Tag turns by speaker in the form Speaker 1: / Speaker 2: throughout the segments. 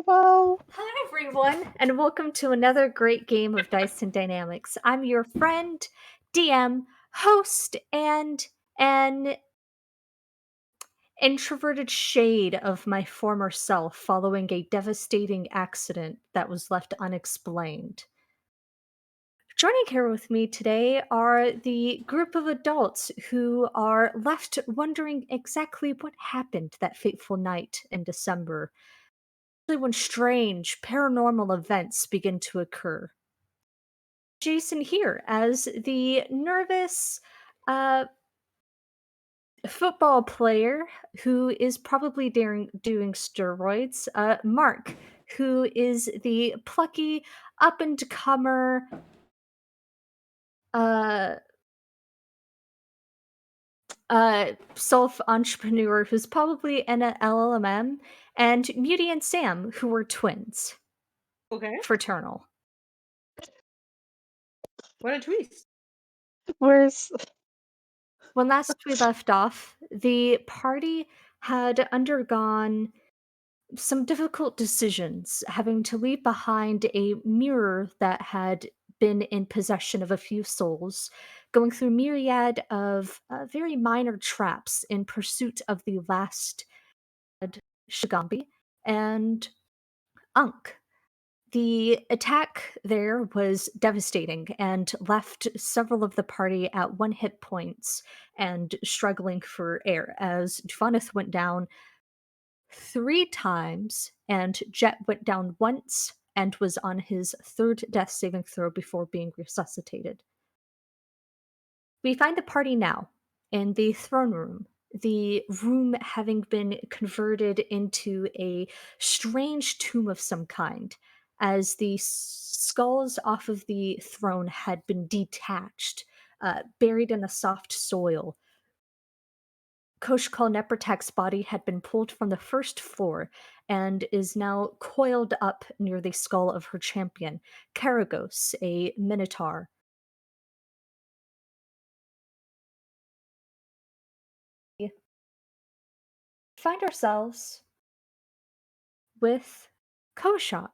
Speaker 1: Hello.
Speaker 2: Hi, everyone, and welcome to another great game of Dice and Dynamics. I'm your friend, DM, host, and an introverted shade of my former self following a devastating accident that was left unexplained. Joining here with me today are the group of adults who are left wondering exactly what happened that fateful night in December, when strange paranormal events begin to occur. Jason here as the nervous uh, football player who is probably doing steroids. Mark, who is the plucky up and comer uh, self entrepreneur who's probably an LLM, and Muty and Sam, who were twins,
Speaker 3: Okay.
Speaker 2: fraternal.
Speaker 3: What a twist.
Speaker 1: Where's
Speaker 2: When last we left off, the party had undergone some difficult decisions, having to leave behind a mirror that had been in possession of a few souls, going through myriad of very minor traps in pursuit of the last Shigambi and Unk. The attack there was devastating and left several of the party at one hit points and struggling for air as Dvanith went down 3 times, and Jet went down once and was on his 3rd death saving throw before being resuscitated. We find the party now in the throne room, the room having been converted into a strange tomb of some kind, as the skulls off of the throne had been detached, buried in a soft soil. Koshkal Nepertek's body had been pulled from the first floor and is now coiled up near the skull of her champion, Karagos, a minotaur. We find ourselves with Koshak.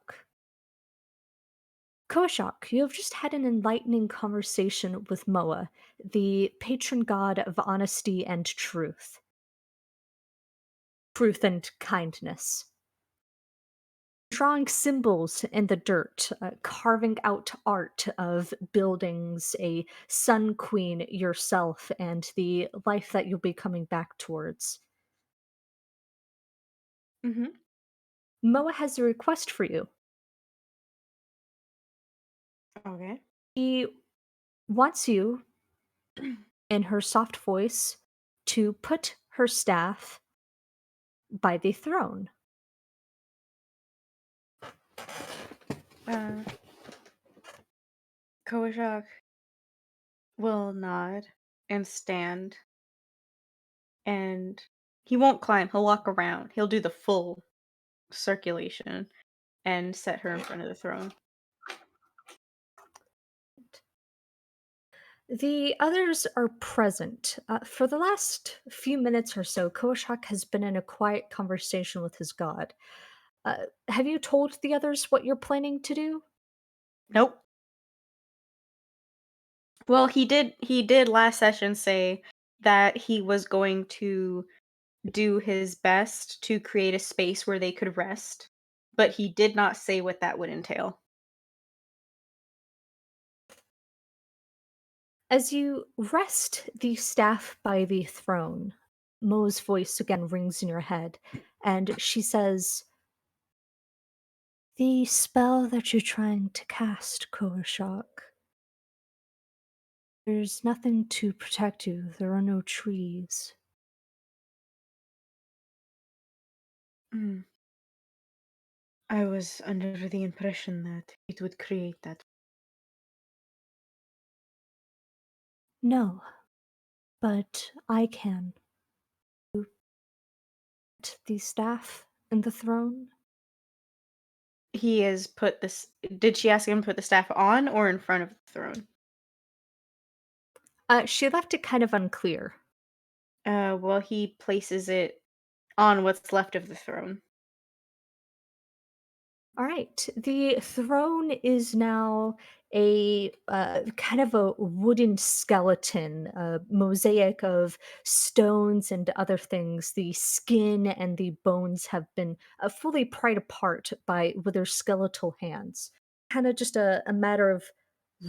Speaker 2: Koshak, you have just had an enlightening conversation with Moa, the patron god of honesty and truth. Truth and kindness. Drawing symbols in the dirt, carving out art of buildings, a sun queen yourself, and the life that you'll be coming back towards.
Speaker 3: Mm-hmm.
Speaker 2: Moa has a request for you.
Speaker 3: Okay.
Speaker 2: He wants you, in her soft voice, to put her staff by the throne.
Speaker 3: Uh, Kojak will nod and stand, and he won't climb. He'll walk around. He'll do the full circulation and set her in front of the throne.
Speaker 2: The others are present. For the last few minutes or so, Koshak has been in a quiet conversation with his god. Have you told the others what you're planning to do?
Speaker 3: Nope. Well, he did last session say that he was going to do his best to create a space where they could rest, but he did not say what that would entail.
Speaker 2: As you rest the staff by the throne, Mo's voice again rings in your head, and she says, "The spell that you're trying to cast, Koshak, there's nothing to protect you. There are no trees."
Speaker 3: Mm. I was under the impression that it would create that.
Speaker 2: No, but I can. Put the staff in the throne?
Speaker 3: He has put this. Did she ask him to put the staff on or in front of the throne?
Speaker 2: She left it kind of unclear.
Speaker 3: Well, he places it on what's left of the throne.
Speaker 2: All right. The throne is now a kind of a wooden skeleton, a mosaic of stones and other things. The skin and the bones have been fully pried apart by with their skeletal hands. Kind of just a matter of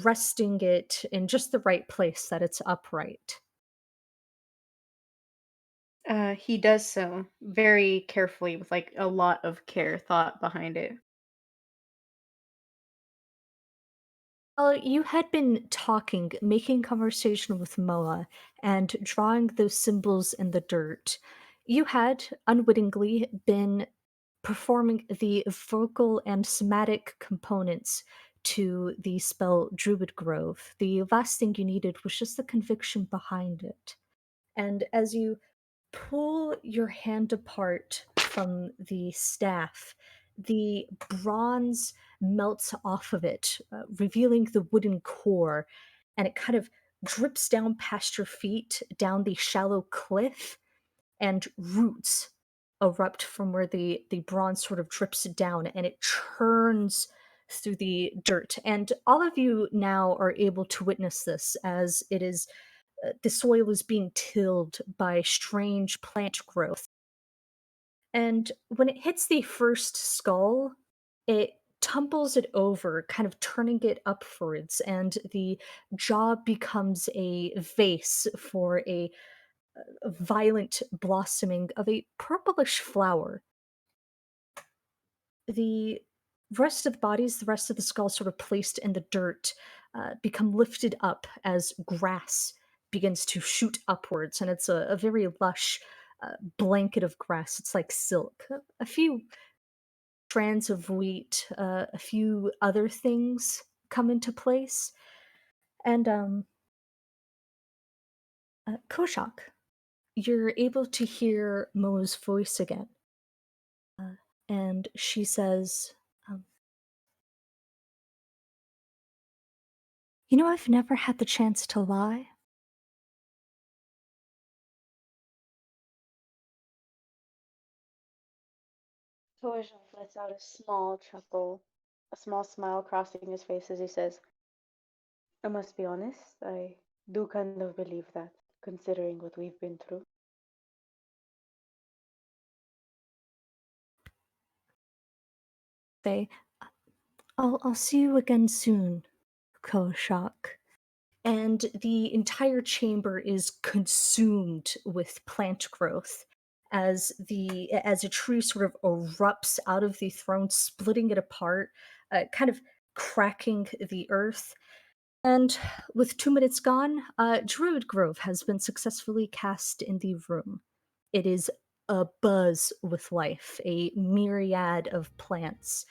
Speaker 2: resting it in just the right place that it's upright.
Speaker 3: He does so very carefully with like a lot of care thought behind it.
Speaker 2: Well, you had been talking, making conversation with Moa, and drawing those symbols in the dirt. You had, unwittingly, been performing the vocal and somatic components to the spell Druid Grove. The last thing you needed was just the conviction behind it. And as you pull your hand apart from the staff, the bronze melts off of it, revealing the wooden core, and it kind of drips down past your feet down the shallow cliff, and roots erupt from where the bronze sort of drips down, and it churns through the dirt. And all of you now are able to witness this as it is the soil is being tilled by strange plant growth. And when it hits the first skull, it tumbles it over, kind of turning it upwards, and the jaw becomes a vase for a violent blossoming of a purplish flower. The rest of the bodies, the rest of the skull, sort of placed in the dirt, become lifted up as grass begins to shoot upwards, and it's a very lush blanket of grass. It's like silk. A few strands of wheat, a few other things come into place, and Koshak, you're able to hear Mo's voice again, uh, and she says, um, "You know, I've never had the chance to lie."
Speaker 3: Torsion lets out a small chuckle, a small smile crossing his face as he says, I must be honest, I do kind of believe that, considering what we've been through.
Speaker 2: Say, I'll see you again soon, Koshak. And the entire chamber is consumed with plant growth as a tree sort of erupts out of the throne, splitting it apart, kind of cracking the earth. And with 2 minutes gone, Druid Grove has been successfully cast in the room. It is a buzz with life, a myriad of plants.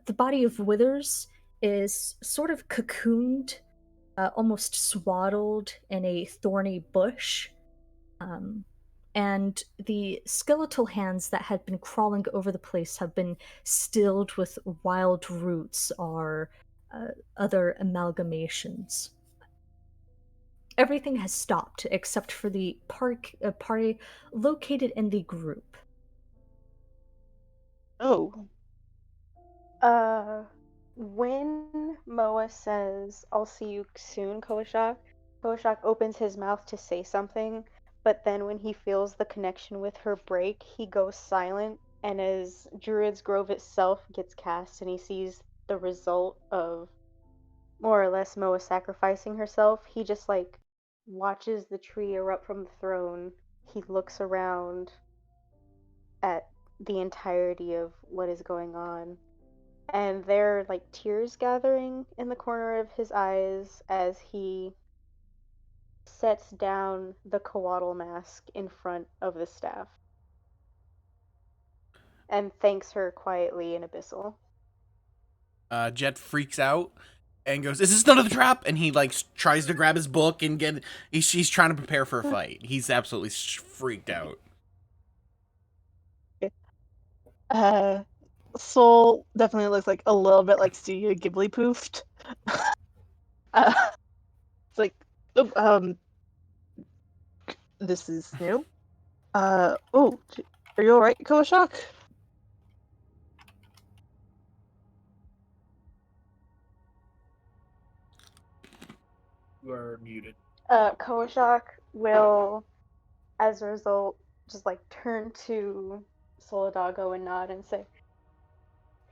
Speaker 2: The body of Withers is sort of cocooned, almost swaddled in a thorny bush. Um, and the skeletal hands that had been crawling over the place have been stilled with wild roots or other amalgamations. Everything has stopped except for the party located in the group.
Speaker 3: Oh. Uh, when Moa says, I'll see you soon, Koshak, Koshak opens his mouth to say something, but then when he feels the connection with her break, he goes silent, and as Druid's Grove itself gets cast and he sees the result of more or less Moa sacrificing herself, he just like watches the tree erupt from the throne. He looks around at the entirety of what is going on, and there are like tears gathering in the corner of his eyes as he sets down the coatl mask in front of the staff and thanks her quietly in Abyssal.
Speaker 1: Jet freaks out and goes, "Is this another trap?" And he like tries to grab his book and get. He's trying to prepare for a fight. He's absolutely freaked out.
Speaker 4: Uh, Soul definitely looks like a little bit like Studio Ghibli poofed. Uh, it's like, oh, this is new. Oh, are you alright, Kawashak?
Speaker 5: You are muted.
Speaker 3: Koshak will, as a result, just like turn to Solidago and nod and say,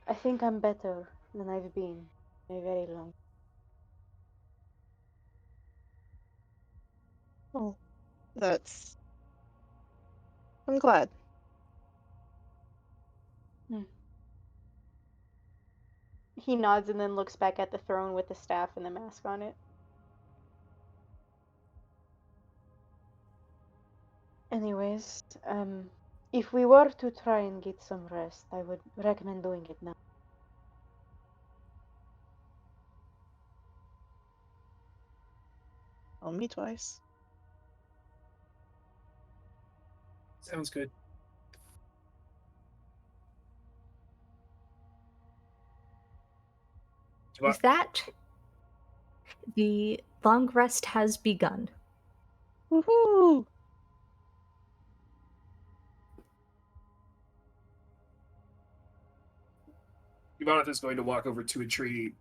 Speaker 3: I think I'm better than I've been in a very long.
Speaker 4: Oh, that's. I'm glad.
Speaker 3: He nods and then looks back at the throne with the staff and the mask on it. Anyways, if we were to try and get some rest, I would recommend doing it now.
Speaker 4: Tell me twice.
Speaker 5: Sounds good.
Speaker 2: With that, the long rest has begun.
Speaker 4: Woohoo!
Speaker 5: Yvonne is going to walk over to a tree,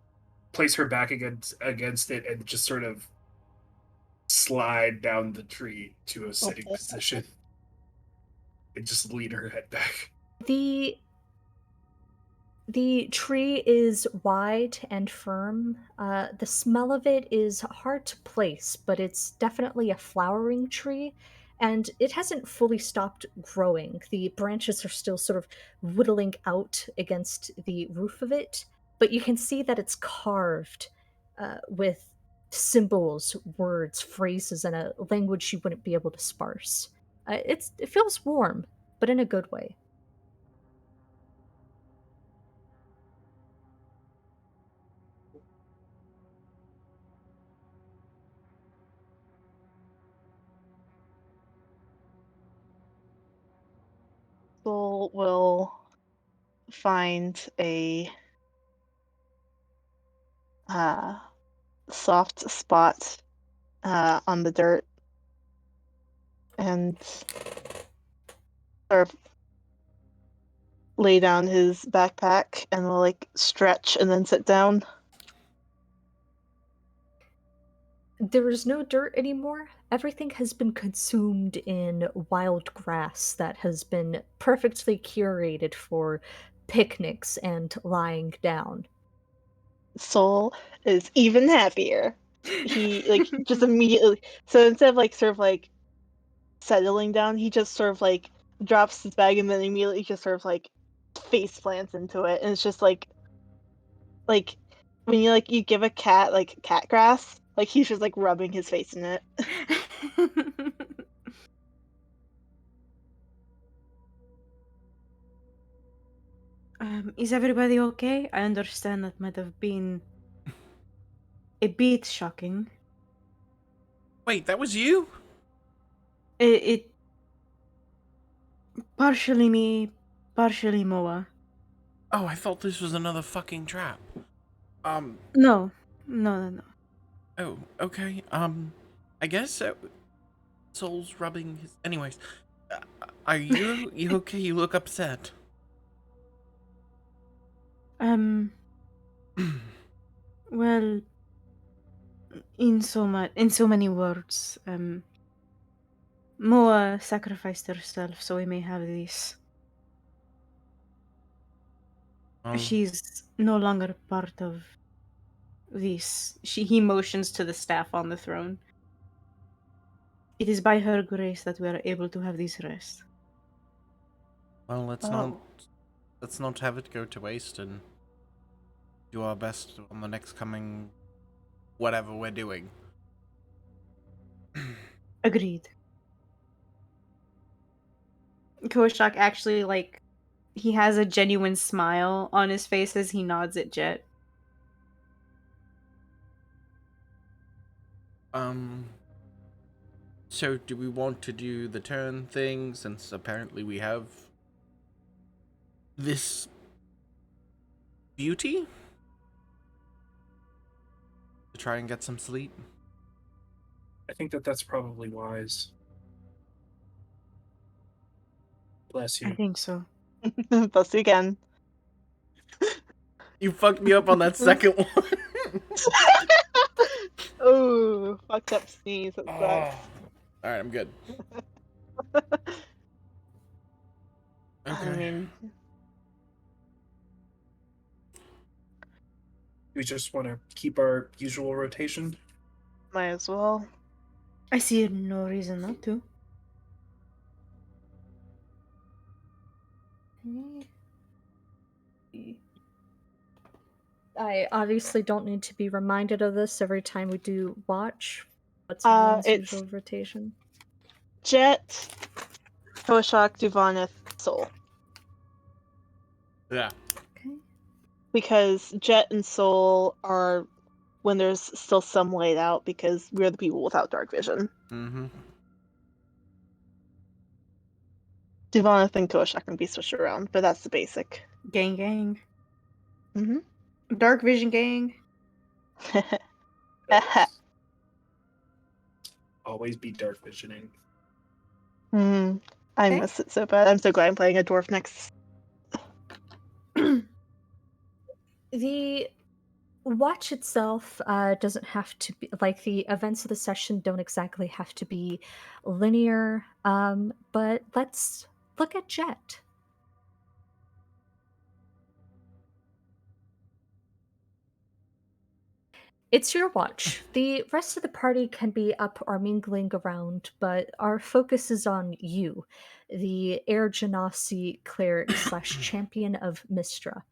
Speaker 5: place her back against it, and just sort of slide down the tree to a sitting position, and just lean her head back.
Speaker 2: The tree is wide and firm. The smell of it is hard to place, but it's definitely a flowering tree, and it hasn't fully stopped growing. The branches are still sort of whittling out against the roof of it, but you can see that it's carved with symbols, words, phrases, and a language you wouldn't be able to sparse. It feels warm, but in a good way.
Speaker 4: Soul will find a soft spot on the dirt and sort of lay down his backpack and will like stretch and then sit down.
Speaker 2: There is no dirt anymore. Everything has been consumed in wild grass that has been perfectly curated for picnics and lying down.
Speaker 4: Soul is even happier. He like just immediately, so instead of like sort of like settling down, he just sort of like drops his bag and then immediately just sort of like face plants into it, and it's just like when you give a cat like cat grass, like he's just like rubbing his face in it.
Speaker 3: Is everybody okay? I understand that might have been a bit shocking.
Speaker 1: Wait, that was you?
Speaker 3: It partially me, partially Moa.
Speaker 1: Oh, I thought this was another fucking trap.
Speaker 3: No. No.
Speaker 1: Oh, okay. I guess Soul's rubbing his. Anyways, are you okay? You look upset.
Speaker 3: Well, in so many words, Moa sacrificed herself so we may have this. She's no longer part of this. He motions to the staff on the throne. It is by her grace that we are able to have this rest.
Speaker 1: Well, let's not have it go to waste and do our best on the next coming whatever we're doing.
Speaker 3: Agreed. Koshak actually, he has a genuine smile on his face as he nods at Jet.
Speaker 1: So do we want to do the turn thing, since apparently we have this beauty? To try and get some sleep?
Speaker 5: I think that's probably wise. Bless you.
Speaker 3: I think so.
Speaker 4: Bless you again.
Speaker 1: You fucked me up on that second one.
Speaker 4: Oh. you. Fucked up sneeze. That
Speaker 1: Oh.
Speaker 4: sucks.
Speaker 1: All right, I'm good.
Speaker 4: I
Speaker 1: Okay.
Speaker 4: mean,
Speaker 5: We just want to keep our usual rotation.
Speaker 4: might as well.
Speaker 3: I see no reason not to.
Speaker 2: I obviously don't need to be reminded of this every time we do watch. What's everyone's
Speaker 4: It's
Speaker 2: usual rotation?
Speaker 4: Jet, Koshak, Duvanith, Soul.
Speaker 1: Yeah.
Speaker 2: Okay.
Speaker 4: Because Jet and Soul are when there's still some light out because we're the people without dark vision.
Speaker 1: Mm-hmm.
Speaker 4: Duvanith and Koshak can be switched around, but that's the basic.
Speaker 3: Gang, gang.
Speaker 4: Mm-hmm.
Speaker 3: Dark vision gang.
Speaker 5: Always be dark visioning.
Speaker 4: I
Speaker 3: Okay.
Speaker 4: miss it so bad. I'm so glad I'm playing a dwarf next.
Speaker 2: The watch itself doesn't have to be like the events of the session don't exactly have to be linear. But let's look at Jet. It's your watch. The rest of the party can be up or mingling around, but our focus is on you, the Air Genasi cleric slash champion of Mistra.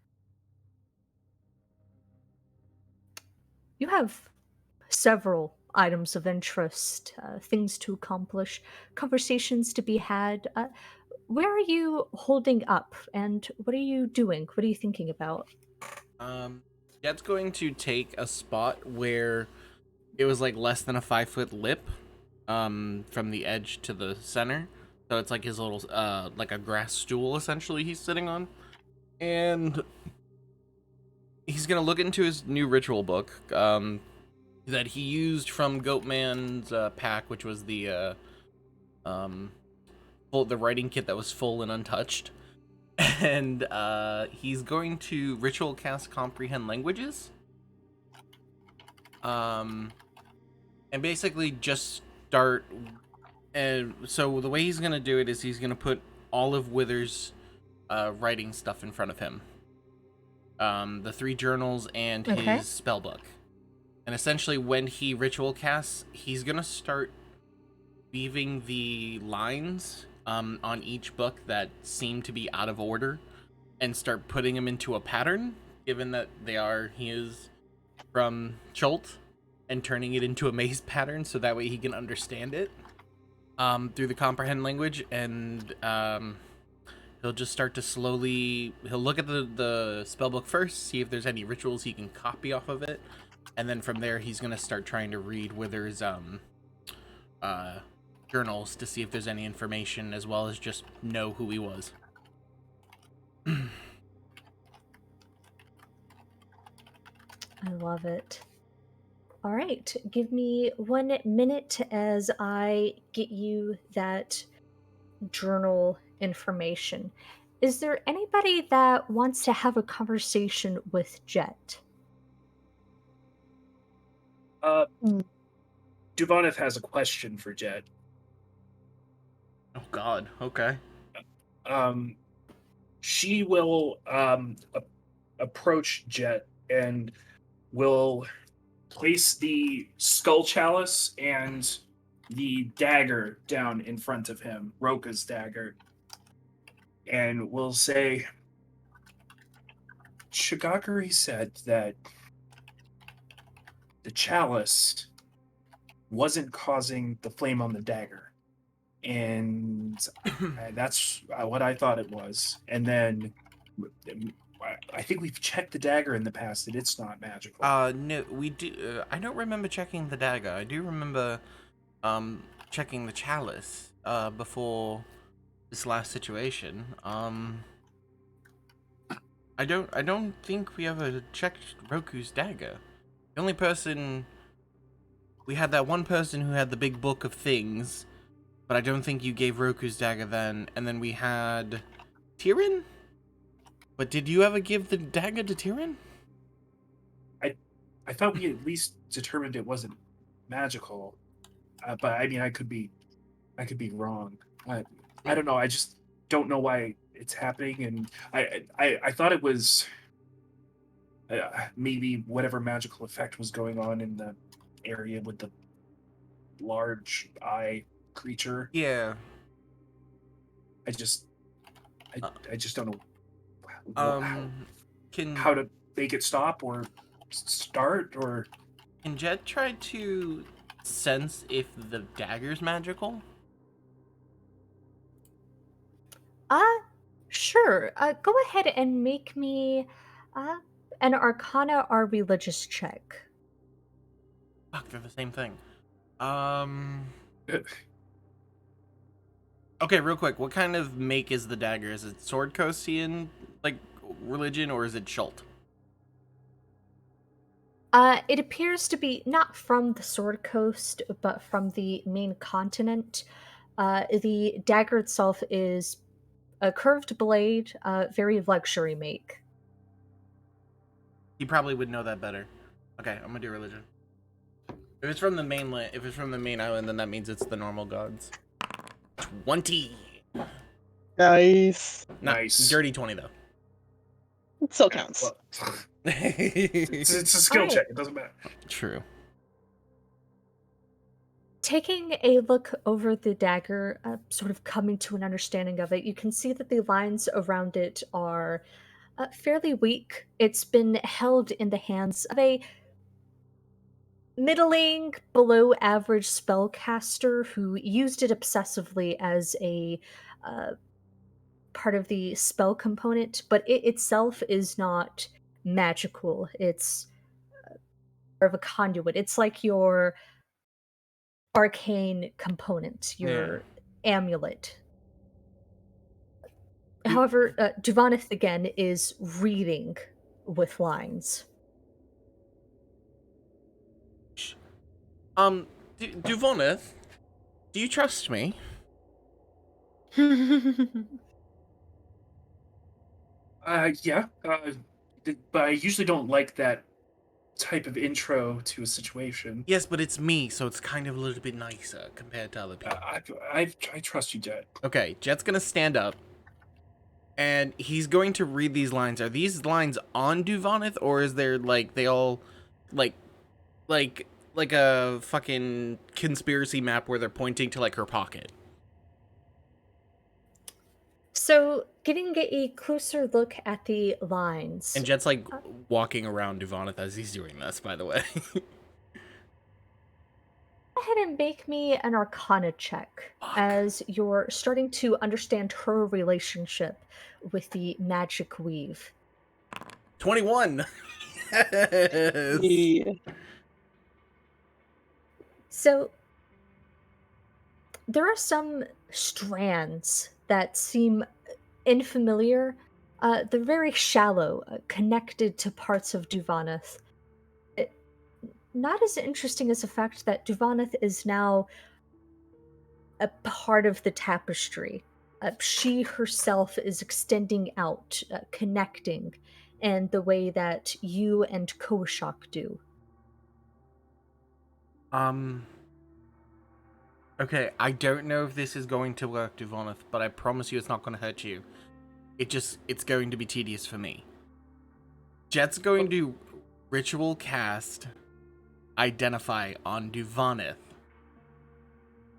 Speaker 2: You have several items of interest, things to accomplish, conversations to be had. Where are you holding up, and what are you doing? What are you thinking about?
Speaker 1: Jet's going to take a spot where it was like less than a 5-foot lip, from the edge to the center. So it's like his little, like a grass stool essentially he's sitting on, and he's gonna look into his new ritual book, that he used from Goatman's pack, which was the the writing kit that was full and untouched. And he's going to ritual cast comprehend languages, and basically just start. And so the way he's gonna do it is he's gonna put all of Wither's writing stuff in front of him, the 3 journals and
Speaker 2: Okay.
Speaker 1: his spell book. And essentially, when he ritual casts, he's gonna start weaving the lines on each book that seem to be out of order, and start putting them into a pattern, given that he is from Chult, and turning it into a maze pattern so that way he can understand it through the comprehend language. And he'll just start to he'll look at the spellbook first, see if there's any rituals he can copy off of it, and then from there he's gonna start trying to read Wither's journals to see if there's any information, as well as just know who he was.
Speaker 2: I love it. All right, give me 1 minute as I get you that journal information. Is there anybody that wants to have a conversation with Jet?
Speaker 5: Duvanith has a question for Jet.
Speaker 1: Oh God. Okay.
Speaker 5: She will approach Jet and will place the skull chalice and the dagger down in front of him, Roka's dagger, and will say, Shigakari said that the chalice wasn't causing the flame on the dagger. And that's what I thought it was. And then I think we've checked the dagger in the past and it's not magical.
Speaker 1: No, we do. I don't remember checking the dagger. I do remember, checking the chalice, before this last situation. I don't think we ever checked Roku's dagger. The only person we had, that one person who had the big book of things, but I don't think you gave Roku's dagger then. And then we had Tyrion. But did you ever give the dagger to Tyrion?
Speaker 5: I thought we at least determined it wasn't magical. But I mean, I could be wrong. I don't know. I just don't know why it's happening, and I thought it was maybe whatever magical effect was going on in the area with the large eye creature.
Speaker 1: Yeah.
Speaker 5: I just I just don't know
Speaker 1: Can
Speaker 5: how to make it stop or start or.
Speaker 1: can Jet try to sense if the dagger's magical?
Speaker 2: Sure. Go ahead and make me uh, an Arcana or Religious check.
Speaker 1: Fuck, they're the same thing. Okay, real quick, what kind of make is the dagger? Is it Sword Coastian, like, religion, or is it Chult?
Speaker 2: It appears to be not from the Sword Coast, but from the main continent. The dagger itself is a curved blade, very luxury make.
Speaker 1: He probably would know that better. Okay, I'm gonna do religion. If it's from the mainland, if it's from the main island, then that means it's the normal gods. 20.
Speaker 4: Nice.
Speaker 5: Nice.
Speaker 1: Dirty 20 though.
Speaker 4: It still counts.
Speaker 5: Well, it's a skill
Speaker 2: Alright.
Speaker 5: check. It doesn't matter.
Speaker 1: True.
Speaker 2: Taking a look over the dagger, sort of coming to an understanding of it, you can see that the lines around it are fairly weak. It's been held in the hands of a middling, below average spellcaster who used it obsessively as a part of the spell component, but it itself is not magical. It's more of a conduit. It's like your arcane component, your amulet. However, Duvanith again is reading with lines.
Speaker 1: Duvoneth, do you trust me?
Speaker 5: Yeah. But I usually don't like that type of intro to a situation.
Speaker 1: Yes, but it's me, so it's kind of a little bit nicer compared to other people.
Speaker 5: I trust you, Jet.
Speaker 1: Okay, Jet's gonna stand up, and he's going to read these lines. Are these lines on Duvanith, or is there like they all, like a fucking conspiracy map where they're pointing to like her pocket?
Speaker 2: So, getting a closer look at the lines.
Speaker 1: And Jet's like walking around Duvanith as he's doing this, by the way.
Speaker 2: Go ahead and make me an Arcana check as you're starting to understand her relationship with the magic weave.
Speaker 1: 21. Yes.
Speaker 4: Yeah.
Speaker 2: So, there are some strands that seem unfamiliar. They're very shallow, connected to parts of Duvanith. Not as interesting as the fact that Duvanith is now a part of the tapestry. She herself is extending out, connecting, in the way that you and Koshak do.
Speaker 1: Okay, I don't know if this is going to work, Duvanith, but I promise you it's not going to hurt you. It's going to be tedious for me. Jet's going to ritual cast Identify on Duvanith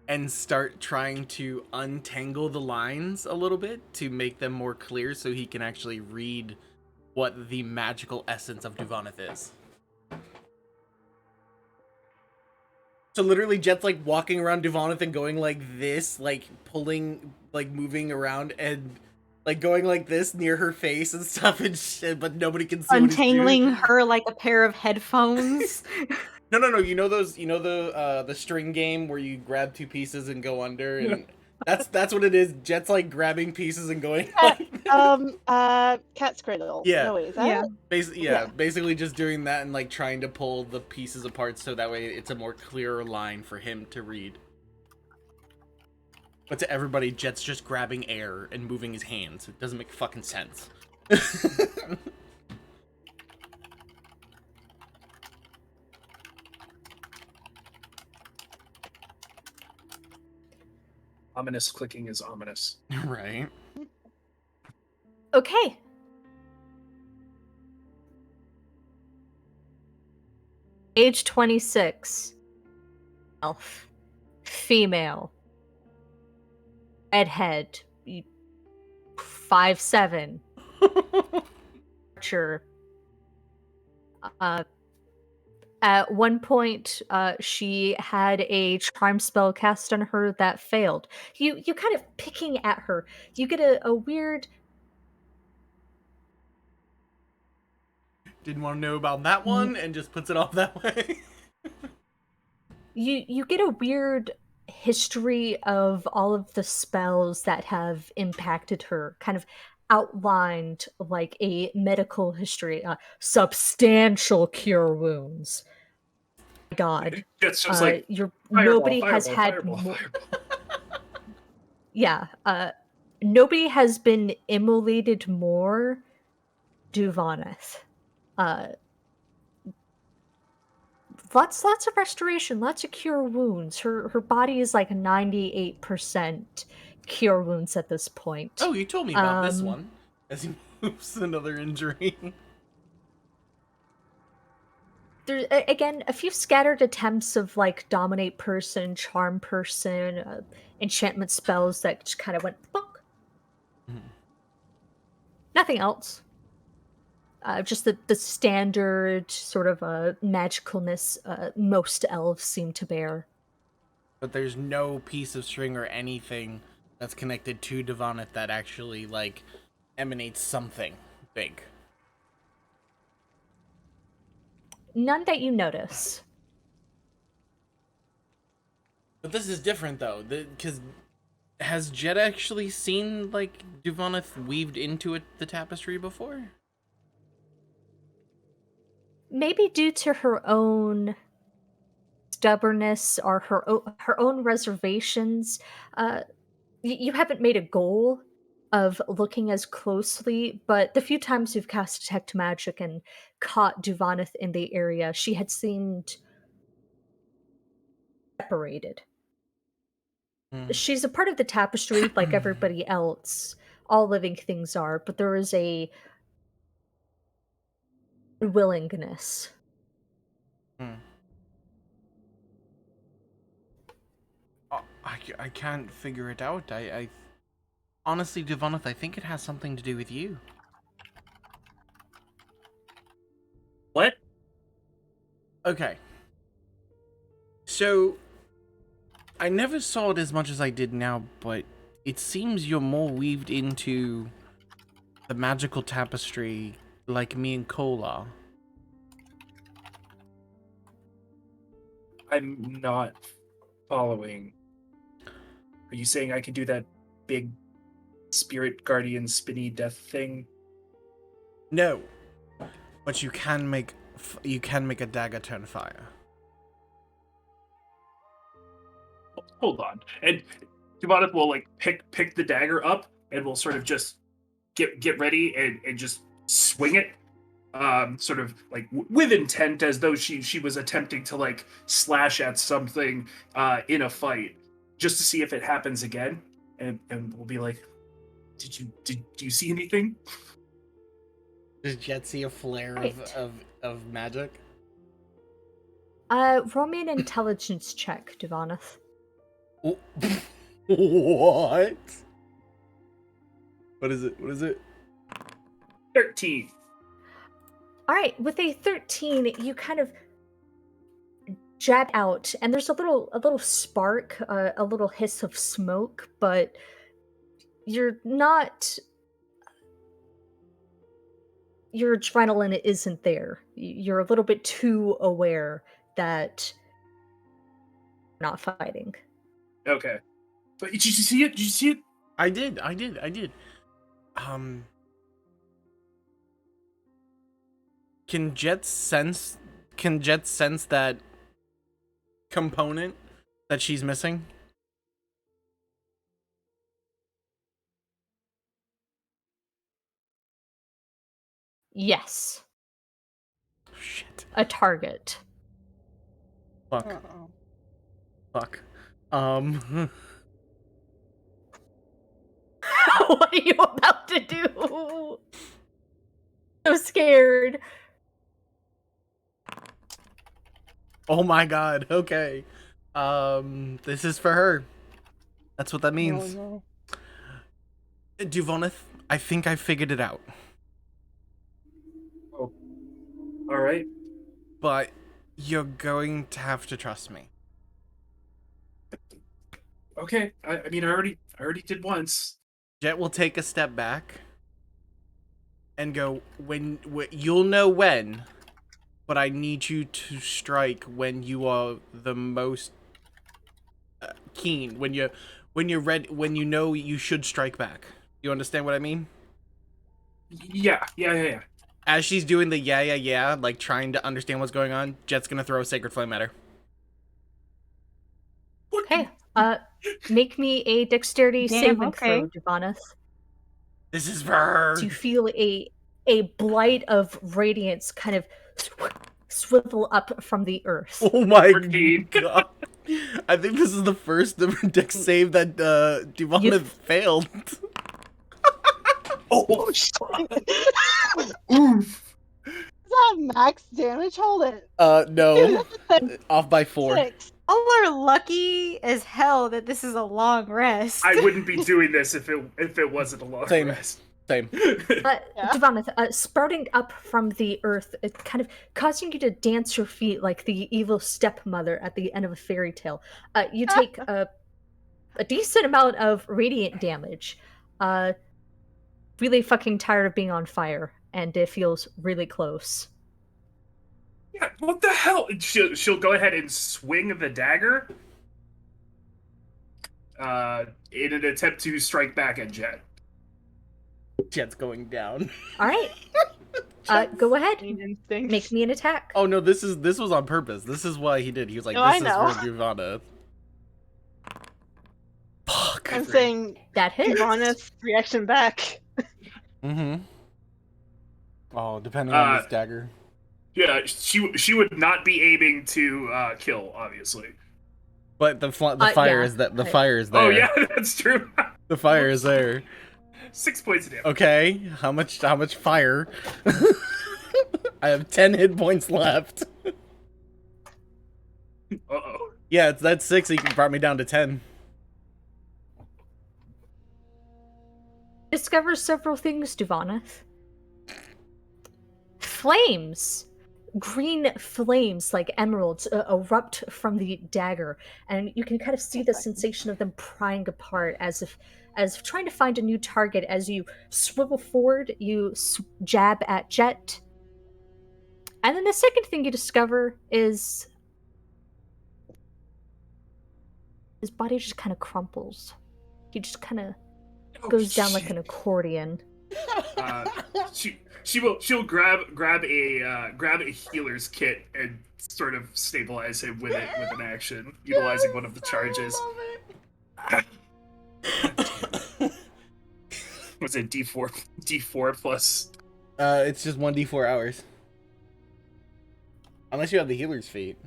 Speaker 1: and start trying to untangle the lines a little bit to make them more clear so he can actually read what the magical essence of Duvanith is. So literally Jet's like walking around Duvanith and going like this, like pulling, like moving around and like going like this near her face and stuff and shit, but nobody can see
Speaker 3: Untangling
Speaker 1: what he's doing.
Speaker 3: her like a pair of headphones.
Speaker 1: No. You know those, the string game where you grab two pieces and go under, and that's what it is. Jet's like grabbing pieces and going.
Speaker 4: Cat's cradle.
Speaker 1: Yeah.
Speaker 4: No, wait, is that
Speaker 3: Yeah.
Speaker 4: it?
Speaker 1: Yeah, basically just doing that and like trying to pull the pieces apart so that way it's a more clearer line for him to read. But to everybody, Jet's just grabbing air and moving his hands. It doesn't make fucking sense.
Speaker 5: Ominous clicking is ominous.
Speaker 1: Right.
Speaker 2: Okay. Age 26. Elf. Female. Redhead. 5'7". Archer. At one point, she had a charm spell cast on her that failed. You kind of picking at her. You get a weird.
Speaker 1: Didn't want to know about that one and just puts it off that way.
Speaker 2: You get a weird history of all of the spells that have impacted her, kind of outlined like a medical history. Substantial cure wounds. God,
Speaker 5: It's just like
Speaker 2: your
Speaker 5: fireball,
Speaker 2: nobody has
Speaker 5: fireball,
Speaker 2: had
Speaker 5: fireball,
Speaker 2: more.
Speaker 5: fireball.
Speaker 2: Yeah, nobody has been immolated more. Duvoneth. Uh, lots of restoration, lots of cure wounds. Her body is like 98% cure wounds at this point.
Speaker 1: Oh, you told me about this
Speaker 2: Um,
Speaker 1: one. As he moves another injury.
Speaker 2: There again a few scattered attempts of like dominate person, charm person, enchantment spells that just kind of went bonk. Nothing else. Just the standard sort of magicalness most elves seem to bear.
Speaker 1: But there's no piece of string or anything that's connected to Devoneth that actually, like, emanates something big.
Speaker 2: None that you notice.
Speaker 1: But this is different, though, because has Jet actually seen, like, Devoneth weaved into the tapestry before?
Speaker 2: Maybe due to her own stubbornness or her own reservations, you haven't made a goal of looking as closely, but the few times you've cast detect magic and caught Duvaneth in the area, she had seemed separated. She's a part of the tapestry like everybody else. All living things are, but there is a willingness.
Speaker 1: Hmm. I can't figure it out. I honestly, Devoneth, I think it has something to do with you.
Speaker 5: What?
Speaker 1: Okay. So, I never saw it as much as I did now, but it seems you're more weaved into the magical tapestry like me and Cole are.
Speaker 5: I'm not following. Are you saying I can do that big spirit guardian spinny death thing?
Speaker 1: No, but you can make a dagger turn fire.
Speaker 5: Hold on. And Kimoneth will like pick the dagger up and will sort of just get ready and just swing it. Sort of like with intent, as though she was attempting to like slash at something in a fight, just to see if it happens again. And we'll be like, did you see anything?
Speaker 1: Does Jet see a flare
Speaker 2: Right.
Speaker 1: of magic?
Speaker 2: Roll me an intelligence check, Duvaneth.
Speaker 1: Oh. What? What is it? What is it?
Speaker 5: 13.
Speaker 2: All right, with a 13, you kind of jab out, and there's a little spark, a little hiss of smoke, but you're not. Your adrenaline isn't there. You're a little bit too aware that you're not fighting.
Speaker 5: Okay. But did you see it? Did you see it?
Speaker 1: I did. Um, can Jet sense? Can Jet sense that component that she's missing?
Speaker 2: Yes,
Speaker 1: Shit.
Speaker 2: a target.
Speaker 1: Fuck.
Speaker 4: Uh-oh.
Speaker 1: Fuck.
Speaker 2: What are you about to do? So scared.
Speaker 1: Oh my god. Okay. This is for her. That's what that means.
Speaker 4: No.
Speaker 1: Duvoneth, I think I figured it out.
Speaker 5: Oh, all right.
Speaker 1: But you're going to have to trust me.
Speaker 5: Okay. I mean, I already did once.
Speaker 1: Jet will take a step back and go, you'll know when, but I need you to strike when you are the most keen, when you're ready, when you know you should strike back. You understand what I mean?
Speaker 5: Yeah.
Speaker 1: As she's doing the yeah, like trying to understand what's going on, Jet's gonna throw a sacred flame at her.
Speaker 2: Okay. Make me a dexterity
Speaker 3: Damn,
Speaker 2: saving
Speaker 3: okay.
Speaker 2: throw, Devoneth.
Speaker 1: This is for her.
Speaker 2: You feel a blight of radiance kind of swivel up from the earth.
Speaker 1: Oh my
Speaker 5: 14.
Speaker 1: god. I think this is the first dex save that Duvoneth failed.
Speaker 5: Oh,
Speaker 4: Oof. Is that max damage? Hold it.
Speaker 1: No. Off by 4.
Speaker 4: 6.
Speaker 3: All are lucky as hell that this is a long rest.
Speaker 5: I wouldn't be doing this if it wasn't a long
Speaker 1: Same.
Speaker 5: rest.
Speaker 1: Same.
Speaker 4: Yeah.
Speaker 2: Devoneth, sprouting up from the earth, kind of causing you to dance your feet like the evil stepmother at the end of a fairy tale. You take a decent amount of radiant damage. Really fucking tired of being on fire, and it feels really close.
Speaker 5: Yeah, what the hell? She'll go ahead and swing the dagger in an attempt to strike back at Jet.
Speaker 1: Jet's going down.
Speaker 2: All right. Go ahead.
Speaker 4: Instinct.
Speaker 2: Make me an attack.
Speaker 1: Oh no, this was on purpose. This is why he did. He was like,
Speaker 4: No, I
Speaker 1: this is
Speaker 4: know.
Speaker 1: for Duvoneth. Fuck.
Speaker 4: I'm saying
Speaker 2: That hits.
Speaker 4: Ivana's reaction back.
Speaker 1: Mm-hmm. Oh, depending on this dagger.
Speaker 5: Yeah, she would not be aiming to kill, obviously.
Speaker 1: But the fire
Speaker 2: yeah.
Speaker 1: is that the fire is there.
Speaker 5: Oh yeah, that's true.
Speaker 1: The fire is there.
Speaker 5: 6 points of damage.
Speaker 1: Okay, how much fire? I have 10 hit points left.
Speaker 5: Uh-oh.
Speaker 1: Yeah, that's 6. He brought me down to 10.
Speaker 2: Discover several things, Duvoneth. Flames. Green flames like emeralds erupt from the dagger, and you can kind of see the sensation of them prying apart as if trying to find a new target. As you swivel forward, you jab at Jet, and then the second thing you discover is his body just kind of crumples. He just kind of goes down like an accordion.
Speaker 5: She'll grab a healer's kit and sort of stabilize him with it with an action, utilizing one of the charges. Was it D4 plus?
Speaker 1: It's just 1d4 hours. Unless you have the healer's feat.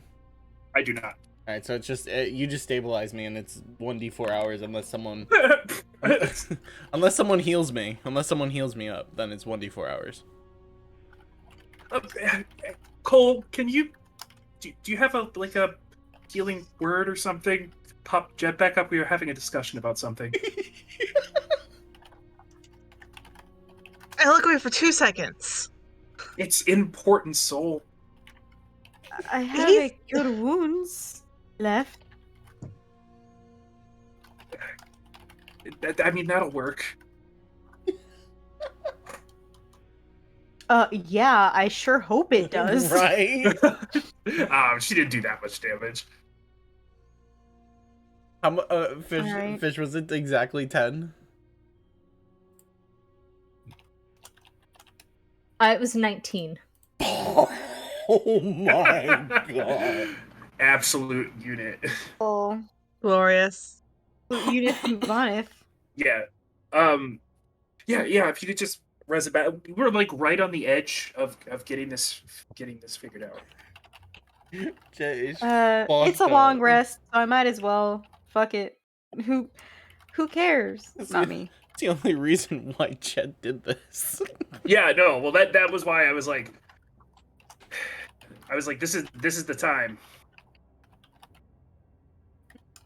Speaker 5: I do not.
Speaker 1: Alright, so it's just you just stabilize me, and it's 1d4 hours unless someone unless someone heals me. Unless someone heals me up, then it's 1d4 hours.
Speaker 5: Cole, can you do you have a healing word or something? Pop Jet back up. We were having a discussion about something.
Speaker 6: I look away for 2 seconds.
Speaker 5: It's important, Soul.
Speaker 3: I have a cure wounds left.
Speaker 5: I mean, that'll work.
Speaker 3: Yeah, I sure hope it does.
Speaker 1: Right?
Speaker 5: She didn't do that much damage.
Speaker 1: Fish,
Speaker 3: Alright.
Speaker 1: Fish, was it exactly 10?
Speaker 2: It was 19.
Speaker 1: Oh my god.
Speaker 5: Absolute unit.
Speaker 3: Oh,
Speaker 6: Glorious.
Speaker 3: unit Duvoneth.
Speaker 5: Yeah. Yeah, if you could just res it back. We're right on the edge of getting this figured out.
Speaker 3: It's a long rest, so I might as well. Fuck it. Who cares? Not me.
Speaker 1: It's the only reason why Chet did this.
Speaker 5: Yeah, no. Well, that was why I was like, this is the time.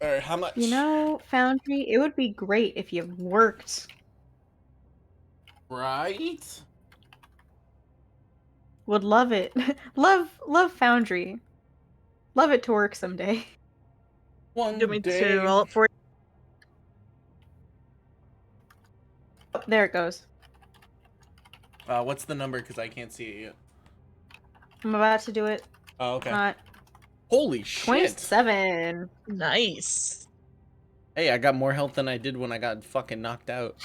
Speaker 1: Alright, how much?
Speaker 3: You know, Foundry, it would be great if you worked.
Speaker 1: Right?
Speaker 3: Would love it. love Foundry. Love it to work someday.
Speaker 1: One
Speaker 6: You want me
Speaker 1: day.
Speaker 6: to roll it for you?
Speaker 3: Oh, there it goes.
Speaker 1: What's the number? Because I can't see it yet.
Speaker 3: I'm about to do it.
Speaker 1: Oh, okay.
Speaker 3: Not
Speaker 1: Holy shit.
Speaker 3: 27.
Speaker 6: Nice.
Speaker 1: Hey, I got more health than I did when I got fucking knocked out.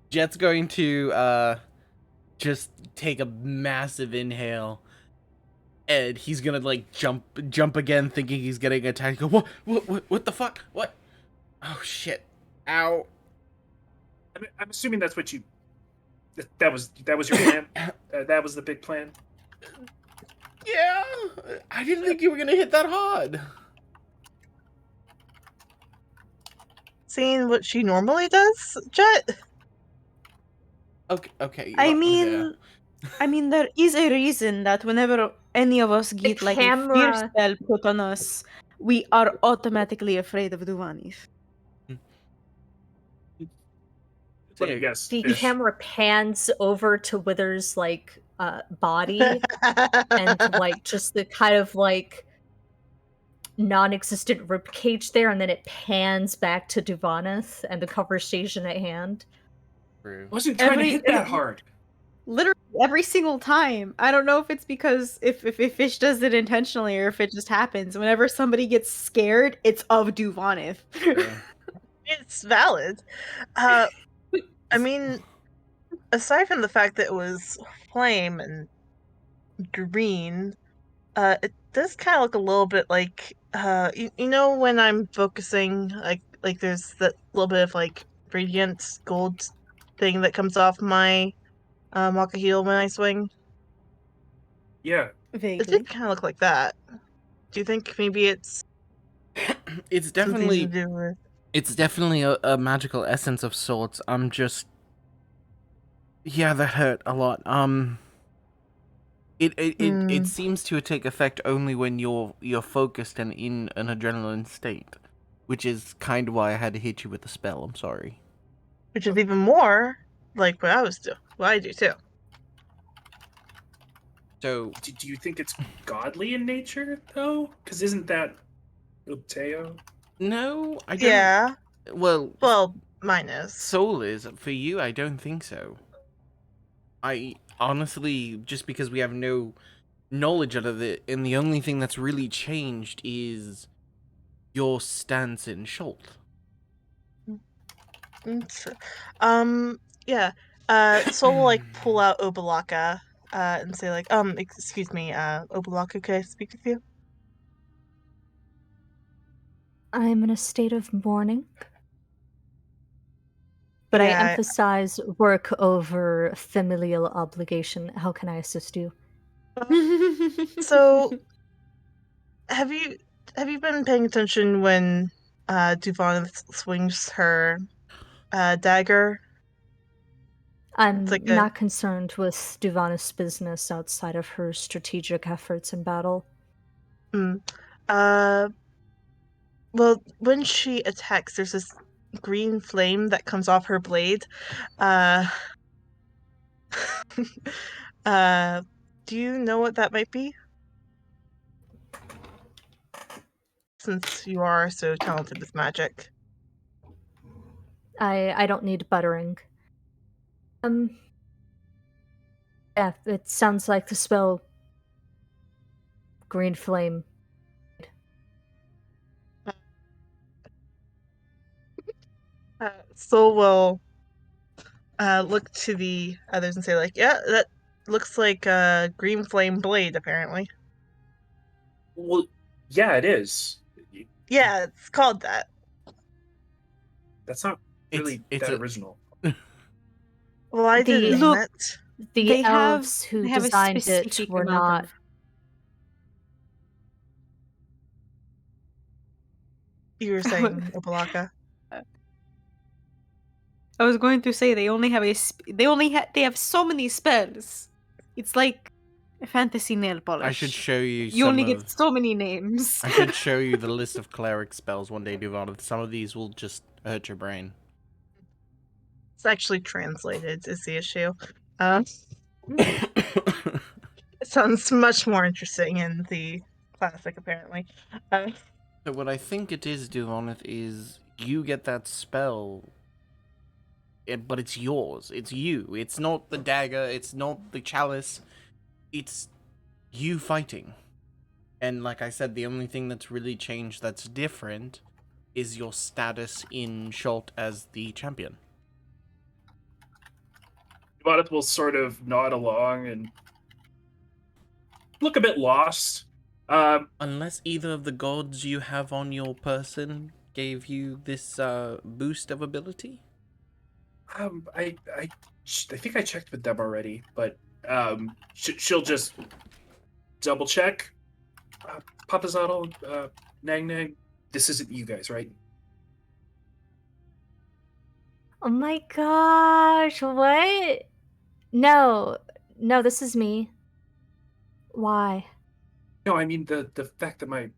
Speaker 1: Jet's going to just take a massive inhale, and he's gonna like jump again, thinking he's getting attacked. Go, what the fuck? What? Oh shit! Ow!
Speaker 5: I'm assuming that's what you. That was your plan. That was the big plan.
Speaker 1: Yeah, I didn't think you were gonna hit that hard.
Speaker 6: Seeing what she normally does, Jet?
Speaker 1: Okay.
Speaker 3: I
Speaker 1: yeah.
Speaker 3: mean, there is a reason that whenever any of us get like a fear
Speaker 2: camera-
Speaker 3: spell put on us, we are automatically afraid of Duvanis.
Speaker 5: Let me guess.
Speaker 2: The
Speaker 5: Fish.
Speaker 2: camera pans over to Wither's like body and like just the kind of like non-existent ribcage there, and then it pans back to Duvanith and the conversation at hand.
Speaker 1: True.
Speaker 5: I wasn't trying to
Speaker 3: Every-
Speaker 5: hit that hard.
Speaker 3: Literally every single time. I don't know if it's because if Fish does it intentionally or if it just happens. Whenever somebody gets scared, it's of Duvanith.
Speaker 6: It's valid. I mean, aside from the fact that it was flame and green, it does kind of look a little bit like you know when I'm focusing like there's that little bit of like radiant gold thing that comes off my Maka heel when I swing.
Speaker 5: Yeah.
Speaker 6: It
Speaker 3: Vaguely.
Speaker 6: did kind of look like that. Do you think maybe it's
Speaker 1: It's
Speaker 6: something to
Speaker 1: definitely
Speaker 6: do with?
Speaker 1: It's definitely a magical essence of sorts. I'm just... Yeah, that hurt a lot. It seems to take effect only when you're focused and in an adrenaline state, which is kind of why I had to hit you with the spell. I'm sorry.
Speaker 6: Which is even more like what I do too.
Speaker 1: So
Speaker 5: Do you think it's godly in nature though? Because isn't that Uteo?
Speaker 1: no, I don't.
Speaker 6: Yeah.
Speaker 1: Well,
Speaker 6: Mine is.
Speaker 1: soul is for you. I don't think so. I honestly, just because we have no knowledge out of it, and the only thing that's really changed is your stance in Chult.
Speaker 6: Yeah. Soul will like pull out Obalaka, and say like, excuse me, Obalaka, could I speak with you?
Speaker 2: I'm in a state of mourning. But I
Speaker 6: Yeah.
Speaker 2: emphasize work over familial obligation. How can I assist you?
Speaker 6: So, have you been paying attention when Duvon swings her dagger?
Speaker 2: I'm
Speaker 6: It's like
Speaker 2: not concerned with Duvanis' business outside of her strategic efforts in battle.
Speaker 6: well, when she attacks, there's this green flame that comes off her blade. Do you know what that might be? Since you are so talented with magic.
Speaker 2: I don't need buttering. Yeah, it sounds like the spell Green Flame.
Speaker 6: Soul will look to the others and say like, yeah, that looks like a green flame blade, apparently.
Speaker 5: Well, yeah, it is.
Speaker 6: Yeah, it's called that.
Speaker 5: That's not really
Speaker 1: It's
Speaker 5: that
Speaker 1: a-
Speaker 5: original.
Speaker 6: Well, I didn't name
Speaker 3: Look,
Speaker 6: it.
Speaker 2: The
Speaker 3: They have-
Speaker 2: elves who
Speaker 3: they have a
Speaker 2: designed it
Speaker 3: specific
Speaker 2: were
Speaker 3: amount
Speaker 2: not.
Speaker 3: of-
Speaker 6: You were saying Obalaka.
Speaker 3: I was going to say they only have they have so many spells. It's like a fantasy nail polish.
Speaker 1: I should show you
Speaker 3: You
Speaker 1: some
Speaker 3: only
Speaker 1: of.
Speaker 3: get so many names.
Speaker 1: I should show you the list of cleric spells one day, Duval. Some of these will just hurt your brain.
Speaker 6: It's actually translated is the issue. It sounds much more interesting in the classic, apparently.
Speaker 1: So what I think it is, Duvoneth, is you get that spell, but it's yours. It's you. It's not the dagger. It's not the chalice. It's you fighting. And like I said, the only thing that's really changed that's different is your status in Chult as the champion.
Speaker 5: Vadith will sort of nod along and look a bit lost.
Speaker 1: Unless either of the gods you have on your person gave you this boost of ability?
Speaker 5: I think I checked with them already, but she'll just double check. Papazotl, Nag Nag, this isn't you guys, right?
Speaker 2: Oh my gosh, what? No, no, this is me. Why?
Speaker 5: No, I mean the fact that my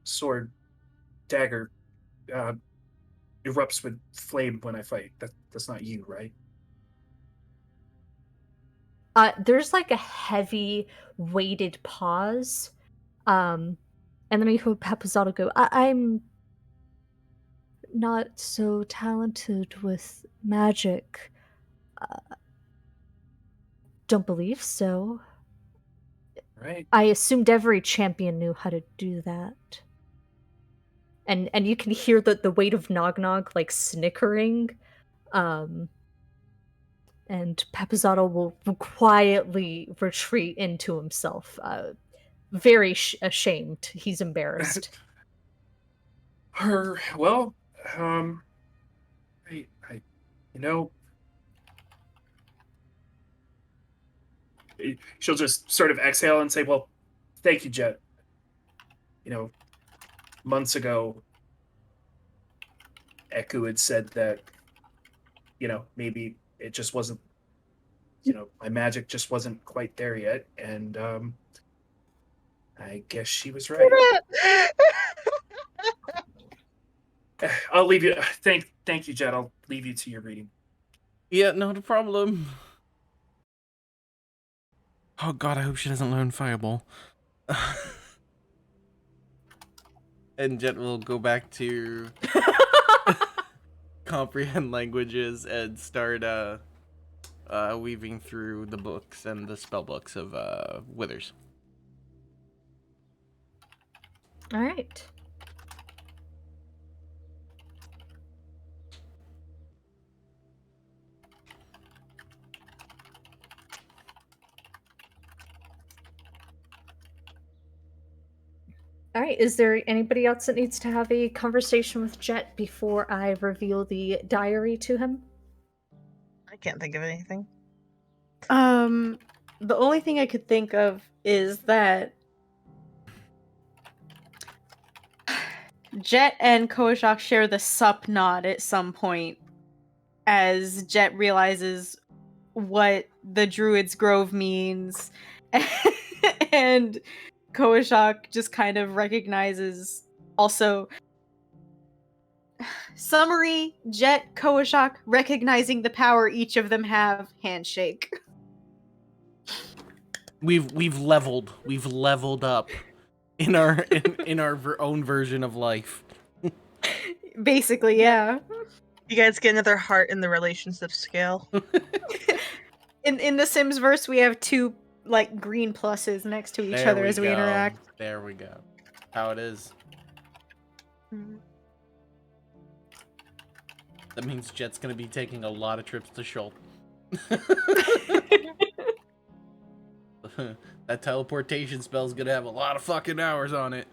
Speaker 5: sword dagger erupts with flame when I fight. That's not you, right?
Speaker 2: There's like a heavy weighted pause. And then you hear Papazotto go, I'm not so talented with magic. Don't believe so.
Speaker 5: Right.
Speaker 2: I assumed every champion knew how to do that. And you can hear the weight of Nog Nog like snickering. And Papazotto will quietly retreat into himself. Very ashamed. He's embarrassed.
Speaker 5: Well, I you know, she'll just sort of exhale and say, "Well, thank you, Jet. You know, months ago, Eku had said that, maybe it just wasn't, my magic just wasn't quite there yet, and I guess she was right. I'll leave you. Thank you, Jet. I'll leave you to your reading."
Speaker 1: Yeah, not a problem. Oh god, I hope she doesn't learn Fireball. And Jet will go back to comprehend languages and start weaving through the books and the spell books of Withers.
Speaker 2: All right. All right. Is there anybody else that needs to have a conversation with Jet before I reveal the diary to him?
Speaker 6: I can't think of anything.
Speaker 3: The only thing I could think of is that Jet and Kojak share the sup nod at some point as Jet realizes what the Druid's Grove means. And Kojak just kind of recognizes also summary, Jet, Kojak recognizing the power each of them have, handshake.
Speaker 1: We've leveled up in our own version of life.
Speaker 3: Basically, yeah.
Speaker 6: You guys get another heart in the relationship scale.
Speaker 3: In the Sims verse, we have two like green pluses next to each
Speaker 1: There
Speaker 3: other
Speaker 1: we
Speaker 3: as we
Speaker 1: go.
Speaker 3: interact.
Speaker 1: There we go. How it is. That means Jet's gonna be taking a lot of trips to Chult. That teleportation spell's gonna have a lot of fucking hours on it.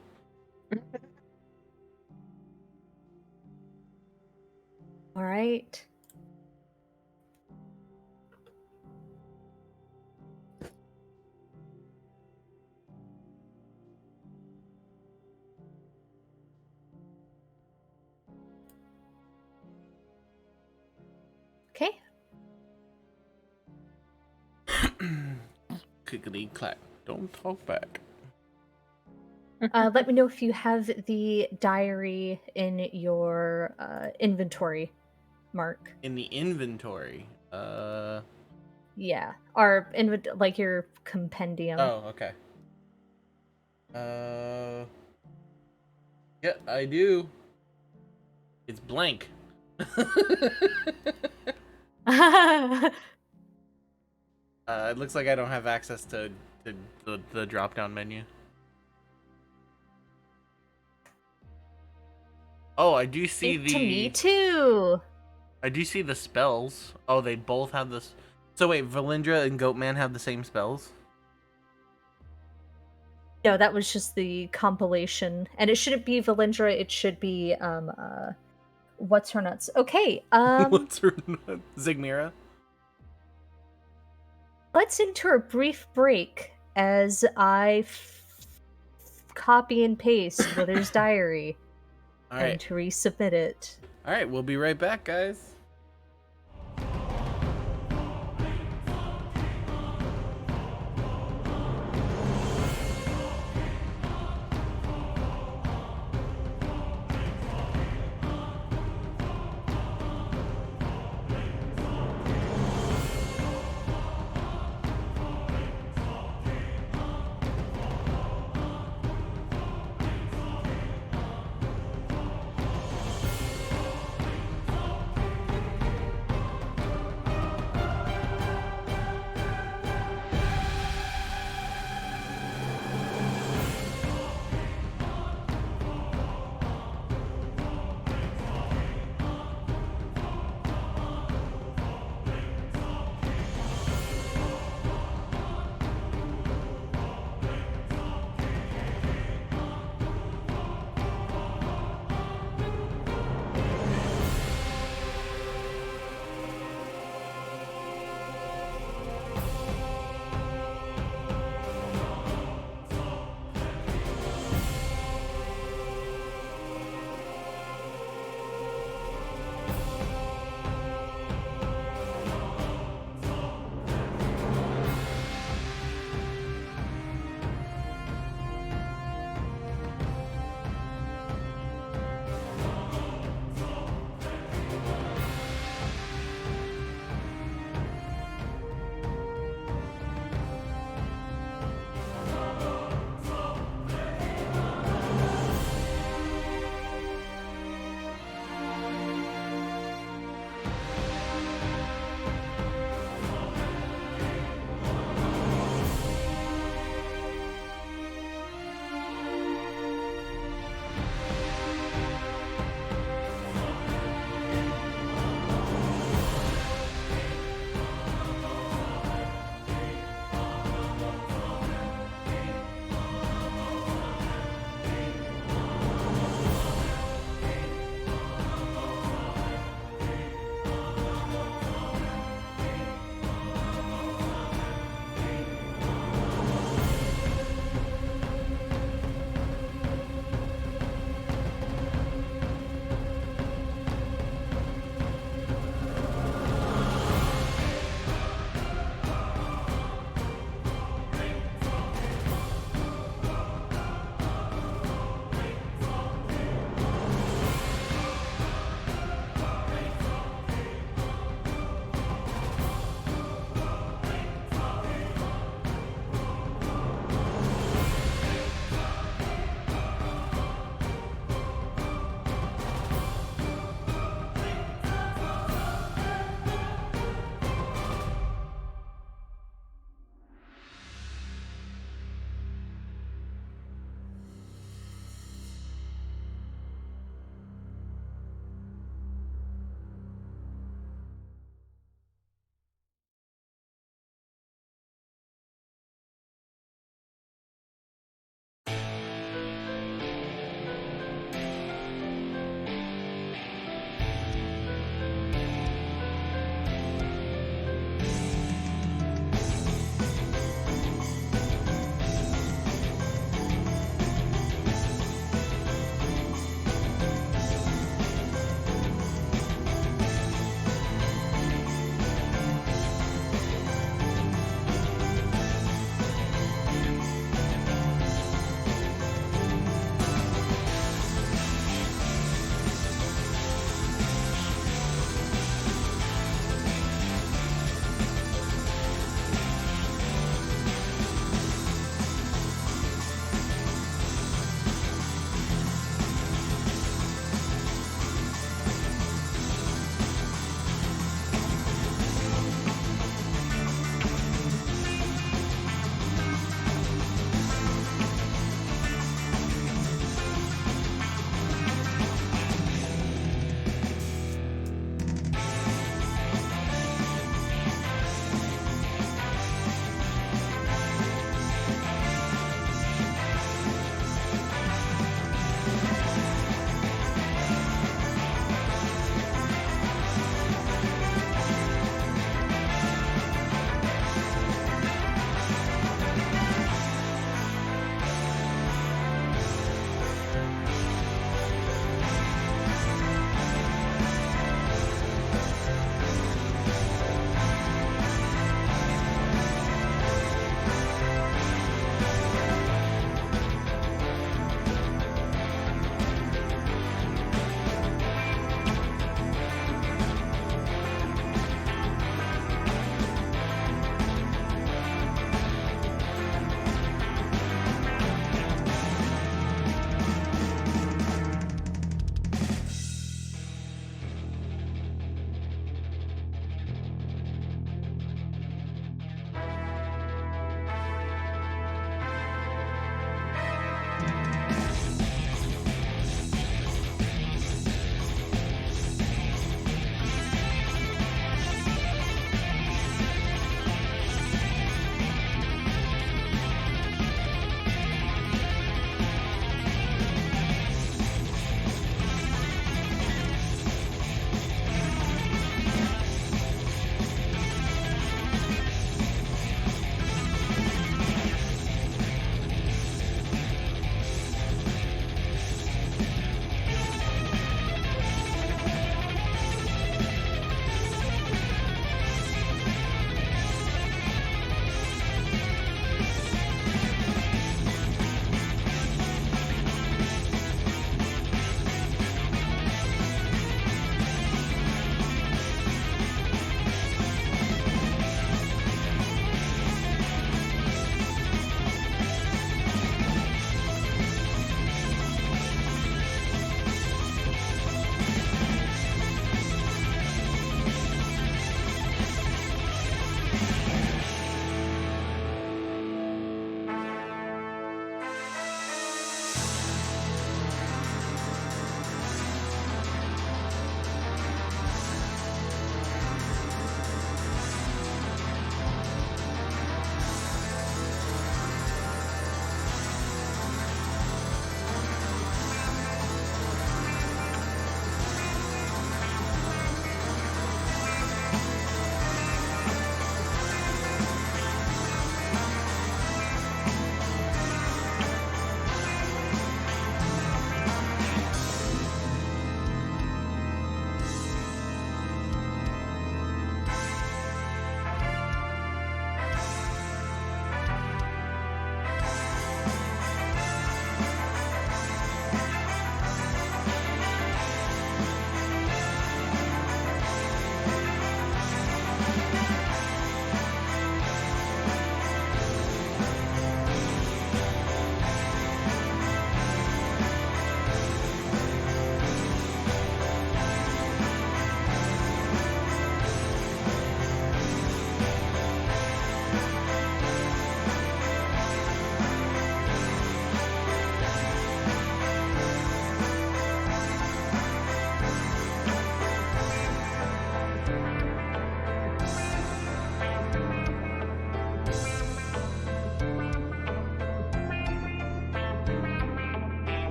Speaker 2: All right. Okay.
Speaker 1: Clickety clack. Don't talk back.
Speaker 2: Let me know if you have the diary in your inventory, Mark.
Speaker 1: In the inventory.
Speaker 2: Yeah, or like your compendium.
Speaker 1: Oh, okay. Yeah, I do. It's blank. It looks like I don't have access to the drop-down menu. Oh, I do see
Speaker 2: To me too.
Speaker 1: I do see the spells. Oh, they both have this. So wait, Valindra and Goatman have the same spells?
Speaker 2: No, that was just the compilation, and it shouldn't be Valindra. It should be what's her nuts? Okay,
Speaker 1: What's her name? Zigmira?
Speaker 2: let's enter a brief break as I copy and paste Wither's diary
Speaker 1: All
Speaker 2: and
Speaker 1: right.
Speaker 2: to resubmit it.
Speaker 1: All right, we'll be right back, guys.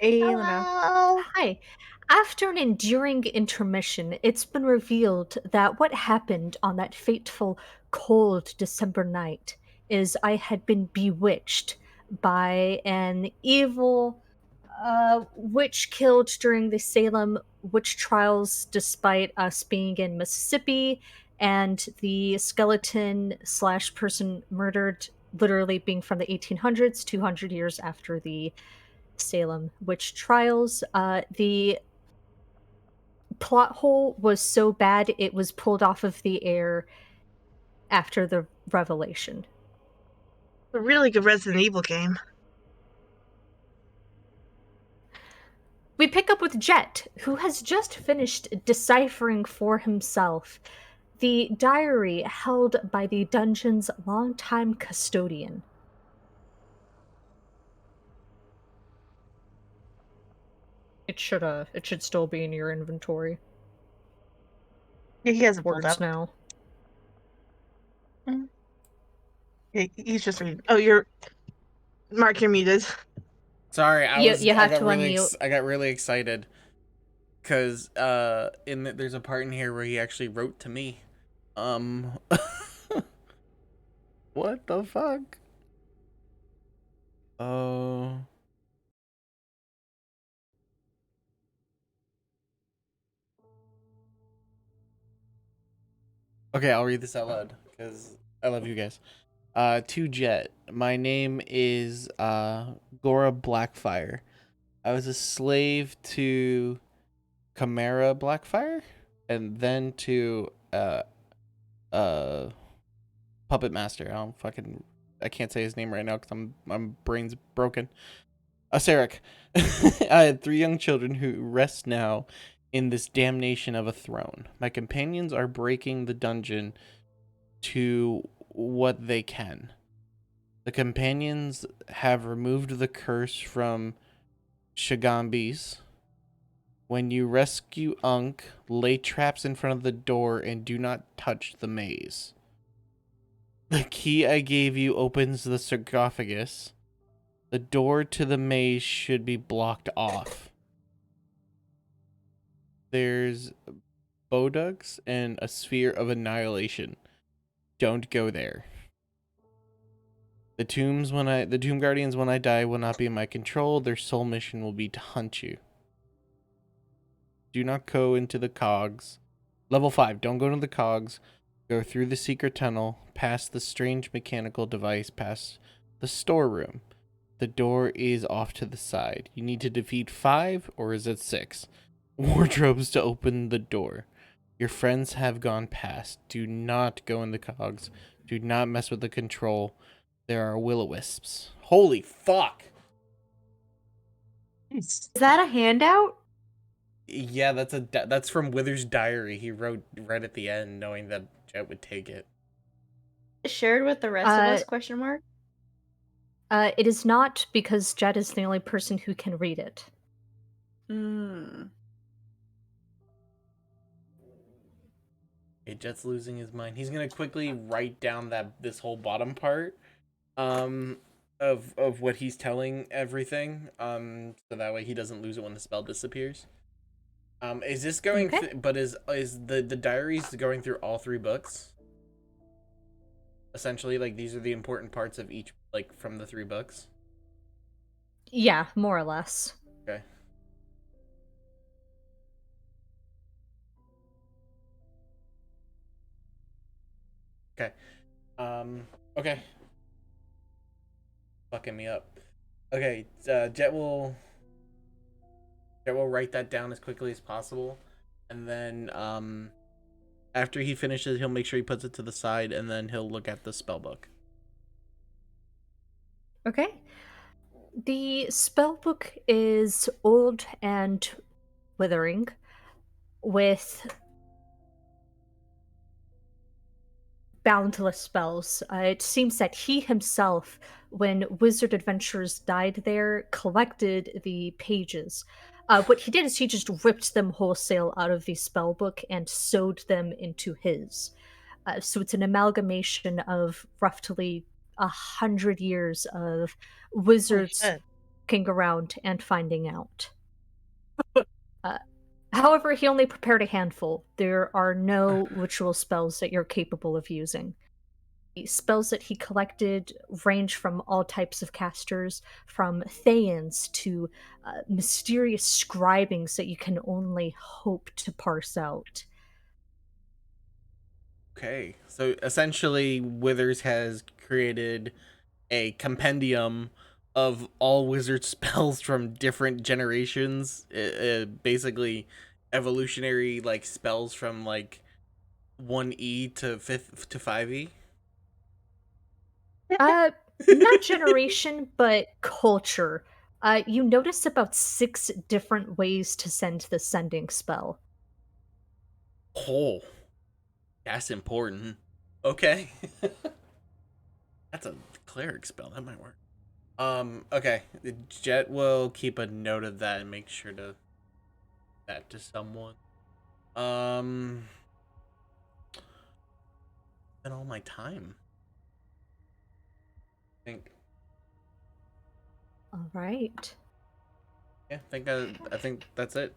Speaker 3: Hey, Lena.
Speaker 6: Hello.
Speaker 2: Hi. After an enduring intermission, it's been revealed that what happened on that fateful, cold December night is I had been bewitched by an evil witch killed during the Salem witch trials, despite us being in Mississippi, and the skeleton slash person murdered literally being from the 1800s, 200 years after the Salem witch trials. The plot hole was so bad it was pulled off of the air after the revelation.
Speaker 6: A really good Resident Evil game.
Speaker 2: We pick up with Jet, who has just finished deciphering for himself the diary held by the dungeon's longtime custodian. It should still be in your inventory.
Speaker 6: Yeah, he has it pulled
Speaker 2: Words
Speaker 6: up.
Speaker 2: now.
Speaker 6: Mm. Yeah, he's just reading. Oh, you're Mark. You're muted.
Speaker 1: Sorry,
Speaker 2: You have to unmute.
Speaker 1: I got really excited because there's a part in here where he actually wrote to me. What the fuck? Oh. Okay, I'll read this out loud because I love you guys. To Jet, my name is Gora Blackfire. I was a slave to Chimera Blackfire, and then to Puppet Master. I can't say his name right now because my brain's broken. Sarek. I had 3 young children who rest now in this damnation of a throne. My companions are breaking the dungeon to what they can. The companions have removed the curse from Shagambis. When you rescue Unk, lay traps in front of the door and do not touch the maze. The key I gave you opens the sarcophagus. The door to the maze should be blocked off. There's Bodugs and a sphere of annihilation. Don't go there. The Tomb Guardians when I die will not be in my control. Their sole mission will be to hunt you. Do not go into the cogs. Level 5, don't go into the cogs. Go through the secret tunnel, past the strange mechanical device, past the storeroom. The door is off to the side. You need to defeat 5, or is it 6? Wardrobes to open the door. Your friends have gone past. Do not go in the cogs. Do not mess with the control. There are will-o-wisps. Holy fuck!
Speaker 3: Is that a handout?
Speaker 1: Yeah, that's from Wither's diary. He wrote right at the end, knowing that Jet would take it.
Speaker 3: Shared with the rest of us? Question mark.
Speaker 2: It is not, because Jet is the only person who can read it.
Speaker 3: Hmm.
Speaker 1: Okay, Jet's losing his mind. He's gonna quickly write down this whole bottom part, of what he's telling everything, so that way he doesn't lose it when the spell disappears. Is this going?
Speaker 2: Okay.
Speaker 1: But is the diaries going through all 3 books? Essentially, like these are the important parts of each, like from the 3 books.
Speaker 2: Yeah, more or less.
Speaker 1: Okay. Okay. Okay. Fucking me up. Okay. Jet will write that down as quickly as possible, and then after he finishes, he'll make sure he puts it to the side, and then he'll look at the spell book.
Speaker 2: Okay. The spellbook is old and withering, with boundless spells. It seems that he himself, when Wizard Adventurers died there, collected the pages. What he did is he just ripped them wholesale out of the spellbook and sewed them into his. So it's an amalgamation of roughly 100 years of
Speaker 6: Holy
Speaker 2: wizards
Speaker 6: shit.
Speaker 2: looking around and finding out. Uh, However, he only prepared a handful. There are no ritual spells that you're capable of using. The spells that he collected range from all types of casters, from Thayans to mysterious scribings that you can only hope to parse out.
Speaker 1: Okay, so essentially, Withers has created a compendium of all wizard spells from different generations. Basically, evolutionary like spells from like 1E to 5th to 5E.
Speaker 2: Uh, Not generation, but culture. You notice about 6 different ways to send the sending spell.
Speaker 1: Oh, that's important. Okay. That's a cleric spell. That might work. Okay. Jet will keep a note of that and make sure to that to someone. Um and all my time. I think
Speaker 2: All right.
Speaker 1: yeah, I think that's it.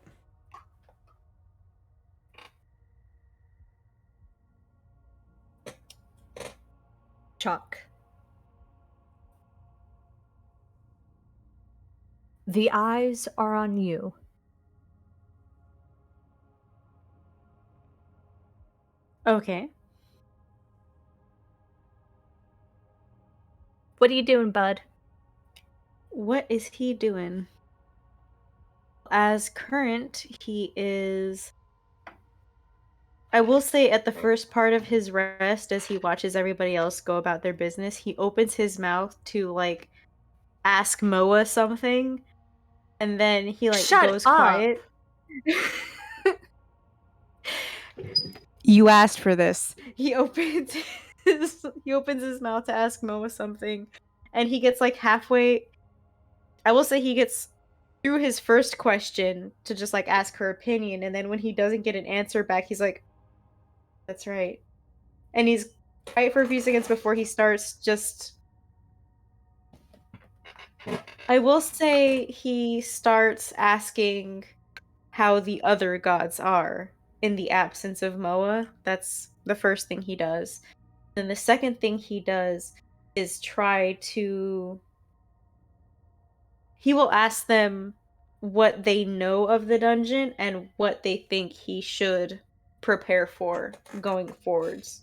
Speaker 2: Chuck. The eyes are on you.
Speaker 3: Okay.
Speaker 2: What are you doing, bud?
Speaker 3: What is he doing? As current, he is. I will say at the first part of his rest, as he watches everybody else go about their business, he opens his mouth to like ask Moa something, and then he like
Speaker 2: Shut
Speaker 3: goes
Speaker 2: up!
Speaker 3: quiet. You asked for this. He opens his mouth to ask Moa something, and he gets like halfway. I will say he gets through his first question to just like ask her opinion, and then when he doesn't get an answer back, he's like, "That's right," and he's quiet for a few seconds before he starts just. I will say he starts asking how the other gods are in the absence of Moa. That's the first thing he does. Then the second thing he does is try to. He will ask them what they know of the dungeon and what they think he should prepare for going forwards.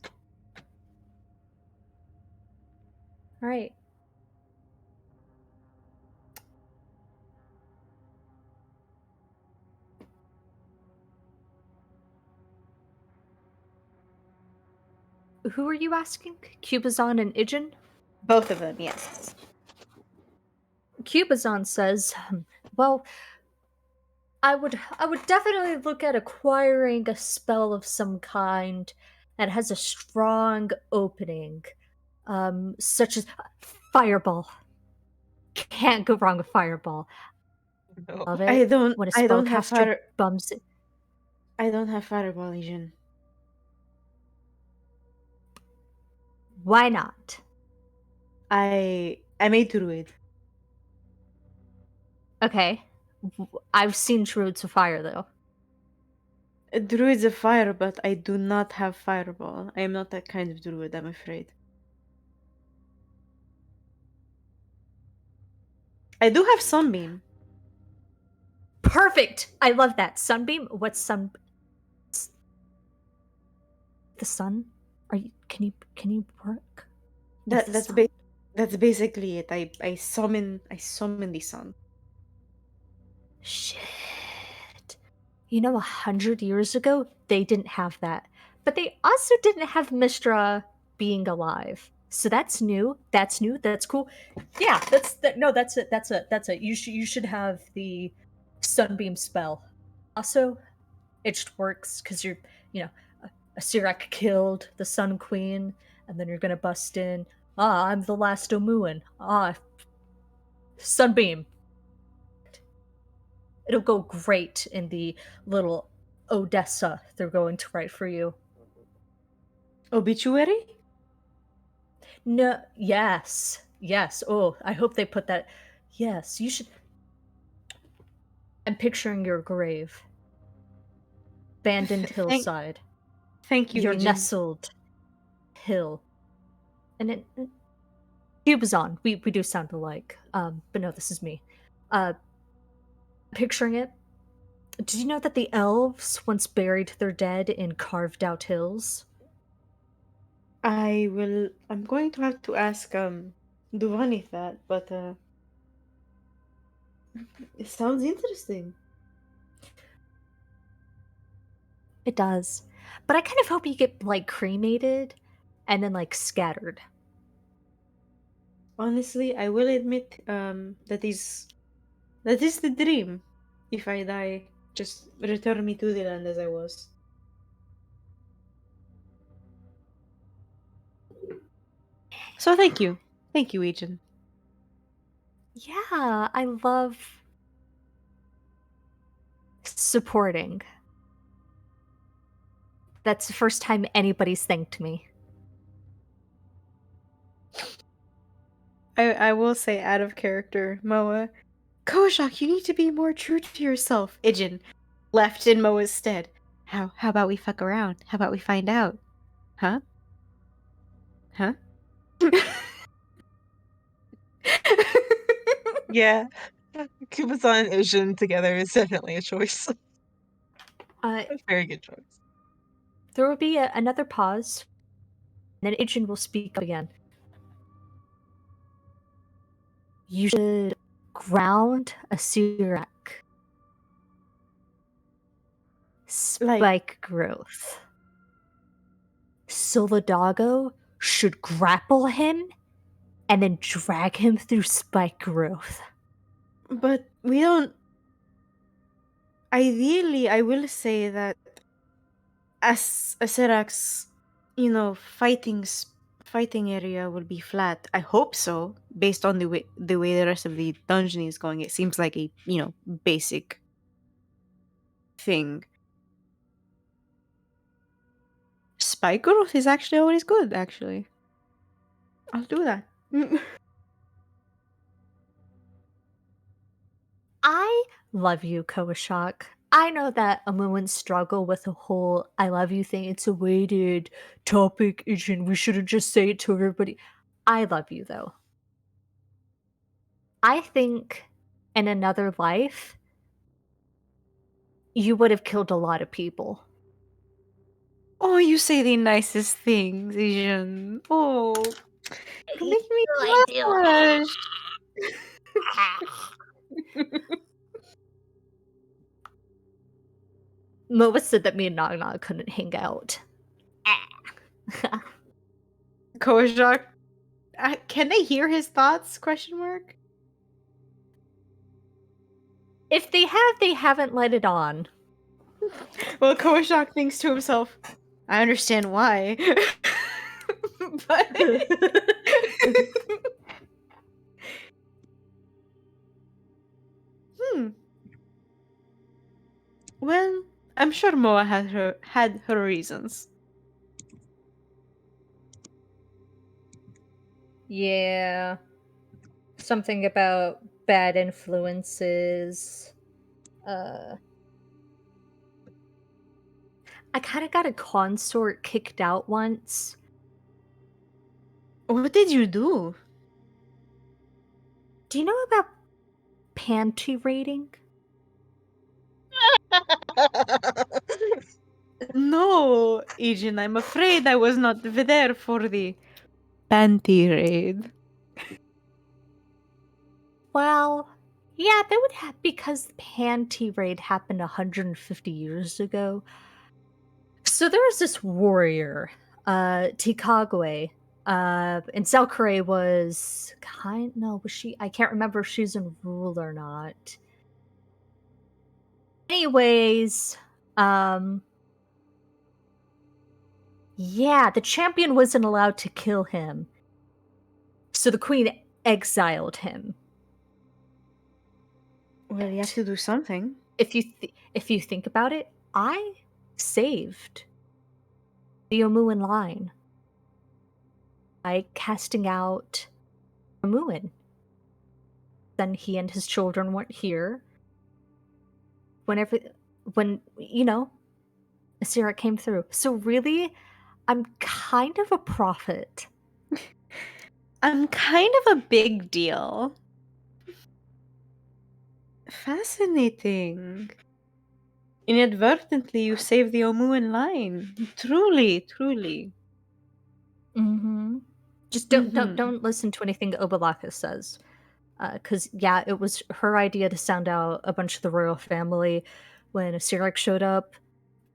Speaker 2: All right. Who are you asking? Cubazon and Ijin?
Speaker 3: Both of them, yes.
Speaker 2: Cubazon says, well, I would definitely look at acquiring a spell of some kind that has a strong opening, such as fireball. Can't go wrong with fireball.
Speaker 6: No.
Speaker 2: Love it when a
Speaker 3: I don't have
Speaker 2: spellcaster bumps it.
Speaker 3: I don't have fireball legion.
Speaker 2: Why not?
Speaker 3: I'm a druid.
Speaker 2: Okay, I've seen druids with fire though.
Speaker 3: A druid's a fire, but I do not have fireball. I am not that kind of druid, I'm afraid. I do have sunbeam.
Speaker 2: Perfect. I love that sunbeam. What's sun? The sun? Are you? Can you work? with the
Speaker 3: That's
Speaker 2: sun?
Speaker 3: that's basically it. I summon the sun.
Speaker 2: Shit. 100 years ago, they didn't have that. But they also didn't have Mistra being alive. So that's new. That's new. That's cool. Yeah, that's that. No, that's it. That's it. You should have the sunbeam spell. Also, it just works because you're, you know, a Sirak killed the Sun Queen, and then you're gonna bust in. Ah, I'm the last Omuan. Ah, sunbeam. It'll go great in the little Odessa they're going to write for you.
Speaker 3: Obituary?
Speaker 2: No, yes, yes. Oh, I hope they put that. Yes, you should. I'm picturing your grave. Abandoned
Speaker 3: Thank
Speaker 2: hillside.
Speaker 3: thank you,
Speaker 2: Your
Speaker 3: Ijin.
Speaker 2: nestled hill. And it Cubazon. We do sound alike. But no, this is me. Picturing it. Did you know that the elves once buried their dead in carved out hills?
Speaker 3: I'm going to have to ask Duvani that, but it sounds interesting.
Speaker 2: It does. But I kind of hope you get like cremated and then like scattered.
Speaker 3: Honestly, I will admit that is the dream. If I die, just return me to the land as I was. So thank you, Ijin.
Speaker 2: Yeah, I love supporting. That's the first time anybody's thanked me.
Speaker 3: I will say out of character, Moa. Koshak, you need to be more true to yourself. Ijin, left in Moa's stead. How about we fuck around? How about we find out? Huh? Huh?
Speaker 6: Yeah. Kubazan and Ijin together is definitely a choice.
Speaker 2: Uh,
Speaker 6: A very good choice.
Speaker 2: there will be another pause, and then Ijin will speak up again. You should ground a Sirak. Spike growth. Solidago should grapple him and then drag him through spike growth.
Speaker 3: But we don't. Ideally, I will say that as Serax, fighting area will be flat. I hope so, based on the way the rest of the dungeon is going. It seems like a basic thing. Spike growth is actually always good. Actually, I'll do that.
Speaker 2: I love you, Kawashak. I know that Amuans struggle with the whole I love you thing. It's a weighted topic, Ijin. We shouldn't just say it to everybody. I love you, though. I think in another life, you would have killed a lot of people.
Speaker 3: Oh, you say the nicest things, Asian. Oh, you make me
Speaker 2: I
Speaker 3: blush.
Speaker 2: Moa said that me and Nagna couldn't hang out.
Speaker 3: Kojak, can they hear his thoughts? Question mark.
Speaker 2: If they have, they haven't let it on.
Speaker 3: Well, Kojak thinks to himself, "I understand why," but hmm. Well, I'm sure Moa had her reasons.
Speaker 2: Yeah. Something about bad influences. I kind of got a consort kicked out once.
Speaker 3: What did you do?
Speaker 2: Do you know about panty raiding?
Speaker 3: No, Ijin, I'm afraid I was not there for the panty raid.
Speaker 2: Well, yeah, they would have because the panty raid happened 150 years ago. So there was this warrior, Tikagwe, and Selkare was was she? I can't remember if she's in rule or not. Anyways, yeah, the champion wasn't allowed to kill him. So the queen exiled him.
Speaker 3: Well, you have to do something.
Speaker 2: If you think about it, I saved the Omuan line by casting out Omuan. then he and his children weren't here. When Asira came through. So really, I'm kind of a prophet.
Speaker 3: I'm kind of a big deal. Fascinating. Inadvertently, you saved the Omuan line. Truly, truly.
Speaker 2: Mm-hmm. Just
Speaker 3: Mhm.
Speaker 2: don't listen to anything Obalaka says. Because, yeah, it was her idea to sound out a bunch of the royal family when Asirik showed up,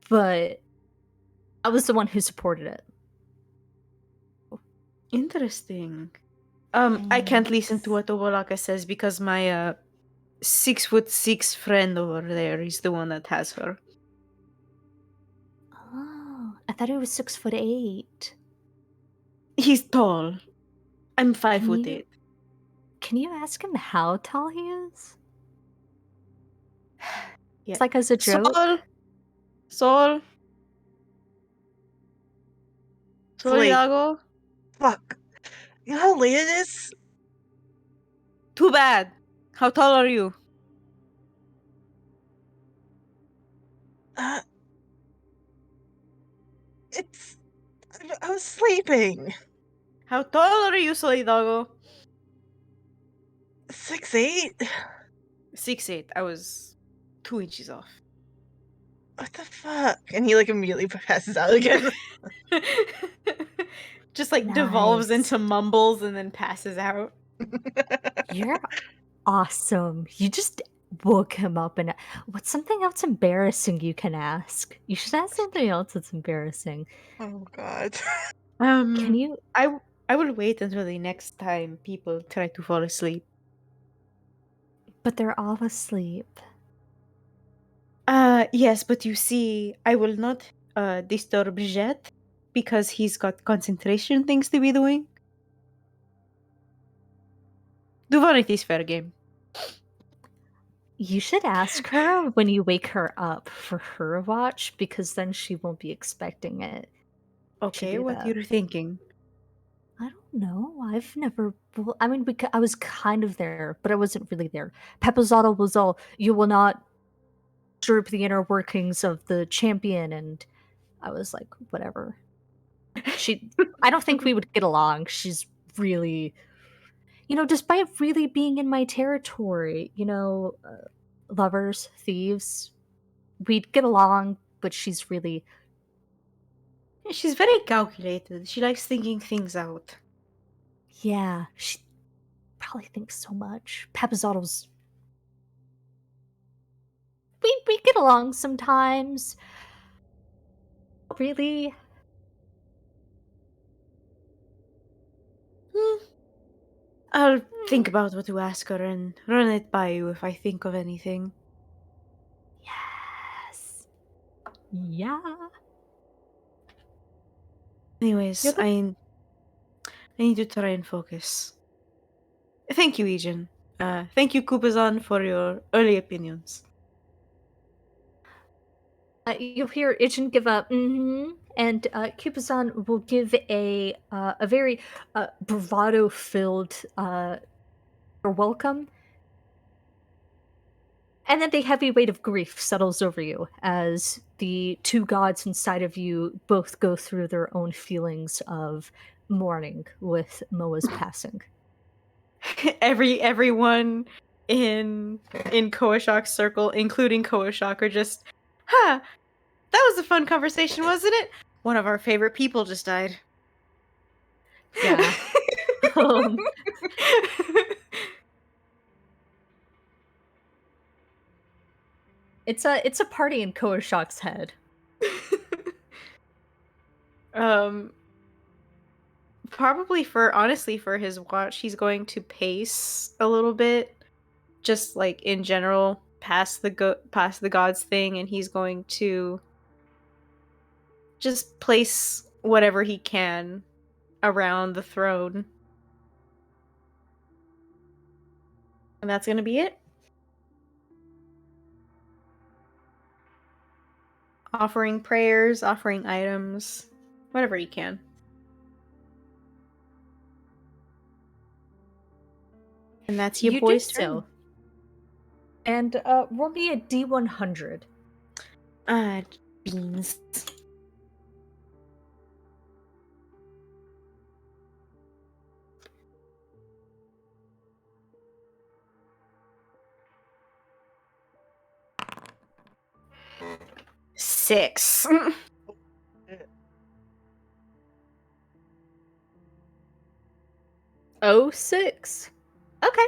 Speaker 2: but I was the one who supported it.
Speaker 3: Interesting. I can't listen to what Obolaka says because my 6'6" friend over there is the one that has her.
Speaker 2: Oh, I thought it was 6'8".
Speaker 3: He's tall. I'm
Speaker 2: Can you
Speaker 3: 5'8".
Speaker 2: can you ask him how tall he is?
Speaker 3: Yeah.
Speaker 2: It's like as a joke.
Speaker 3: Sol.
Speaker 6: Wait.
Speaker 3: Solidago.
Speaker 6: Fuck. You know how late it is?
Speaker 3: Too bad. How tall are you?
Speaker 6: Uh, it's. I was sleeping.
Speaker 3: How tall are you, Solidago?
Speaker 6: 6'8"?
Speaker 3: 6'8". I was 2 inches off.
Speaker 6: What the fuck? And he like immediately passes out again.
Speaker 3: Just like devolves
Speaker 2: Nice.
Speaker 3: into mumbles and then passes out.
Speaker 2: You're awesome. You just woke him up and what's something else embarrassing you can ask? You should ask something else that's embarrassing.
Speaker 6: Oh god.
Speaker 2: Can you
Speaker 3: I will wait until the next time people try to fall asleep.
Speaker 2: but they're all asleep.
Speaker 3: Yes, but you see, I will not disturb Jet because he's got concentration things to be doing. Duvanity is fair game.
Speaker 2: You should ask her when you wake her up for her watch because then she won't be expecting it. Should
Speaker 3: Okay,
Speaker 2: do
Speaker 3: what
Speaker 2: that.
Speaker 3: you're thinking?
Speaker 2: I don't know. I've never. Well, I mean, I was kind of there, but I wasn't really there. Pepazotto was all, "You will not disturb the inner workings of the champion," and I was like, "Whatever." I don't think we would get along. She's really, despite really being in my territory, lovers, thieves, we'd get along, but she's really,
Speaker 3: She's very calculated. She likes thinking things out.
Speaker 2: yeah, she probably thinks so much. Pepazotto's we get along sometimes. Really?
Speaker 3: Hmm. I'll think about what to ask her and run it by you if I think of anything.
Speaker 2: Yes. Yeah.
Speaker 3: Anyways, I need to try and focus. Thank you, Ejin. Thank you, Kupazan, for your early opinions.
Speaker 2: You'll hear Ijin give up, and Cupizan will give a very bravado-filled welcome, and then the heavy weight of grief settles over you as the two gods inside of you both go through their own feelings of mourning with Moa's passing.
Speaker 3: Everyone in Koashok's circle, including Koashok, are just, that was a fun conversation, wasn't it? One of our favorite people just died.
Speaker 2: Yeah. It's a party in Koashok's head.
Speaker 3: Probably for his watch, he's going to pace a little bit, just like in general, past the gods thing, and he's going to just place whatever he can around the throne. And that's gonna be it. Offering prayers, offering items, whatever he can. And that's your
Speaker 2: You
Speaker 3: boy's
Speaker 2: do
Speaker 3: turn.
Speaker 2: so. And roll me a D100.
Speaker 3: Beans. Six.
Speaker 2: 06. Okay.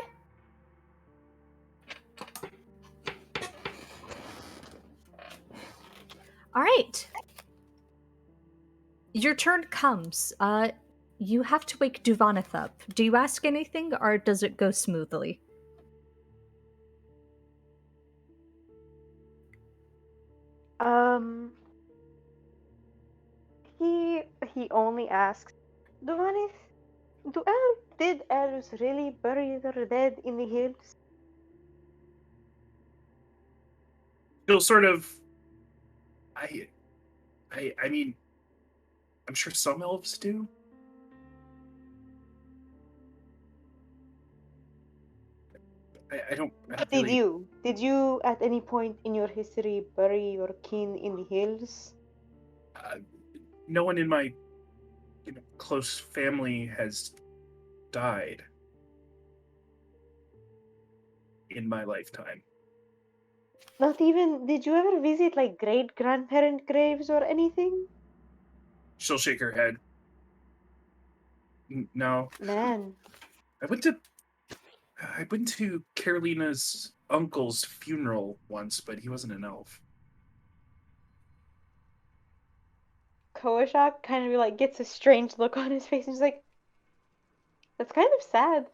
Speaker 2: All right. Your turn comes. You have to wake Duvanith up. Do you ask anything, or does it go smoothly?
Speaker 4: Um, he only asks, Duanis, did elves really bury their dead in the hills?
Speaker 5: She'll sort of. I mean, I'm sure some elves do. I don't
Speaker 4: But
Speaker 5: really.
Speaker 4: Did you at any point in your history bury your kin in the hills?
Speaker 5: No one in my close family has died in my lifetime.
Speaker 4: Not even, did you ever visit like great grandparent graves or anything?
Speaker 5: She'll shake her head. No,
Speaker 4: Man,
Speaker 5: I went to Carolina's uncle's funeral once, but he wasn't an elf.
Speaker 4: Koashak kind of like gets a strange look on his face and he's like, that's kind of sad.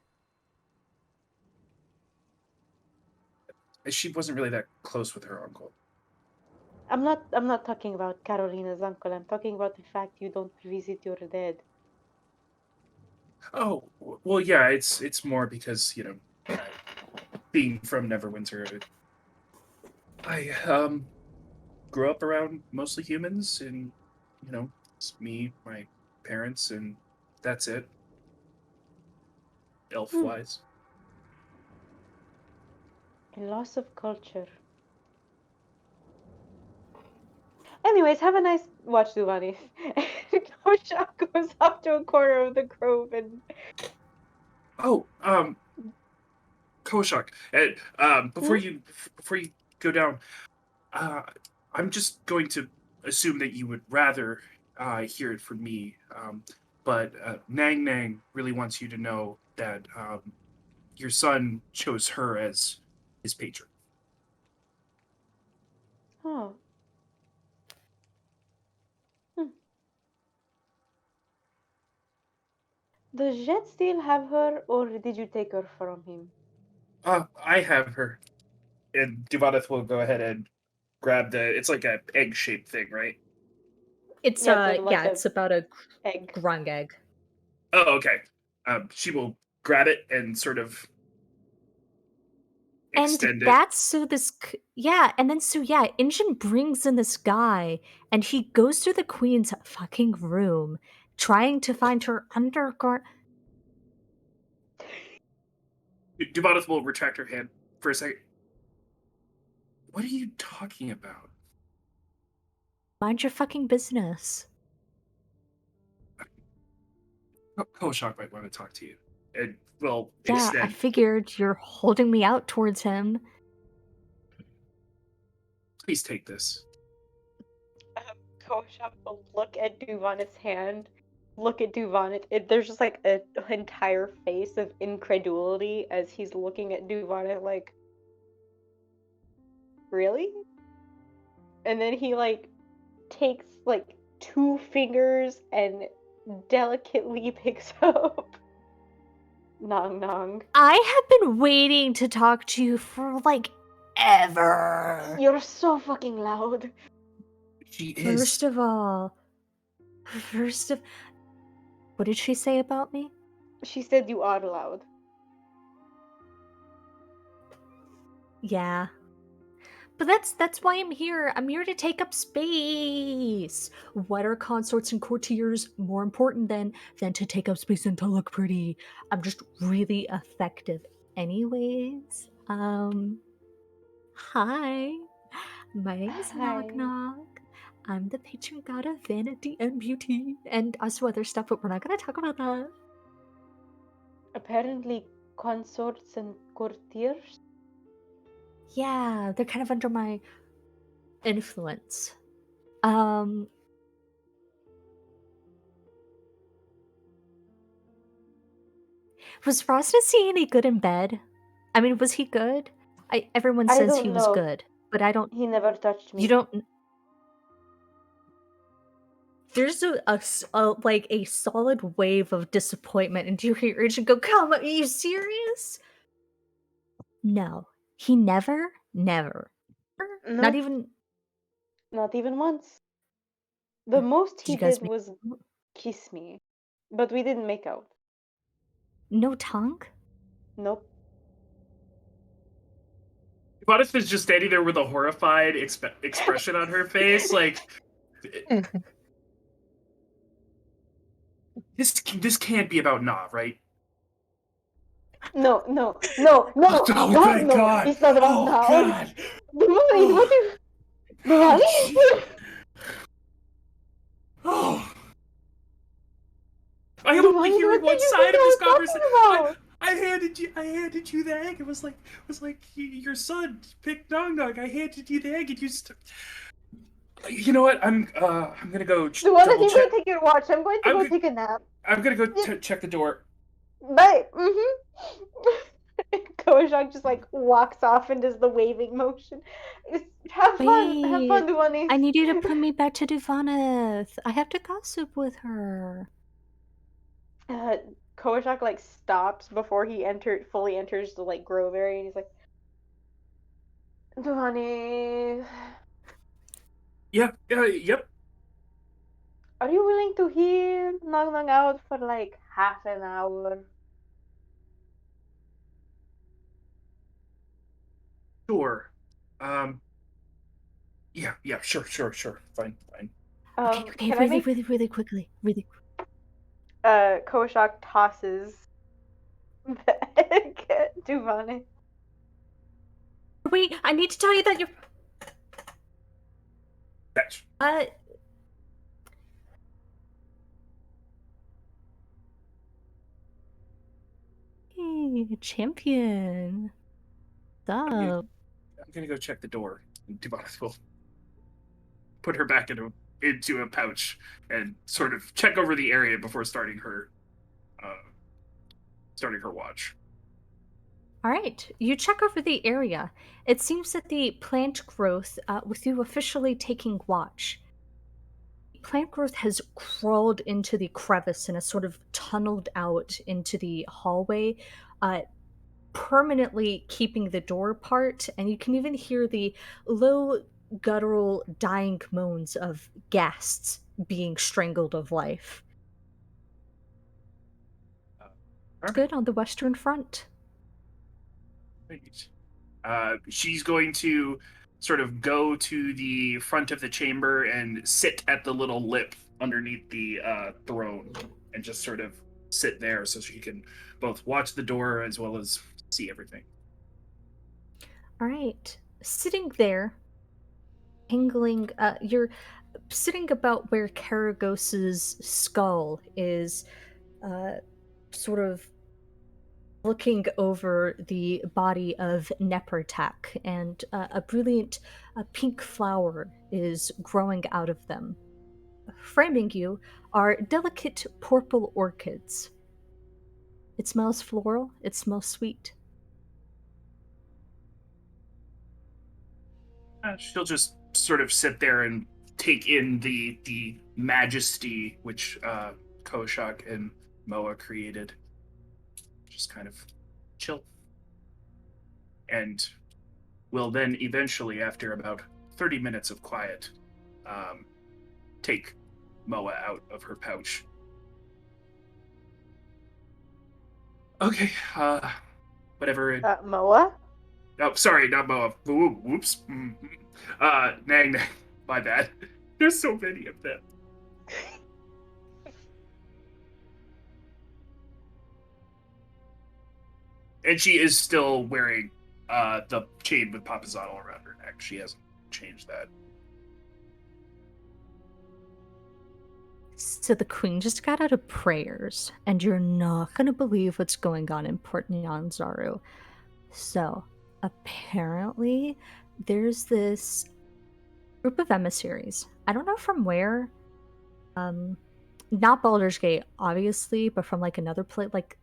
Speaker 5: She wasn't really that close with her uncle.
Speaker 4: I'm not talking about Carolina's uncle. I'm talking about the fact you don't visit your dead.
Speaker 5: Oh, well, yeah, it's more because, being from Neverwinter, I grew up around mostly humans, and it's me, my parents, and that's it. Elf wise.
Speaker 4: A loss of culture. Anyways, have a nice watch, Duvani. Koashak goes up to a corner of the grove and
Speaker 5: Oh, Koshak, before you go down, uh, I'm just going to assume that you would rather hear it from me. But Nang Nang really wants you to know that your son chose her as his patron.
Speaker 4: oh. Hmm. Does Jet still have her, or did you take her from him?
Speaker 5: I have her, and Duvadas will go ahead and grab it's like a egg shaped thing, right?
Speaker 2: It's
Speaker 4: Yeah, the like
Speaker 2: yeah,
Speaker 4: a
Speaker 2: it's about a
Speaker 4: egg.
Speaker 2: grung egg.
Speaker 5: Oh, okay. She will grab it and sort of
Speaker 2: And
Speaker 5: extend it.
Speaker 2: that's so yeah, and then so yeah, Injin brings in this guy, and he goes through the queen's fucking room, trying to find her undergarment.
Speaker 5: Duvadas will retract her hand for a second. What are you talking about?
Speaker 2: Mind your fucking business.
Speaker 5: Koshak might want to talk to you. And will
Speaker 2: Yeah, I
Speaker 5: extend.
Speaker 2: figured you're holding me out towards him.
Speaker 5: Please take this.
Speaker 4: Koashak will look at Duvanit's hand, look at Duvanit. There's just like an entire face of incredulity as he's looking at Duvanit like, really? And then he like takes like two fingers and delicately picks up Nong Nong.
Speaker 2: I have been waiting to talk to you for like ever.
Speaker 4: You're so fucking loud.
Speaker 5: She is.
Speaker 2: First of all, what did she say about me?
Speaker 4: She said you are loud.
Speaker 2: Yeah. But that's why I'm here. I'm here to take up space. What are consorts and courtiers more important than to take up space and to look pretty? I'm just really effective Anyways, hi. My name is Nog
Speaker 4: Hi.
Speaker 2: Nog. I'm the patron god of vanity and beauty and also other stuff, but we're not gonna talk about that.
Speaker 4: Apparently, consorts and courtiers.
Speaker 2: Yeah, they're kind of under my influence. Um Was Rosnacy any good in bed? I mean, was he good? Everyone
Speaker 4: I
Speaker 2: says he
Speaker 4: don't
Speaker 2: was
Speaker 4: know.
Speaker 2: good, but I don't.
Speaker 4: He never touched me.
Speaker 2: You don't. There's like a solid wave of disappointment into your ears and go, "Come, are you serious?" No, he never, never, not
Speaker 4: Nope,
Speaker 2: even.
Speaker 4: not even once. The most
Speaker 2: Did
Speaker 4: he
Speaker 2: you guys
Speaker 4: did
Speaker 2: make
Speaker 4: was kiss me, but we didn't make out.
Speaker 2: no tongue?
Speaker 4: Nope.
Speaker 5: Vadis is just standing there with a horrified expression on her face, like this can't be about Na, right?
Speaker 4: No, no, no, no.
Speaker 5: Oh,
Speaker 4: God,
Speaker 5: thank
Speaker 4: no.
Speaker 5: God!
Speaker 4: It's not about
Speaker 5: Oh
Speaker 4: now.
Speaker 5: God!
Speaker 4: Divani, what you?
Speaker 5: Oh,
Speaker 4: Divani?
Speaker 5: gee. Oh. I am only
Speaker 4: Divani,
Speaker 5: hearing
Speaker 4: what
Speaker 5: one
Speaker 4: did you think
Speaker 5: side of
Speaker 4: I
Speaker 5: this
Speaker 4: was talking
Speaker 5: conversation.
Speaker 4: about?
Speaker 5: I handed you the egg. It was like your son picked Nog Nog. I handed you the egg, and you know what? I'm gonna go
Speaker 4: Divani,
Speaker 5: double
Speaker 4: you go
Speaker 5: check.
Speaker 4: take your watch. I'm going to
Speaker 5: I'm
Speaker 4: go
Speaker 5: go-
Speaker 4: take a nap.
Speaker 5: I'm gonna go
Speaker 4: Yep.
Speaker 5: check the door.
Speaker 4: Bye. Kojak just like walks off and does the waving motion. Have fun,
Speaker 2: Wait,
Speaker 4: Divani.
Speaker 2: I need you to put me back to Duvaneth. I have to gossip with her.
Speaker 4: Kojak like stops before he fully enters the like grove area, and he's like, Divani,
Speaker 5: Yeah, yep.
Speaker 4: are you willing to hear Nong Nong out for like half an hour?
Speaker 5: Sure. Um. Yeah. Sure. Fine.
Speaker 2: Okay,
Speaker 4: Can I make
Speaker 2: really quickly, really.
Speaker 4: Kojak tosses the egg at Divani.
Speaker 2: Wait, I need to tell you that you're.
Speaker 5: That's
Speaker 2: Hey, champion. What's
Speaker 5: I'm
Speaker 2: up?
Speaker 5: gonna go check the door. And Dubois will put her back into a pouch and sort of check over the area before starting her watch.
Speaker 2: All right, you check over the area. It seems that the plant growth, with you officially taking watch, plant growth has crawled into the crevice and has sort of tunneled out into the hallway, uh, permanently keeping the door apart. And you can even hear the low, guttural, dying moans of ghasts being strangled of life. It's good on the Western Front.
Speaker 5: Right. She's going to sort of go to the front of the chamber and sit at the little lip underneath the throne and just sort of sit there so she can both watch the door as well as see everything.
Speaker 2: All right. Sitting there, you're sitting about where Karagos's skull is, uh, sort of looking over the body of Nepertak, and a brilliant pink flower is growing out of them. Framing you are delicate purple orchids. It smells floral, it smells sweet.
Speaker 5: She'll just sort of sit there and take in the majesty which Koshak and Moa created. Just kind of chill. And will then eventually, after about 30 minutes of quiet, take Moa out of her pouch. Okay, whatever.
Speaker 4: Moa?
Speaker 5: Oh, sorry, not Moa. Whoops. Nang. My bad. There's so many of them. And she is still wearing the chain with Papazotl around her neck. She hasn't changed that.
Speaker 2: So the queen just got out of prayers, and you're not gonna believe what's going on in Port Nyanzaru. So apparently, there's this group of emissaries. I don't know from where. Not Baldur's Gate, obviously, but from like another place. Like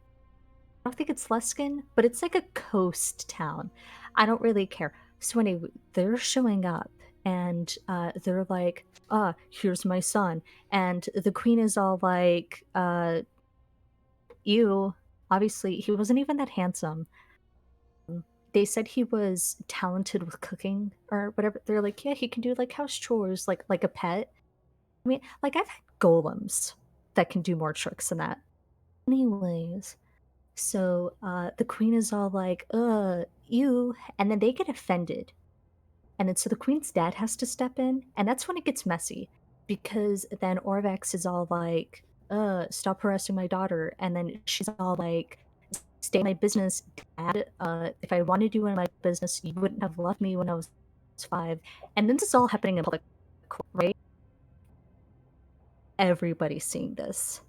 Speaker 2: I don't think it's Luskin, but it's like a coast town. I don't really care. So anyway, they're showing up, and they're like, here's my son. And the queen is all like, you, obviously, he wasn't even that handsome. They said he was talented with cooking or whatever. They're like, yeah, he can do like house chores, like a pet. I mean, like I've had golems that can do more tricks than that. Anyways, so the queen is all like, you, and then they get offended. And then so the queen's dad has to step in, and that's when it gets messy. Because then Orvex is all like, stop harassing my daughter. And then she's all like, stay in my business, dad. If I wanted you in my business, you wouldn't have left me when I was 5. And then this is all happening in public, right? Everybody's seeing this.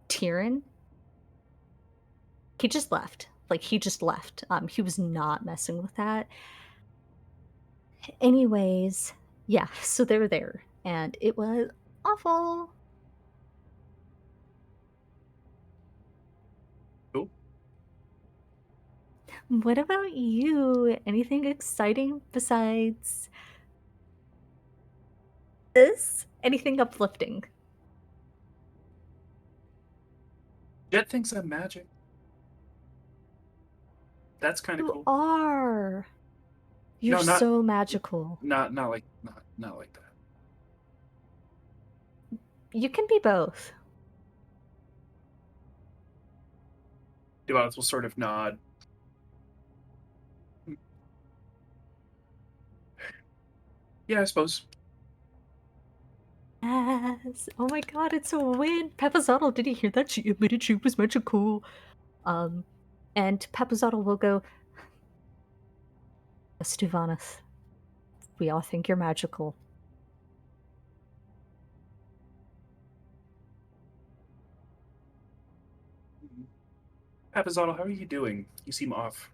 Speaker 2: Tyrion, he just left. Like he just left. He was not messing with that. Anyways, yeah, so they're there, and it was awful.
Speaker 5: Cool.
Speaker 2: What about you? Anything exciting besides this? Anything uplifting?
Speaker 5: Jet thinks I'm magic. That's kind of
Speaker 2: You
Speaker 5: cool.
Speaker 2: are. You're
Speaker 5: No, not
Speaker 2: so magical.
Speaker 5: not like that.
Speaker 2: You can be both.
Speaker 5: Dualis will sort of nod. Yeah, I suppose.
Speaker 2: Yes. Oh my god, it's a win. Pepazotl, did you hear that? She admitted she was magical. And Pepazotl will go, Stuvanus, we all think you're magical.
Speaker 5: Papazotl, how are you doing? You seem off.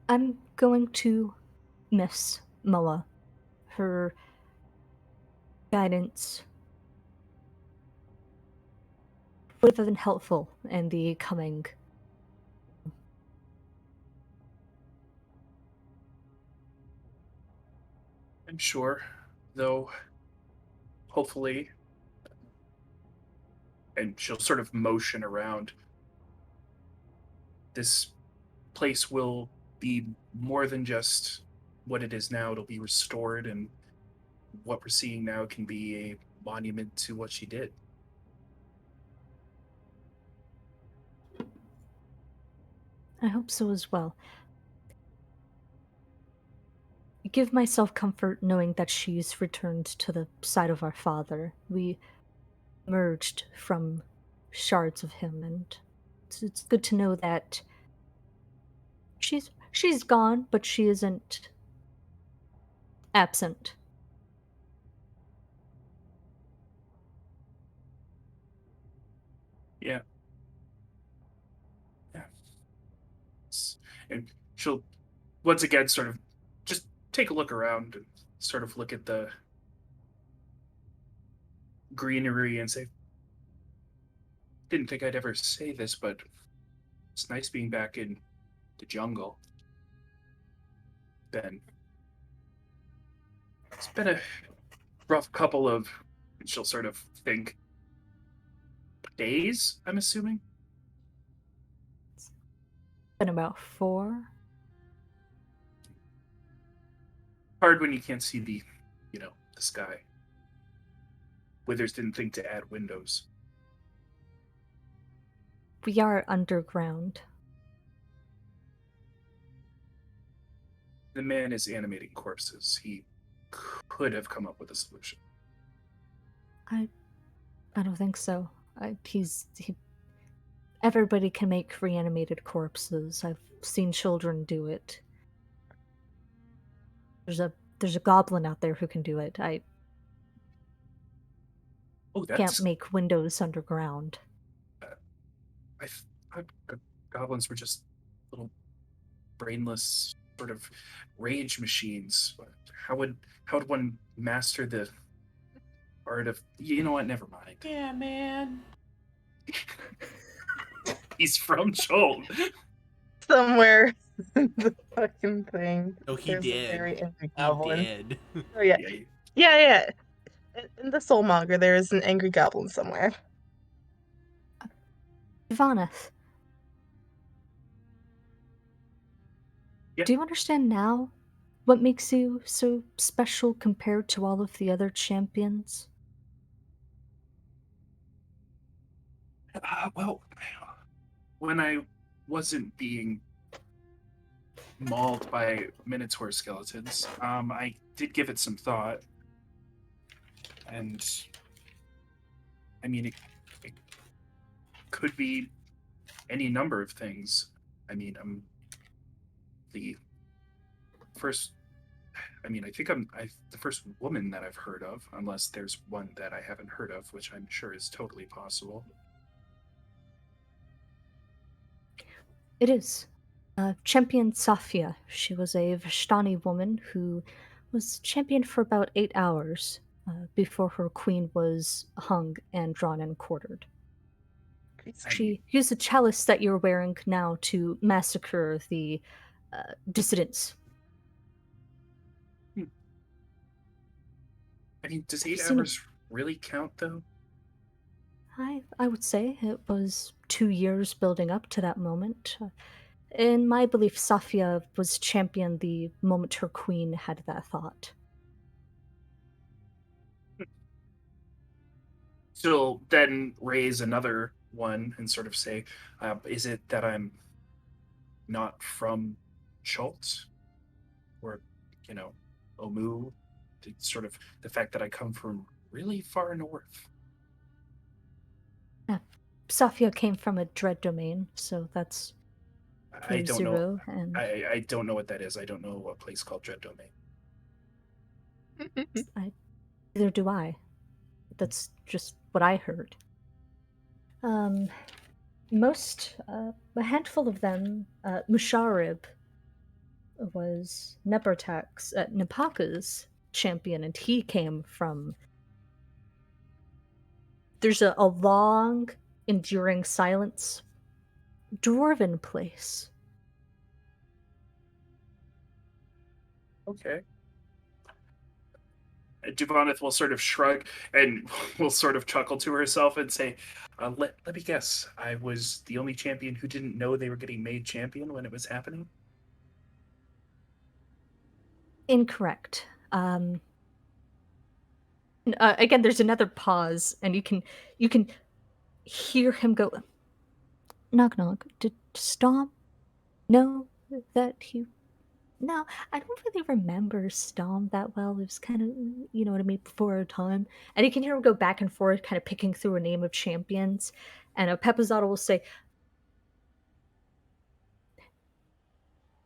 Speaker 2: I'm going to miss Moa. Her guidance would have been helpful in the coming.
Speaker 5: I'm sure, though. Hopefully, and she'll sort of motion around. This place will be more than just what it is now. It'll be restored, and what we're seeing now can be a monument to what she did.
Speaker 2: I hope so as well. Give myself comfort knowing that she's returned to the side of our father. We merged from shards of him, and it's good to know that she's gone, but she isn't absent.
Speaker 5: Yeah. Yeah. And she'll once again sort of just take a look around and sort of look at the greenery and say, didn't think I'd ever say this, but it's nice being back in the jungle. It's been a rough couple of, she'll sort of think, days, I'm assuming.
Speaker 2: Been about 4.
Speaker 5: Hard when you can't see the sky. Withers didn't think to add windows.
Speaker 2: We are underground.
Speaker 5: The man is animating corpses. He could have come up with a solution.
Speaker 2: I don't think so. Everybody can make reanimated corpses. I've seen children do it. There's a goblin out there who can do it. I
Speaker 5: Oh,
Speaker 2: can't
Speaker 5: that's.
Speaker 2: make windows underground.
Speaker 5: I thought goblins were just little brainless sort of rage machines. How would one master the art of? You know what? Never mind.
Speaker 1: Yeah, man.
Speaker 5: He's from Chult.
Speaker 6: Somewhere in the fucking thing.
Speaker 1: Oh, he
Speaker 6: There's a
Speaker 1: did.
Speaker 6: very angry
Speaker 1: He
Speaker 6: goblin.
Speaker 1: did.
Speaker 6: Oh yeah.
Speaker 5: Yeah,
Speaker 6: Yeah. In the Soulmonger, there is an angry goblin somewhere.
Speaker 2: Ivaneth,
Speaker 5: Yeah.
Speaker 2: do you understand now what makes you so special compared to all of the other champions?
Speaker 5: Well, when I wasn't being mauled by minotaur skeletons, I did give it some thought, and I mean, it could be any number of things. I mean, I'm the first. I mean, I think I'm the first woman that I've heard of, unless there's one that I haven't heard of, which I'm sure is totally possible.
Speaker 2: It is. Champion Safia. She was a Vistani woman who was champion for about 8 hours before her queen was hung and drawn and quartered. She used the chalice that you're wearing now to massacre the dissidents.
Speaker 5: I mean, does
Speaker 2: Have you
Speaker 5: 8
Speaker 2: seen
Speaker 5: hours really count, though?
Speaker 2: I would say it was 2 years building up to that moment. In my belief, Safia was champion the moment her queen had that thought.
Speaker 5: So then raise another one and sort of say, is it that I'm not from Chult? Or, you know, Omu? Sort of the fact that I come from really far north.
Speaker 2: Safia came from a dread domain, so that's
Speaker 5: I
Speaker 2: for
Speaker 5: don't know.
Speaker 2: zero, and
Speaker 5: I don't know what that is. I don't know a place called Dread Domain.
Speaker 2: neither do I. That's just what I heard. A handful of them, Musharib was Nepaka's champion, and he came from. There's a long, enduring silence. Dwarven place.
Speaker 5: Okay. Duvanith will sort of shrug and will sort of chuckle to herself and say, let me guess, I was the only champion who didn't know they were getting made champion when it was happening?
Speaker 2: Incorrect. Again, there's another pause, and you can hear him go, knock knock. Did Stomp know that he? No, I don't really remember Stomp that well. It was kind of, you know what I mean, before our time. And you can hear him go back and forth, kind of picking through a name of champions. And Pepazotto will say,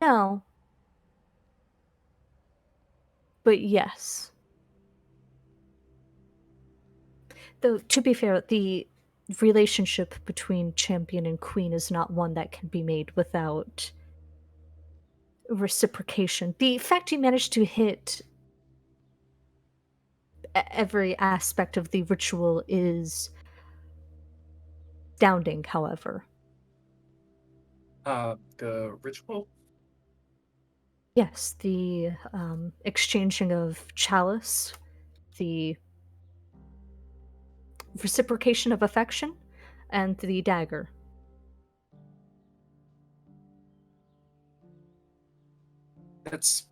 Speaker 2: no, but yes. Though, to be fair, the relationship between champion and queen is not one that can be made without reciprocation. The fact you managed to hit every aspect of the ritual is astounding, however.
Speaker 5: The ritual?
Speaker 2: Yes, the exchanging of chalice, the reciprocation of affection, and the dagger.
Speaker 5: That's.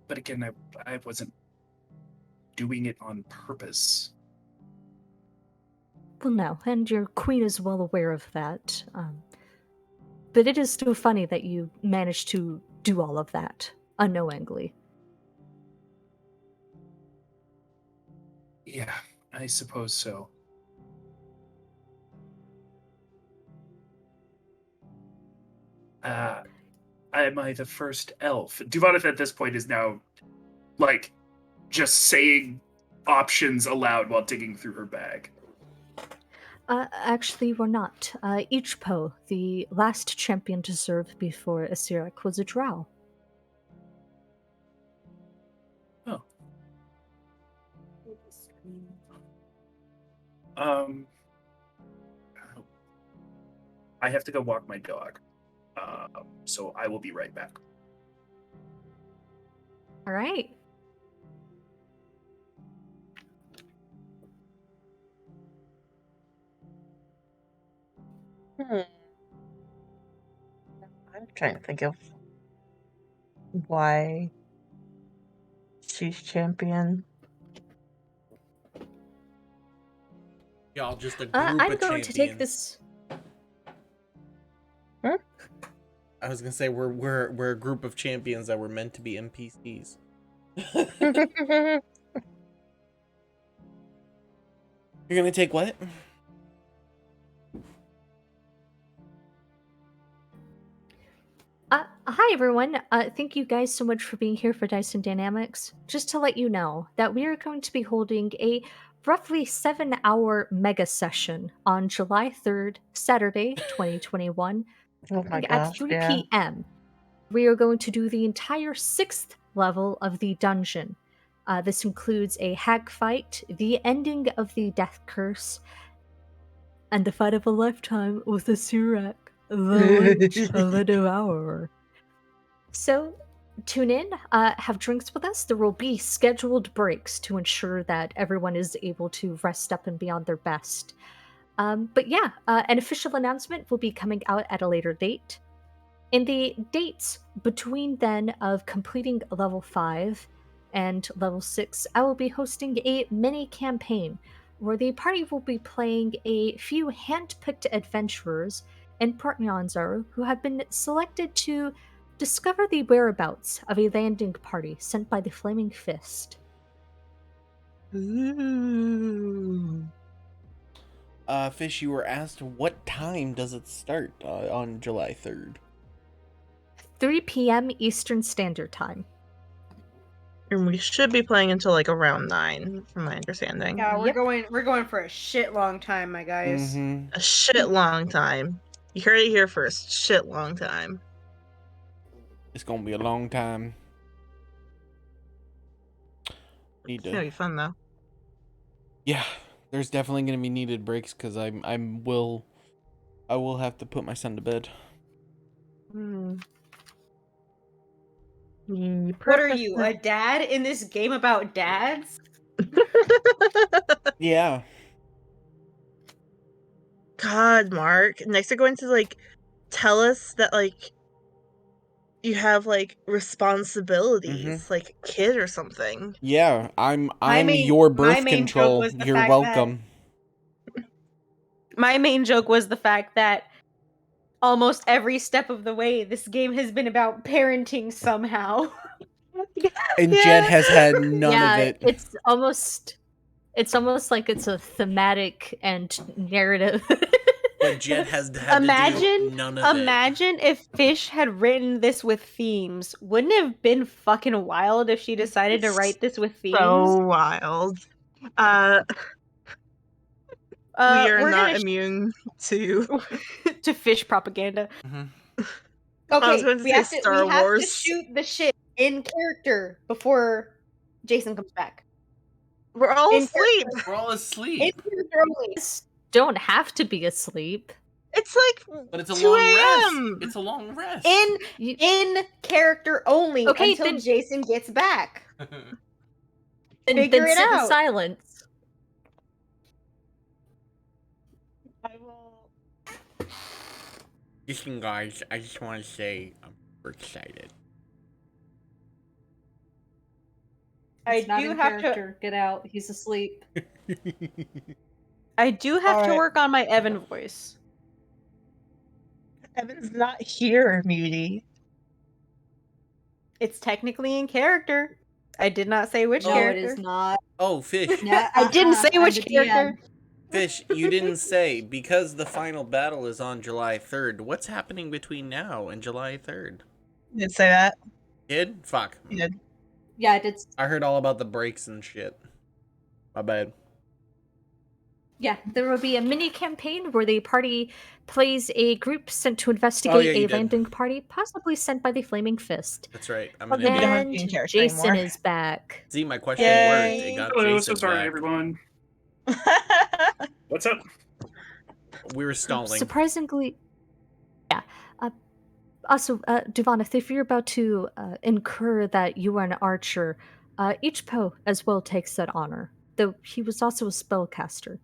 Speaker 5: But again, I wasn't doing it on purpose.
Speaker 2: Well, no, and your queen is well aware of that. But it is still funny that you managed to do all of that unknowingly.
Speaker 5: Yeah, I suppose so. Am I the first elf? Duvanith at this point is now, like, just saying options aloud while digging through her bag.
Speaker 2: Actually, we're not. Each Po, the last champion to serve before Asirak, was a drow.
Speaker 5: Oh. Um, I have to go walk my dog. So I will be right back.
Speaker 2: All right.
Speaker 6: I'm trying to think of why she's champion.
Speaker 1: Y'all just a group
Speaker 2: I'm
Speaker 1: of
Speaker 2: going
Speaker 1: champions.
Speaker 2: to take this.
Speaker 1: I was gonna say we're a group of champions that were meant to be NPCs. You're gonna take what?
Speaker 2: Hi everyone. Thank you guys so much for being here for Dyson Dynamics. Just to let you know that we are going to be holding a roughly 7-hour mega session on July 3rd, Saturday, 2021,
Speaker 6: Oh my
Speaker 2: at
Speaker 6: gosh,
Speaker 2: 3
Speaker 6: yeah.
Speaker 2: p.m. We are going to do the entire 6th level of the dungeon. This includes a hag fight, the ending of the death curse, and the fight of a lifetime with the Sirak, the Lich of the Devourer. So, tune in, have drinks with us. There will be scheduled breaks to ensure that everyone is able to rest up and be on their best. But yeah, an official announcement will be coming out at a later date. In the dates between then of completing level 5 and level 6, I will be hosting a mini campaign where the party will be playing a few hand-picked adventurers in Port Nyanzar who have been selected to discover the whereabouts of a landing party sent by the Flaming Fist.
Speaker 6: Ooh.
Speaker 1: Fish, you were asked what time does it start on July 3rd?
Speaker 2: 3 p.m. Eastern Standard Time.
Speaker 6: And we should be playing until like around 9, from my understanding.
Speaker 3: Yeah,
Speaker 2: Yep.
Speaker 3: we're going for a shit long time, my guys.
Speaker 1: Mm-hmm.
Speaker 6: A shit long time. You heard it here first. Shit long time.
Speaker 1: It's gonna be a long time. Need
Speaker 6: It's gonna
Speaker 1: to.
Speaker 6: be fun though.
Speaker 1: Yeah, there's definitely gonna be needed breaks because I will have to put my son to bed.
Speaker 3: What are you, a dad in this game about dads?
Speaker 1: Yeah.
Speaker 6: God, Mark. Next they're going to like tell us that like you have like responsibilities, like a kid or something.
Speaker 1: Yeah, I'm
Speaker 3: main-
Speaker 1: your
Speaker 3: my
Speaker 1: birth
Speaker 3: main joke
Speaker 1: control.
Speaker 3: was the
Speaker 1: You're
Speaker 3: fact
Speaker 1: welcome.
Speaker 3: My main joke was the fact that almost every step of the way, this game has been about parenting somehow.
Speaker 1: And
Speaker 6: Yeah.
Speaker 1: Jet has had none of it.
Speaker 2: It's almost like it's a thematic and narrative.
Speaker 1: But Jet has had to do none of it.
Speaker 3: Imagine if Fish had written this with themes. Wouldn't it have been fucking wild if she decided to write this with themes?
Speaker 6: So wild. We are
Speaker 3: We're
Speaker 6: not
Speaker 3: gonna
Speaker 6: immune to.
Speaker 3: to fish propaganda.
Speaker 1: Mhm.
Speaker 6: I was
Speaker 3: Okay,
Speaker 6: going to
Speaker 3: we
Speaker 6: say
Speaker 3: have to
Speaker 6: Star Wars.
Speaker 3: shoot the shit in character before Jason comes back.
Speaker 6: We're all
Speaker 3: In
Speaker 6: asleep.
Speaker 1: We're all
Speaker 3: In
Speaker 1: asleep.
Speaker 3: character only.
Speaker 2: Don't have to be asleep.
Speaker 6: It's like
Speaker 1: But it's a
Speaker 6: 2
Speaker 1: long rest.
Speaker 6: a.m.
Speaker 1: It's a long rest.
Speaker 3: In character only
Speaker 2: Okay,
Speaker 3: until
Speaker 2: then-
Speaker 3: Jason gets back.
Speaker 2: And
Speaker 3: Figure
Speaker 2: then
Speaker 3: it
Speaker 2: sit in
Speaker 3: out.
Speaker 2: silence.
Speaker 6: I will.
Speaker 1: Listen, guys, I just want to say I'm super excited.
Speaker 3: I do have to.
Speaker 2: Get out. He's asleep.
Speaker 3: I do have to
Speaker 6: Alright.
Speaker 3: work on my Evan voice.
Speaker 6: Evan's not here, Muty.
Speaker 3: It's technically in character. I did not say which
Speaker 7: No,
Speaker 3: character.
Speaker 7: it is not.
Speaker 1: Oh, Fish.
Speaker 7: Yeah,
Speaker 3: I didn't say
Speaker 7: I'm
Speaker 3: which
Speaker 7: the
Speaker 3: character.
Speaker 7: DM.
Speaker 1: Fish, you didn't say, because the final battle is on July 3rd. What's happening between now and July 3rd?
Speaker 6: You did say that.
Speaker 1: Kid? Fuck.
Speaker 6: You did.
Speaker 7: Yeah, I did.
Speaker 1: I heard all about the breaks and shit. My bad.
Speaker 2: Yeah, there will be a mini campaign where the party plays a group sent to investigate
Speaker 1: yeah, you
Speaker 2: a
Speaker 1: did.
Speaker 2: landing party, possibly sent by the Flaming Fist.
Speaker 1: That's right. I'm
Speaker 6: Well,
Speaker 1: an
Speaker 6: then we don't
Speaker 1: idiot.
Speaker 6: have main
Speaker 2: And
Speaker 6: character
Speaker 2: Jason
Speaker 6: anymore.
Speaker 2: is back.
Speaker 1: See, my question
Speaker 6: Yay.
Speaker 1: worked. It got
Speaker 5: Hello,
Speaker 1: Jason
Speaker 5: so sorry,
Speaker 1: back.
Speaker 5: everyone. What's up?
Speaker 1: We were stalling.
Speaker 2: Surprisingly, yeah. Also, Duvanith, if you're about to incur that you are an archer, each Poe as well takes that honor, though he was also a spellcaster.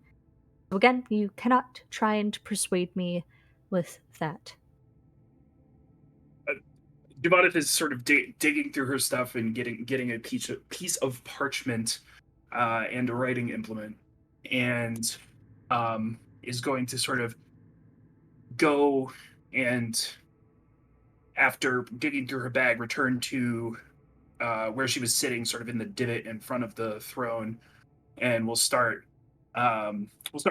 Speaker 2: So again, you cannot try and persuade me with that.
Speaker 5: Devonith is sort of digging through her stuff and getting a piece of parchment and a writing implement, and is going to sort of go and, after digging through her bag, return to where she was sitting, sort of in the divot in front of the throne, and we'll start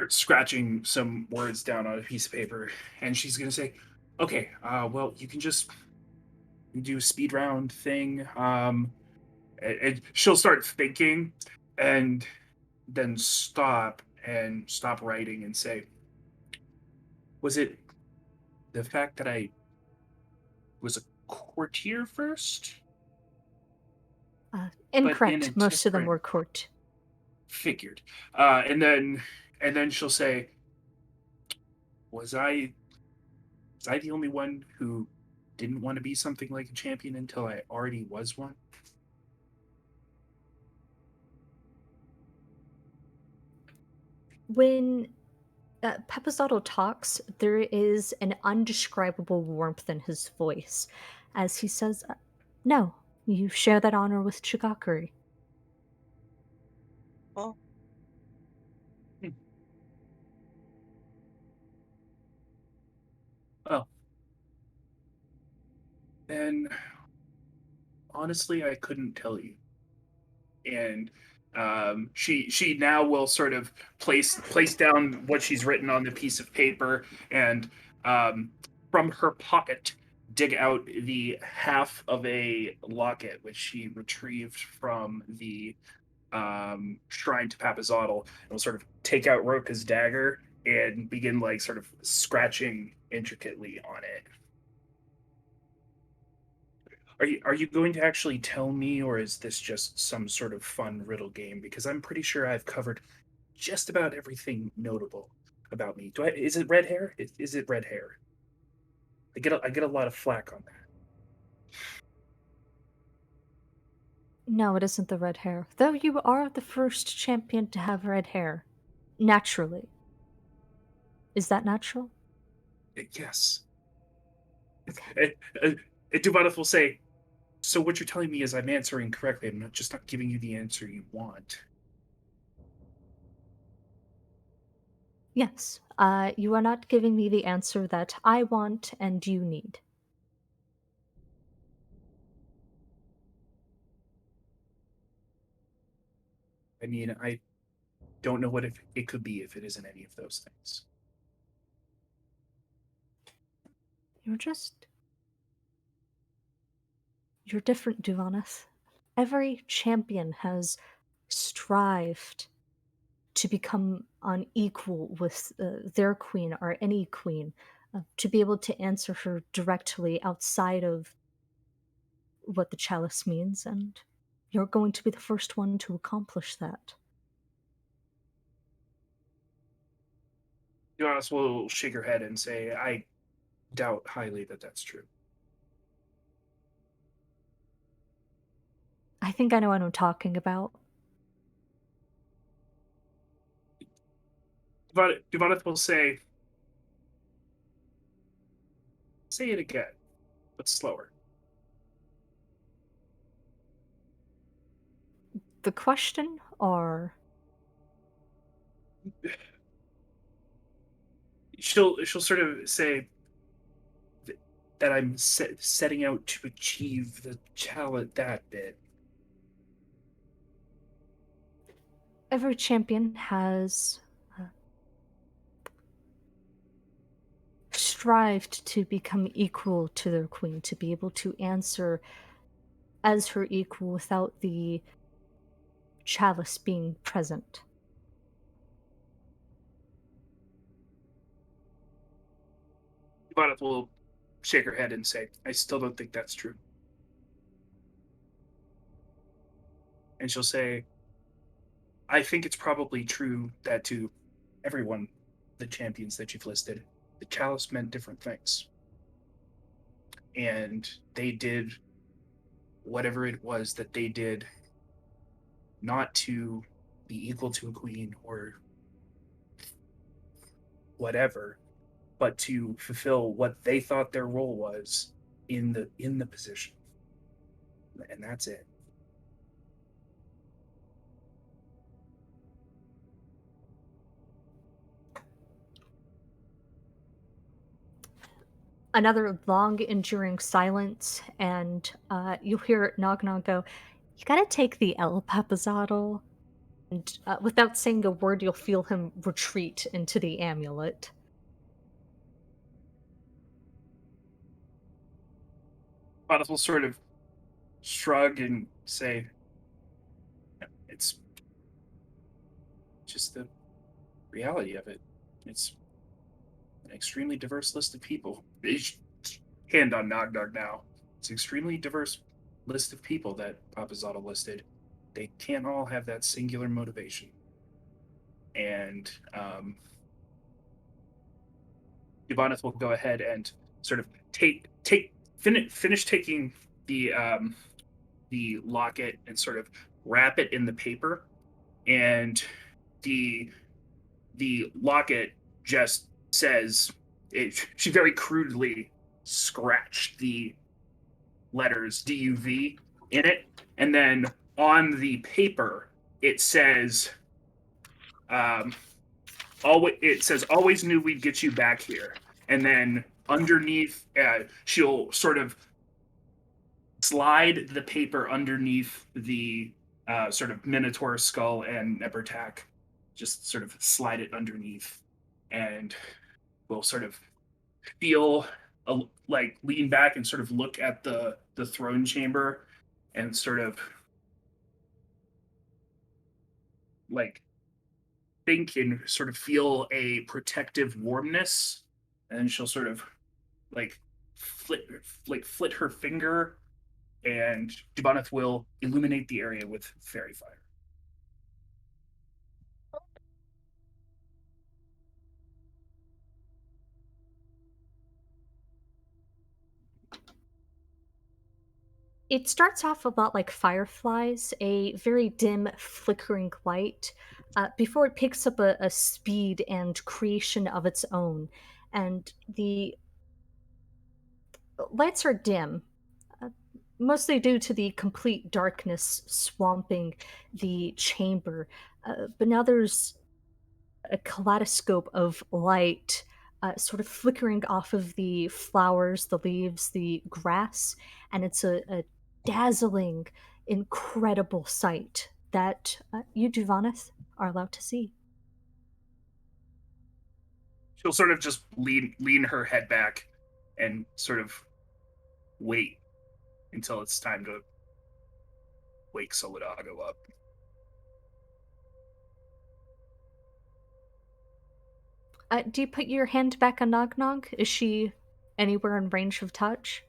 Speaker 5: scratching some words down on a piece of paper, and she's going to say, "Okay, well, you can just do a speed round thing." And she'll start thinking, and then stop writing and say, "Was it the fact that I was a courtier first?"
Speaker 2: Incorrect.
Speaker 5: in a
Speaker 2: Most of them
Speaker 5: different-
Speaker 2: were court.
Speaker 5: Figured. And then she'll say, was I the only one who didn't want to be something like a champion until I already was one?
Speaker 2: When Pepazotto talks, there is an undescribable warmth in his voice as he says, "No, you share that honor with Chigakuri."
Speaker 6: Well,
Speaker 5: Well, and honestly, I couldn't tell you. And she now will sort of place down what she's written on the piece of paper, and from her pocket dig out the half of a locket which she retrieved from the shrine to Papazotl, and will sort of take out Roka's dagger and begin like sort of scratching intricately on it. Are you going to actually tell me, or is this just some sort of fun riddle game? Because I'm pretty sure I've covered just about everything notable about me. Is it red hair? Is it red hair? I get a lot of flack on that.
Speaker 2: No, it isn't the red hair, though you are the first champion to have red hair. Naturally. Is that natural?
Speaker 5: Yes. And Duvanov will say, so what you're telling me is I'm answering correctly. I'm not giving you the answer you want.
Speaker 2: Yes. You are not giving me the answer that I want and you need.
Speaker 5: I mean, I don't know what it could be if it isn't any of those things.
Speaker 2: You're just. You're different, Duvanis. Every champion has strived to become on equal with their queen or any queen, to be able to answer her directly outside of what the chalice means, and you're going to be the first one to accomplish that.
Speaker 5: Jonas will shake her head and say, I doubt highly that that's true.
Speaker 2: I think I know what I'm talking about.
Speaker 5: Duvanith will say it again, but slower.
Speaker 2: The question, or
Speaker 5: She'll sort of say that I'm setting out to achieve the challenge, that bit.
Speaker 2: Every champion has strived to become equal to their queen, to be able to answer as her equal without the chalice being present.
Speaker 5: Ivanov will shake her head and say, I still don't think that's true. And she'll say, I think it's probably true that to everyone, the champions that you've listed, the chalice meant different things. And they did whatever it was that they did, not to be equal to a queen or whatever, but to fulfill what they thought their role was in the position. And that's it.
Speaker 2: Another long, enduring silence, and you hear Nog Nog go, "You gotta take the L, Papazotl." And without saying a word, you'll feel him retreat into the amulet.
Speaker 5: Ivanov will sort of shrug and say, it's just the reality of it. It's an extremely diverse list of people. Hand on Nog Nog now. It's an extremely diverse list of people that Papazotl listed. They can't all have that singular motivation. And Ivanov will go ahead and sort of finish taking the locket and sort of wrap it in the paper, and the locket just says it. She very crudely scratched the letters DUV in it, and then on the paper it says, always knew we'd get you back here. And then underneath, she'll sort of slide the paper underneath the sort of Minotaur skull and Nebertak, just sort of slide it underneath, and we'll sort of feel like lean back and sort of look at the throne chamber and sort of like think and sort of feel a protective warmness, and she'll sort of like flit her finger, and Jabaneth will illuminate the area with fairy fire.
Speaker 2: It starts off a lot like fireflies, a very dim, flickering light, before it picks up a speed and creation of its own. And the lights are dim, uh, mostly due to the complete darkness swamping the chamber. But now there's a kaleidoscope of light sort of flickering off of the flowers, the leaves, the grass, and it's a dazzling, incredible sight that you, Duvaneth, are allowed to see.
Speaker 5: She'll sort of just lean her head back and sort of wait until it's time to wake Solidago up.
Speaker 2: Do you put your hand back on Nog Nog? Is she anywhere in range of touch?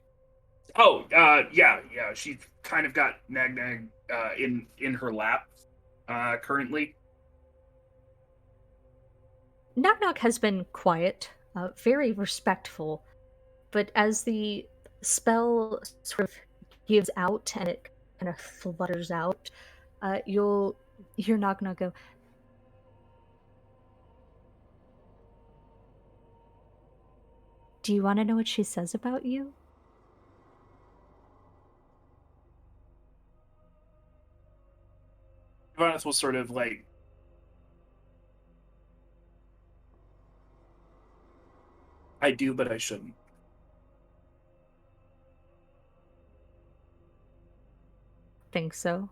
Speaker 5: Oh, yeah. She's kind of got Nag Nag in her lap currently.
Speaker 2: Nog Nog has been quiet, very respectful, but as the spell sort of gives out and it kind of flutters out, you'll hear Nog Nog go, "Do you want to know what she says about you?"
Speaker 5: Ivanus will sort of like, I do, but I shouldn't.
Speaker 2: Think so.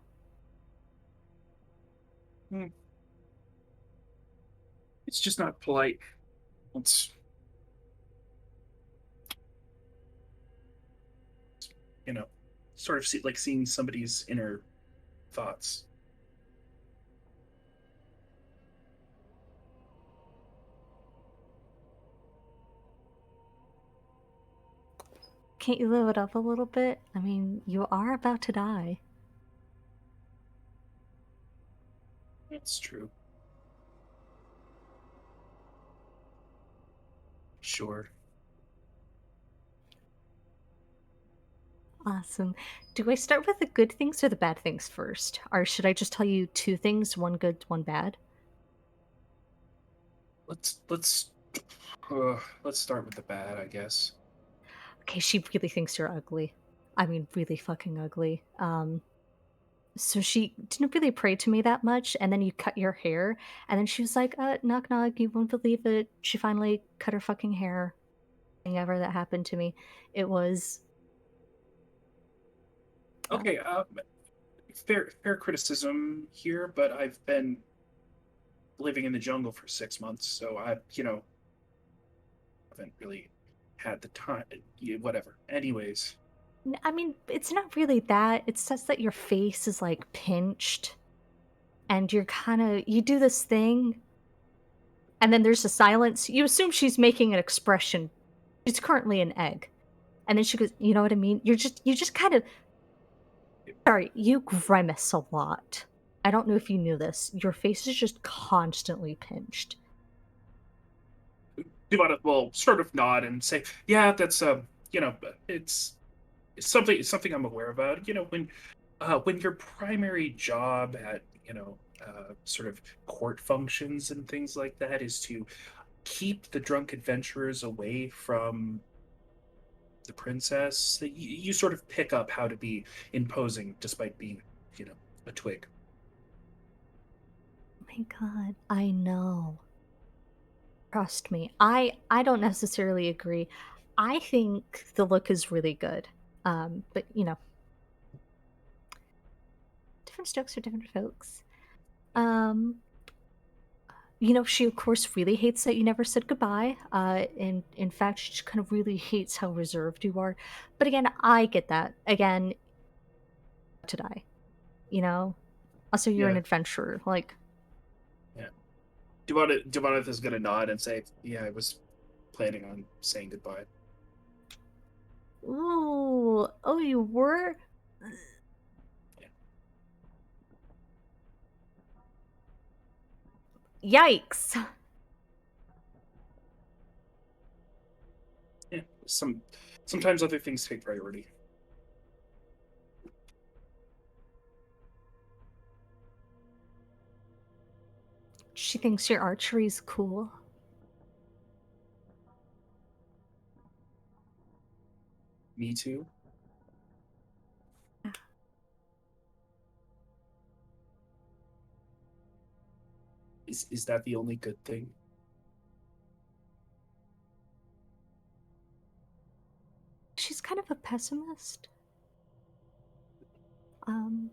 Speaker 5: It's just not polite. It's, you know, sort of like seeing somebody's inner thoughts.
Speaker 2: Can't you live it up a little bit? I mean, you are about to die.
Speaker 5: That's true. Sure.
Speaker 2: Awesome. Do I start with the good things or the bad things first? Or should I just tell you two things, one good, one bad?
Speaker 5: Let's start with the bad, I guess.
Speaker 2: Okay, she really thinks you're ugly. I mean, really fucking ugly. So she didn't really pray to me that much, and then you cut your hair, and then she was like, knock knock, you won't believe it. She finally cut her fucking hair. Thing ever that happened to me. It was
Speaker 5: Okay, fair criticism here, but I've been living in the jungle for 6 months, so haven't really had the time. Yeah, whatever. Anyways,
Speaker 2: I mean, it's not really that. It says that your face is like pinched and you're kind of you do this thing and then there's a silence. You assume she's making an expression. She's currently an egg. And then she goes, "You know what I mean? You just kind of sorry, you grimace a lot. I don't know if you knew this. Your face is just constantly pinched."
Speaker 5: Devon will sort of nod and say, "Yeah, that's it's something I'm aware about. When your primary job at sort of court functions and things like that is to keep the drunk adventurers away from the princess, you sort of pick up how to be imposing despite being, a twig."
Speaker 2: My god, I know. Trust me. I don't necessarily agree. I think the look is really good. But different strokes for different folks. Um, she of course really hates that you never said goodbye. In fact, she just kind of really hates how reserved you are. But again, I get that. Again, to die. You know. Also, you're an
Speaker 5: Yeah,
Speaker 2: adventurer. Like,
Speaker 5: yeah. Devon is gonna nod and say, "Yeah, I was planning on saying goodbye."
Speaker 2: ooh, oh, you were.
Speaker 5: Yeah,
Speaker 2: Yikes.
Speaker 5: yeah. Sometimes other things take priority.
Speaker 2: She thinks your archery's cool.
Speaker 5: Me too. Is that the only good thing?
Speaker 2: She's kind of a pessimist. Um,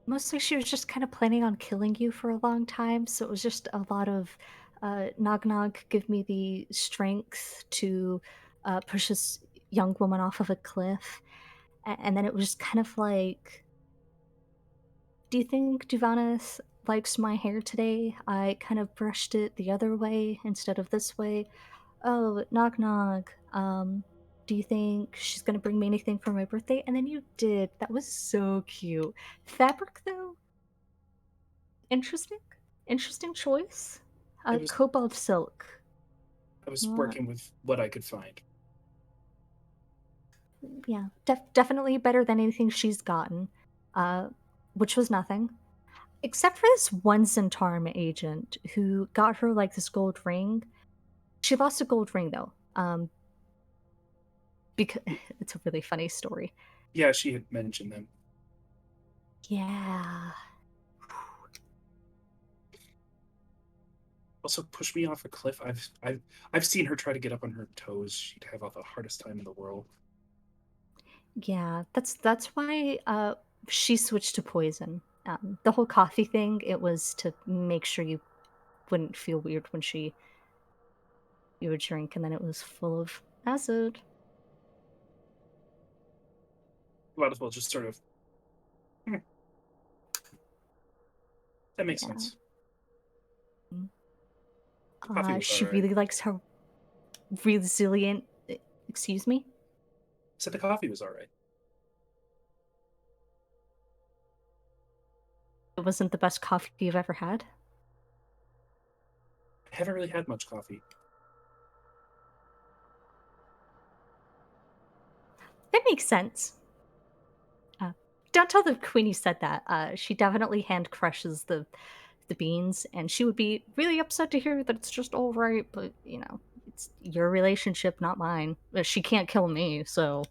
Speaker 2: Mostly she was just kind of planning on killing you for a long time, so it was just a lot of nog nog, give me the strength to push this young woman off of a cliff. And then it was kind of like, do you think Duvanis likes my hair today? I kind of brushed it the other way instead of this way. Oh, knock knock. Do you think she's gonna bring me anything for my birthday? And then you did. That was so cute. Fabric though, interesting. Interesting choice.
Speaker 5: I was
Speaker 2: Cobalt silk.
Speaker 5: I was
Speaker 2: Uh,
Speaker 5: working with what I could find.
Speaker 2: yeah, definitely better than anything she's gotten. Uh, which was nothing. Except for this one Centaurum agent who got her like this gold ring. She lost a gold ring though. Because it's a really funny story.
Speaker 5: Yeah, she had mentioned them.
Speaker 2: Yeah.
Speaker 5: Also, push me off a cliff. I've seen her try to get up on her toes. She'd have all the hardest time in the world.
Speaker 2: Yeah, that's why she switched to poison. The whole coffee thing, it was to make sure you wouldn't feel weird when you would drink and then it was full of acid.
Speaker 5: Wonderful, just sort of. Hmm, that makes
Speaker 2: Yeah.
Speaker 5: sense. The coffee was
Speaker 2: She
Speaker 5: all right.
Speaker 2: really likes her resilient. Excuse me?
Speaker 5: So the coffee was all right.
Speaker 2: It wasn't the best coffee you've ever had.
Speaker 5: I haven't really had much coffee.
Speaker 2: That makes sense. Don't tell the queen you said that. She definitely hand crushes the beans, and she would be really upset to hear that it's just all right. But it's your relationship, not mine. She can't kill me, so.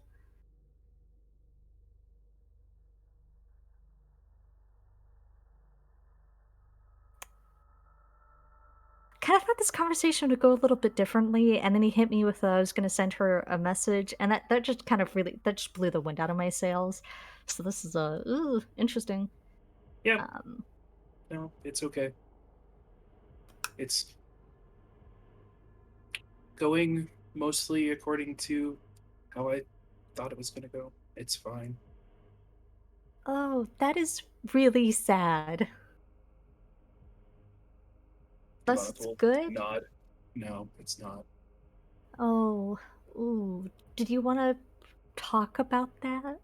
Speaker 2: Kind of thought this conversation would go a little bit differently, and then he hit me with I was going to send her a message, and that just kind of that just blew the wind out of my sails. So this is interesting.
Speaker 5: Yeah,
Speaker 2: Um,
Speaker 5: no, it's okay. It's going mostly according to how I thought it was going to go. It's fine.
Speaker 2: oh, that is really sad. Unless it's
Speaker 5: Devonable
Speaker 2: good.
Speaker 5: nod. No, it's not.
Speaker 2: Oh, ooh. Did you want to talk about that?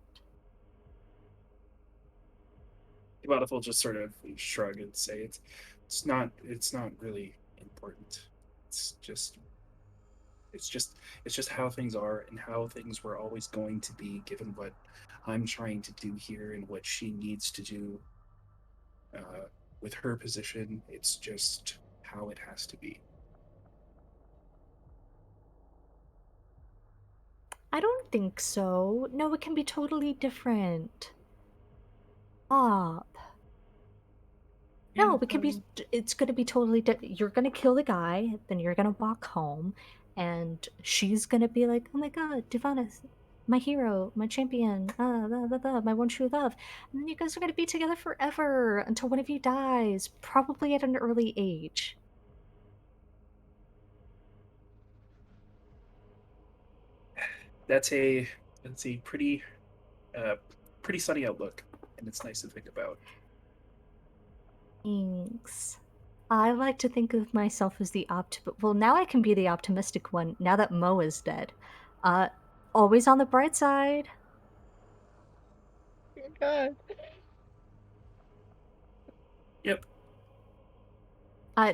Speaker 5: Devonable just sort of shrug and say it's not really important. It's just it's just it's just how things are and how things were always going to be given what I'm trying to do here and what she needs to do with her position. It's just how it has to be.
Speaker 2: I don't think so. No, it can be totally different. Stop.
Speaker 5: Yeah,
Speaker 2: No, it can be. It's gonna be totally. You're gonna kill the guy, then you're gonna walk home, and she's gonna be like, "Oh my God, Divanis, my hero, my champion, my one true love." And then you guys are gonna be together forever until one of you dies, probably at an early age.
Speaker 5: that's a that's a uh pretty sunny outlook, and it's nice to think about.
Speaker 2: Thanks. I like to think of myself as the well, now I can be the optimistic one now that Mo is dead. Uh Always on the bright side.
Speaker 4: Oh God.
Speaker 5: Yep.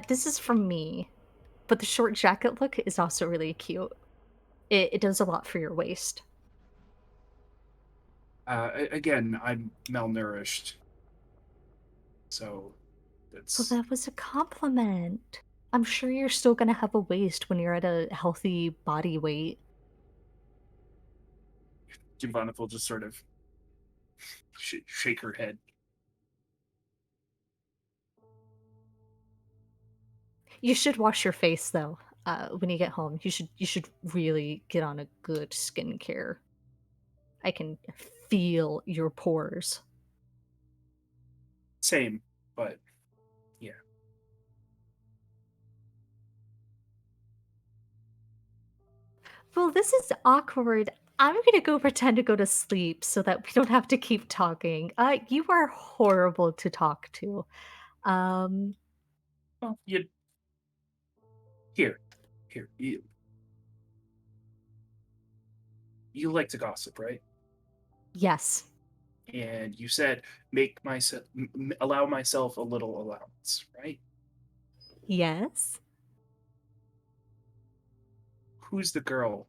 Speaker 2: This is from me, but the short jacket look is also really cute. It does a lot for your waist.
Speaker 5: Again, I'm malnourished, so
Speaker 2: Well,
Speaker 5: that's
Speaker 2: that was a compliment. I'm sure you're still gonna have a waist when you're at a healthy body weight.
Speaker 5: Giovanna will just sort of shake her head.
Speaker 2: You should wash your face though. When you get home, you should really get on a good skincare. I can feel your pores.
Speaker 5: Same, but yeah.
Speaker 2: Well, this is awkward. I'm gonna go pretend to go to sleep so that we don't have to keep talking. You are horrible to talk to. Um,
Speaker 5: Well, you here, here. You like to gossip, right?
Speaker 2: yes.
Speaker 5: And you said make myself allow myself a little allowance, right?
Speaker 2: Yes.
Speaker 5: Who's the girl?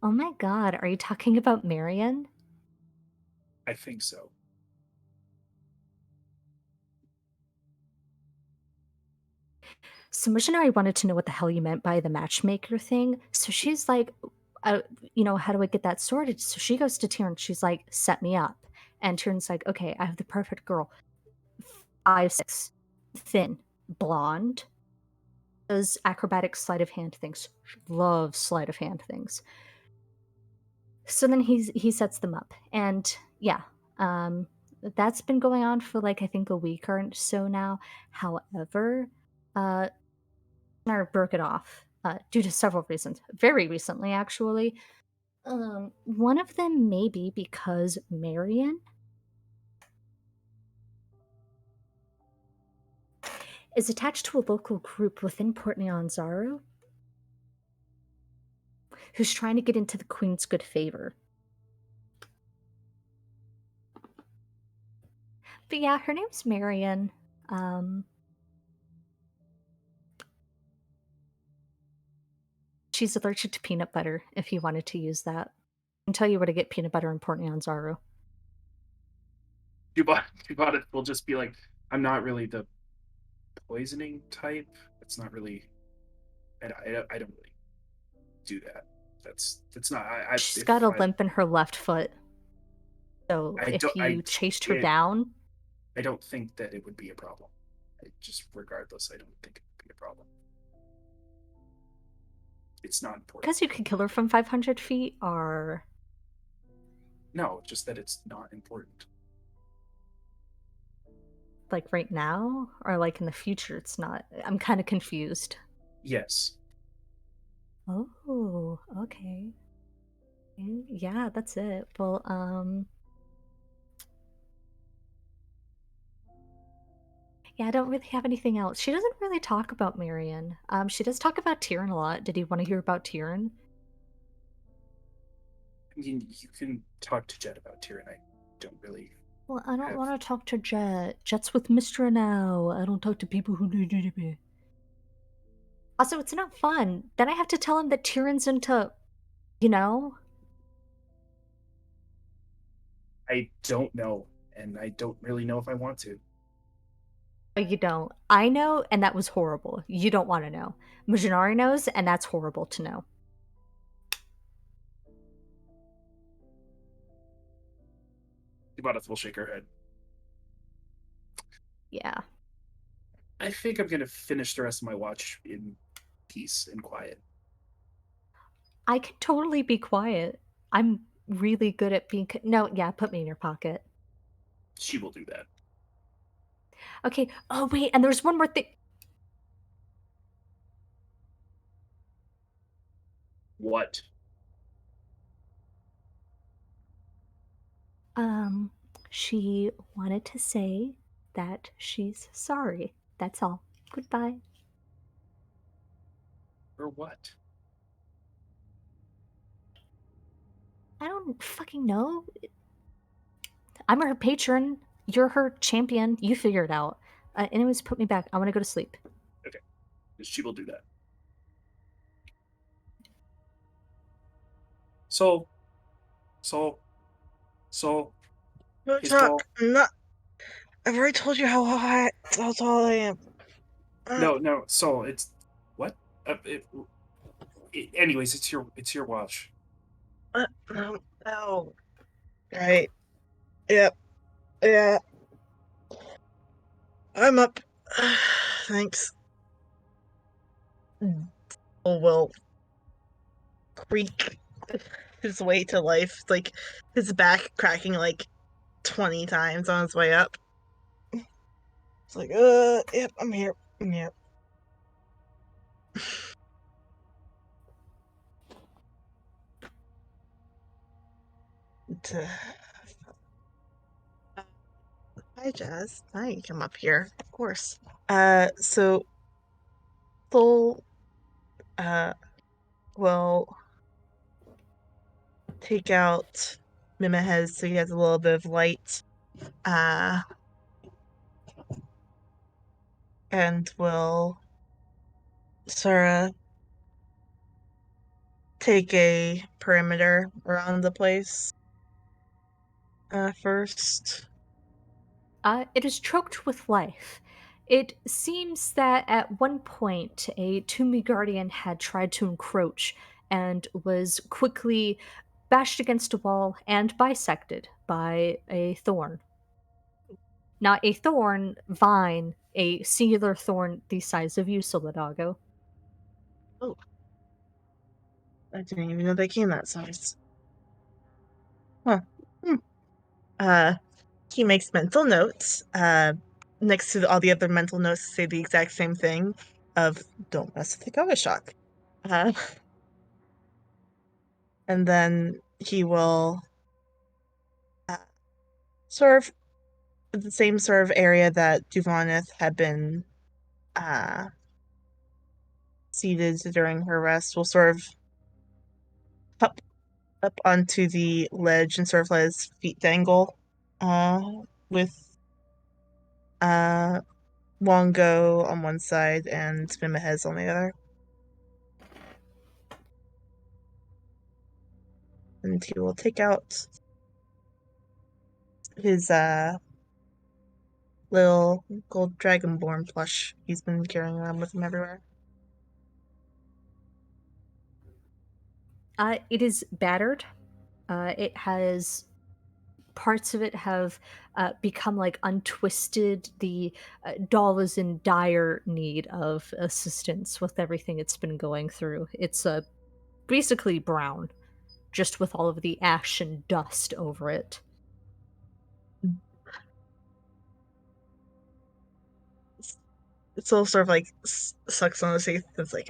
Speaker 2: Oh my god, are you talking about Marion?
Speaker 5: I think so.
Speaker 2: So Missionary wanted to know what the hell you meant by the matchmaker thing. So she's like, uh, how do I get that sorted? So she goes to Tyrion. She's like, set me up. And Tyrion's like, okay, I have the perfect girl. 5'6", thin, blonde, does acrobatic sleight of hand things. Loves sleight of hand things. So then he sets them up, and yeah, um, That's been going on for, like, I think a week or so now. However, I broke it off, due to several reasons. Very recently, actually. One of them may be because Marion is attached to a local group within Port Nyanzaru who's trying to get into the Queen's good favor. But yeah, her name's Marion. Um, she's allergic to peanut butter, if you wanted to use that. I can tell you where to get peanut butter in Port Nyanzaru.
Speaker 5: It will just be like, I'm not really the poisoning type. It's not really. I don't really do that. That's not.
Speaker 2: She's
Speaker 5: If
Speaker 2: got a
Speaker 5: I
Speaker 2: limp in her left foot. So
Speaker 5: I
Speaker 2: if
Speaker 5: don't
Speaker 2: you chased her down,
Speaker 5: I don't think that it would be a problem. Regardless, I don't think it would be a problem. It's not important.
Speaker 2: because you could kill her from 500 feet, or
Speaker 5: No, just that it's not important.
Speaker 2: like right now, or like in the future, it's not. I'm kind of confused.
Speaker 5: Yes.
Speaker 2: Oh, okay. Yeah, that's it. Well, yeah, I don't really have anything else. She doesn't really talk about Marion. She does talk about Tyrion a lot. Did you want to hear about Tyrion?
Speaker 5: You can talk to Jet about Tyrion. I don't really.
Speaker 2: Well, I don't
Speaker 5: Have-
Speaker 2: want to talk to Jet. Jet's with Mistra now. I don't talk to people who do me. Also, it's not fun. Then I have to tell him that Tyrion's into, you know?
Speaker 5: I don't know, and I don't really know if I want to.
Speaker 2: You don't. I know, and that was horrible. You don't want to know. Mujinari knows, and that's horrible to know.
Speaker 5: Ibadith will shake her head.
Speaker 2: Yeah.
Speaker 5: I think I'm gonna finish the rest of my watch in peace and quiet.
Speaker 2: I can totally be quiet. I'm really good at being. No, yeah, put me in your pocket.
Speaker 5: She will do that.
Speaker 2: Okay. Oh, wait, and there's one more thing.
Speaker 5: What?
Speaker 2: She wanted to say that she's sorry. That's all. Goodbye.
Speaker 5: Or what?
Speaker 2: I don't fucking know. I'm her patron. You're her champion. You figure it out. Anyways, put me back. I want to go to sleep.
Speaker 5: Okay. She will do that. So.
Speaker 6: Don't
Speaker 5: His
Speaker 6: talk.
Speaker 5: ball.
Speaker 6: I'm not. I've already told you how tall I am.
Speaker 5: No. So it's what? Anyways, it's your watch.
Speaker 6: Oh. Right. Yep. Yeah. I'm up. Thanks. Will creak his way to life. It's like his back cracking like 20 times on his way up. It's like, yep, I'm here. Yep. Hi, Jazz. Hi, you come up here. Of course. So Thol, will take out Mimihez so he has a little bit of light. And will Sora take a perimeter around the place first.
Speaker 2: It is choked with life. It seems that at one point a Toomey Guardian had tried to encroach and was quickly bashed against a wall and bisected by a thorn. Not a thorn vine, a singular thorn the size of you, Solidago.
Speaker 6: Oh, I didn't even know they came that size. Huh. Hmm. he makes mental notes next to all the other mental notes to say the exact same thing of don't mess with the Goga shock. And then he will sort of the same sort of area that Duvanith had been seated during her rest, will sort of hop up onto the ledge and sort of let his feet dangle with Wongo on one side and Mimihez on the other. And he will take out his little gold dragonborn plush he's been carrying around with him everywhere.
Speaker 2: It is battered. It has parts of it have become like untwisted. The doll is in dire need of assistance with everything it's been going through. It's basically brown, just with all of the ash and dust over it.
Speaker 6: It's all sort of like sucks on his teeth. It's like,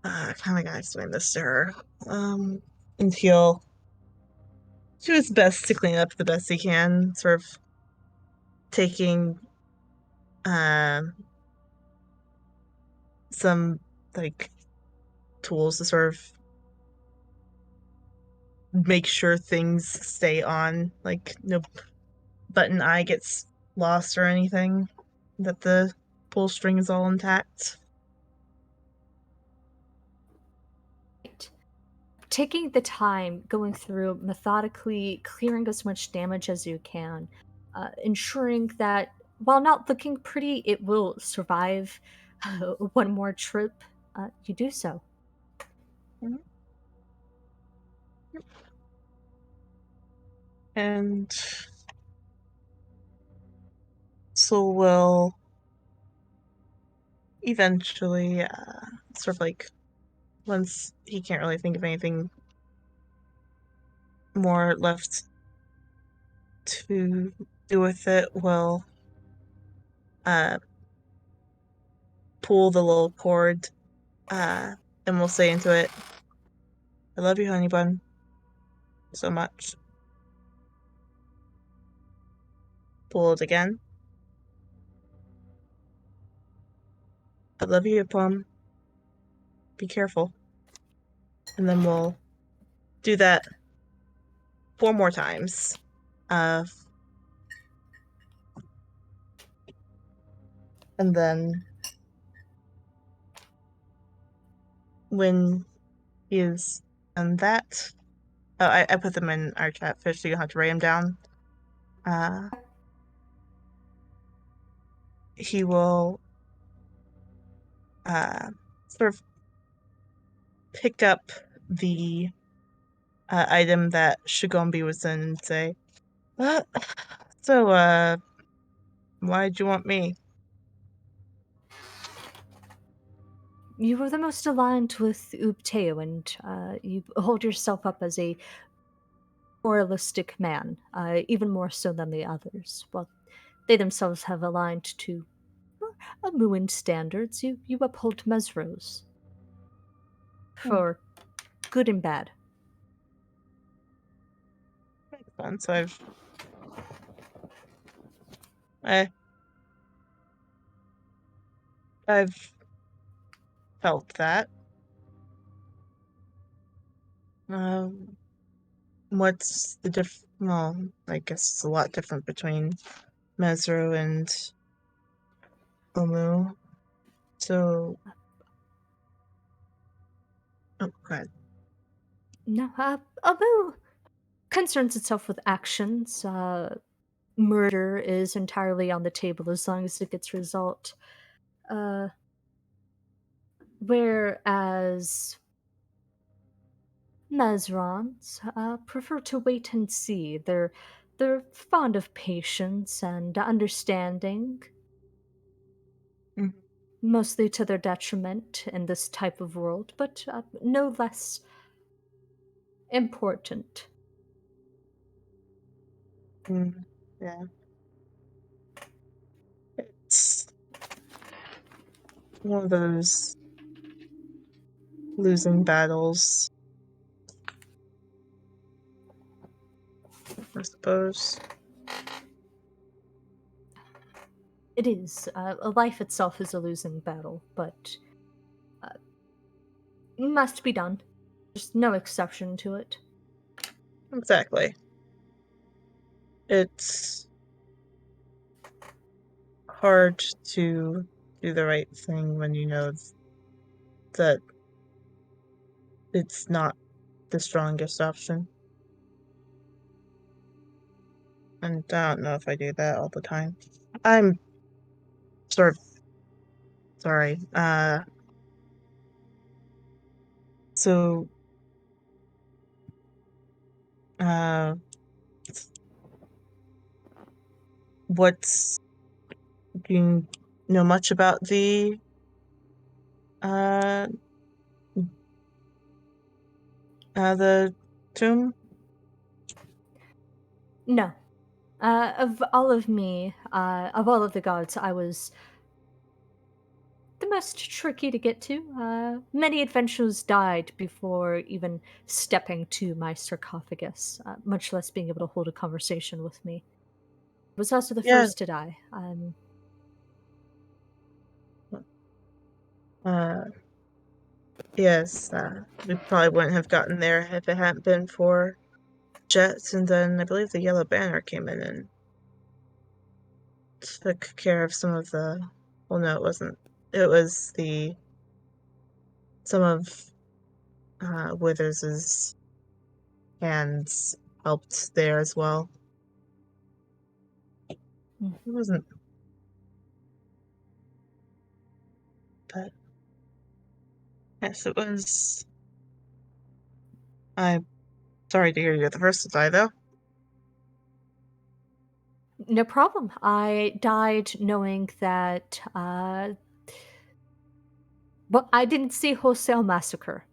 Speaker 6: I kind of gotta explain this to her. And he'll do his best to clean up the best he can, sort of taking some like tools to sort of make sure things stay on, like no button eye gets lost or anything, that the pull string is all intact.
Speaker 2: Taking the time, going through methodically, clearing as much damage as you can, ensuring that while not looking pretty, it will survive one more trip. You do so.
Speaker 6: Mhm. And so will eventually, sort of like, once he can't really think of anything more left to do with it, will pull the little cord and we'll say into it, I love you, honey bun, so much. Pull it again. I love you, Plum. Be careful. And then we'll do that 4 more times. And then when he is done that, I put them in our chat fish so you don't have to write them down. He will sort of pick up the item that Shigombi was in and say, so, why'd you want me?
Speaker 2: You were the most aligned with Ubteo, and you hold yourself up as a moralistic man, even more so than the others. Well, they themselves have aligned to Amuan standards. You uphold Mesros for good and bad.
Speaker 6: Makes sense. I've felt that. What's the well, I guess it's a lot different between Mesro and Omu. So, oh, go ahead.
Speaker 2: No, Amu concerns itself with actions. Murder is entirely on the table as long as it gets resolved. Whereas Mesrons prefer to wait and see. They're fond of patience and understanding,
Speaker 6: Mhm.
Speaker 2: mostly to their detriment in this type of world, but no less important.
Speaker 6: Yeah. It's one of those losing battles, I suppose.
Speaker 2: It is. Life itself is a losing battle, but must be done. There's no exception to it.
Speaker 6: Exactly. It's hard to do the right thing when you know that it's not the strongest option. And I don't know if I do that all the time. I'm sort of sorry. So, uh, what's do you know much about uh, the tomb?
Speaker 2: No. Of all of me, of all of the gods, I was the most tricky to get to. Many adventurers died before even stepping to my sarcophagus, much less being able to hold a conversation with me. I was also the
Speaker 6: Yeah.
Speaker 2: first to die.
Speaker 6: Uh, yes. We probably wouldn't have gotten there if it hadn't been for Jets, and then I believe the Yellow Banner came in and took care of some of the. Well, no, it wasn't. It was some of Withers's hands helped there as well.
Speaker 2: Mm.
Speaker 6: It wasn't, but yes, it was. I'm sorry to hear you're the first to die, though.
Speaker 2: No problem. I died knowing that, well, I didn't see wholesale massacre.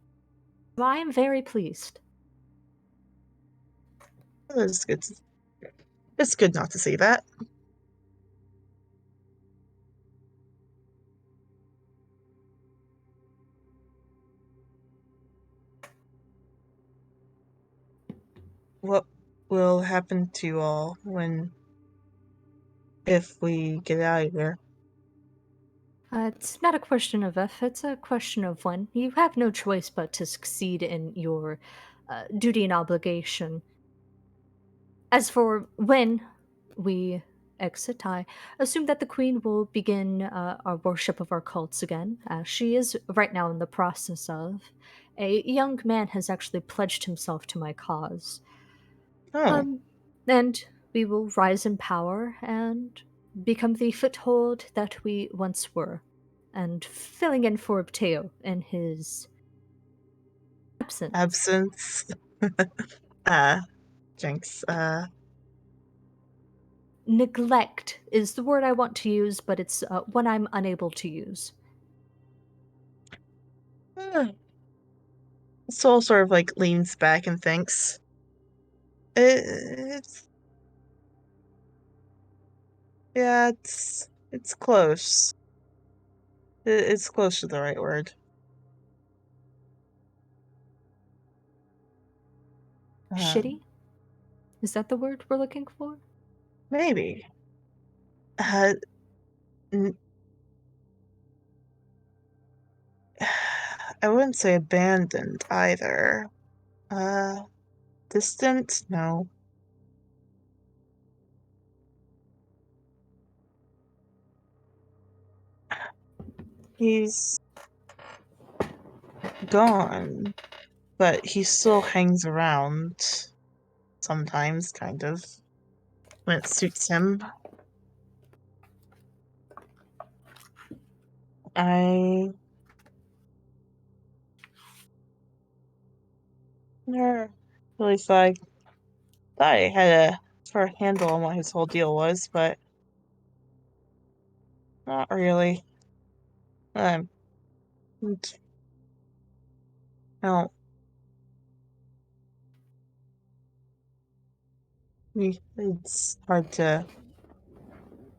Speaker 2: So I am very pleased.
Speaker 6: It's good. It's good not to see that. What will happen to you all if we get out of here?
Speaker 2: It's not a question of if, it's a question of when. You have no choice but to succeed in your duty and obligation. As for when we exit, I assume that the Queen will begin our worship of our cults again, as she is right now in the process of. A young man has actually pledged himself to my cause.
Speaker 6: Oh,
Speaker 2: And we will rise in power and become the foothold that we once were, and filling in for Teo in his absence.
Speaker 6: absence. Jinx.
Speaker 2: Neglect is the word I want to use, but it's one I'm unable to use.
Speaker 6: Soul sort of like leans back and thinks. It's yeah, it's close. It's close to the right word.
Speaker 2: Shitty? Is that the word we're looking for?
Speaker 6: Maybe. Uh, n- I wouldn't say abandoned either. Uh, distant? No. He's gone, but he still hangs around sometimes, kind of, when it suits him. I never really thought I had a sort of handle on what his whole deal was, but not really. Um, I don't It's hard to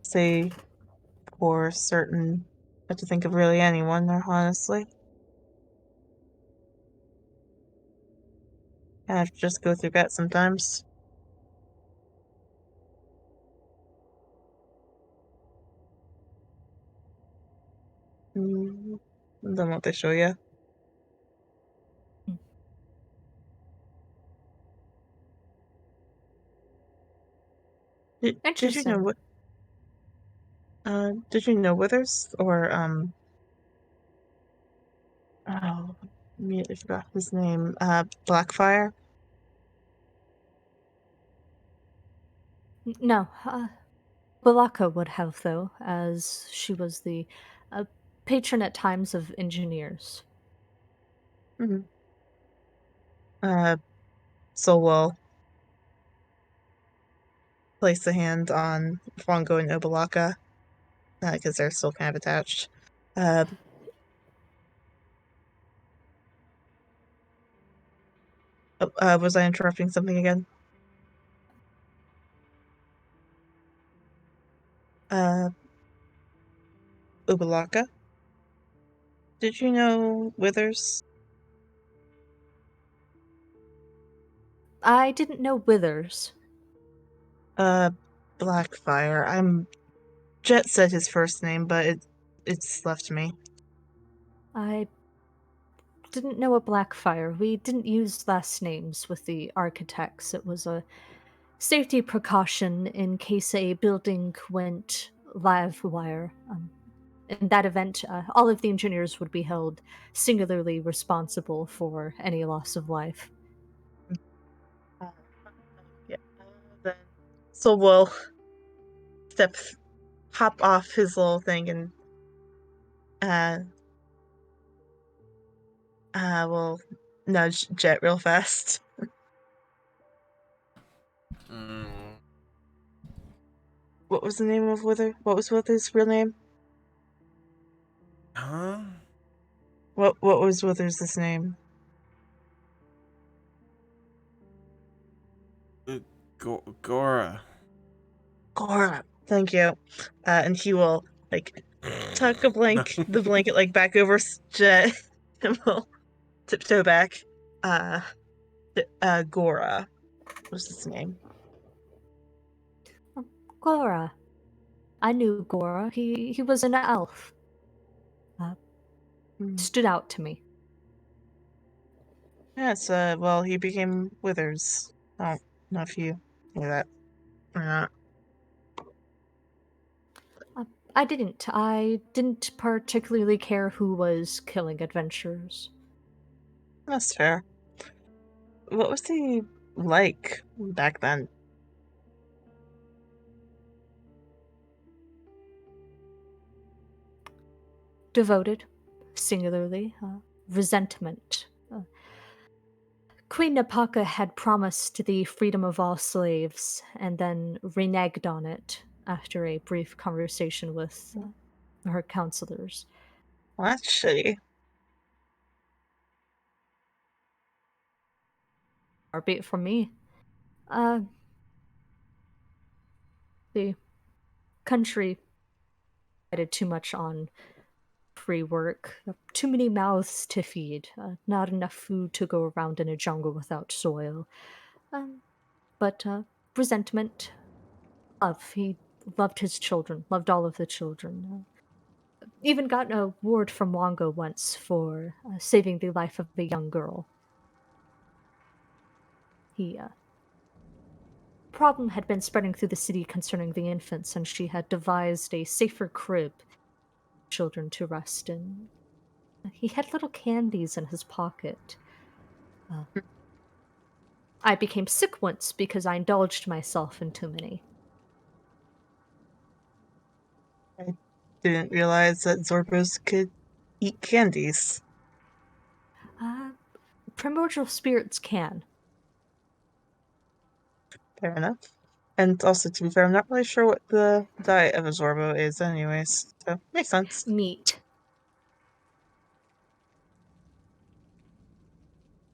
Speaker 6: say for certain. I have to think of really anyone there, honestly. I have to just go through that sometimes. Mm, then what they show you. Did you know
Speaker 2: Interesting.
Speaker 6: what? Did you know Withers or Oh, immediately forgot his name. Blackfire.
Speaker 2: No, Balaka would have, though, as she was the uh, patron at times of engineers.
Speaker 6: Mm-hmm. So we'll place a hand on Fongo and Obalaka because they're still kind of attached. Uh, was I interrupting something again? Uh, Obalaka. Did you know Withers?
Speaker 2: I didn't know Withers.
Speaker 6: Uh, Blackfire. Jet said his first name, but it's left me.
Speaker 2: I didn't know a Blackfire. We didn't use last names with the architects. It was a safety precaution in case a building went live wire. In that event, all of the engineers would be held singularly responsible for any loss of life.
Speaker 6: Uh, yeah. Then so we'll step, hop off his little thing and uh we'll nudge Jet real fast.
Speaker 1: Mm.
Speaker 6: What was the name of Wither? What was Wither's real name?
Speaker 1: Huh?
Speaker 6: What was Wither's name?
Speaker 1: Gora.
Speaker 6: Gora. Thank you. And he will like tuck the blanket like back over Jet and will tiptoe back. Uh, Gora was his name.
Speaker 2: Gora. I knew Gora. He was an elf.
Speaker 6: Hmm.
Speaker 2: Stood out to me.
Speaker 6: Yes, well, he became Withers. I don't know if you knew that or not.
Speaker 2: I didn't. I didn't particularly care who was killing adventurers.
Speaker 6: That's fair. What was he like back then?
Speaker 2: Devoted, singularly, resentment. Queen Napaka had promised the freedom of all slaves and then reneged on it after a brief conversation with her counselors.
Speaker 6: Well, that's shitty.
Speaker 2: Far be it from me. Uh, the country decided too much on free work, too many mouths to feed, not enough food to go around in a jungle without soil. But resentment, love. He loved his children, loved all of the children. Even got an award from Wongo once for saving the life of a young girl. He problem had been spreading through the city concerning the infants, and she had devised a safer crib for children to rest in. He had little candies in his pocket. I became sick once because I indulged myself in too many.
Speaker 6: I didn't realize that Zorbos could eat candies.
Speaker 2: Uh, Primordial spirits can.
Speaker 6: Fair enough. And also, to be fair, I'm not really sure what the diet of a Zorbo is, anyways. So, makes sense.
Speaker 2: Meat.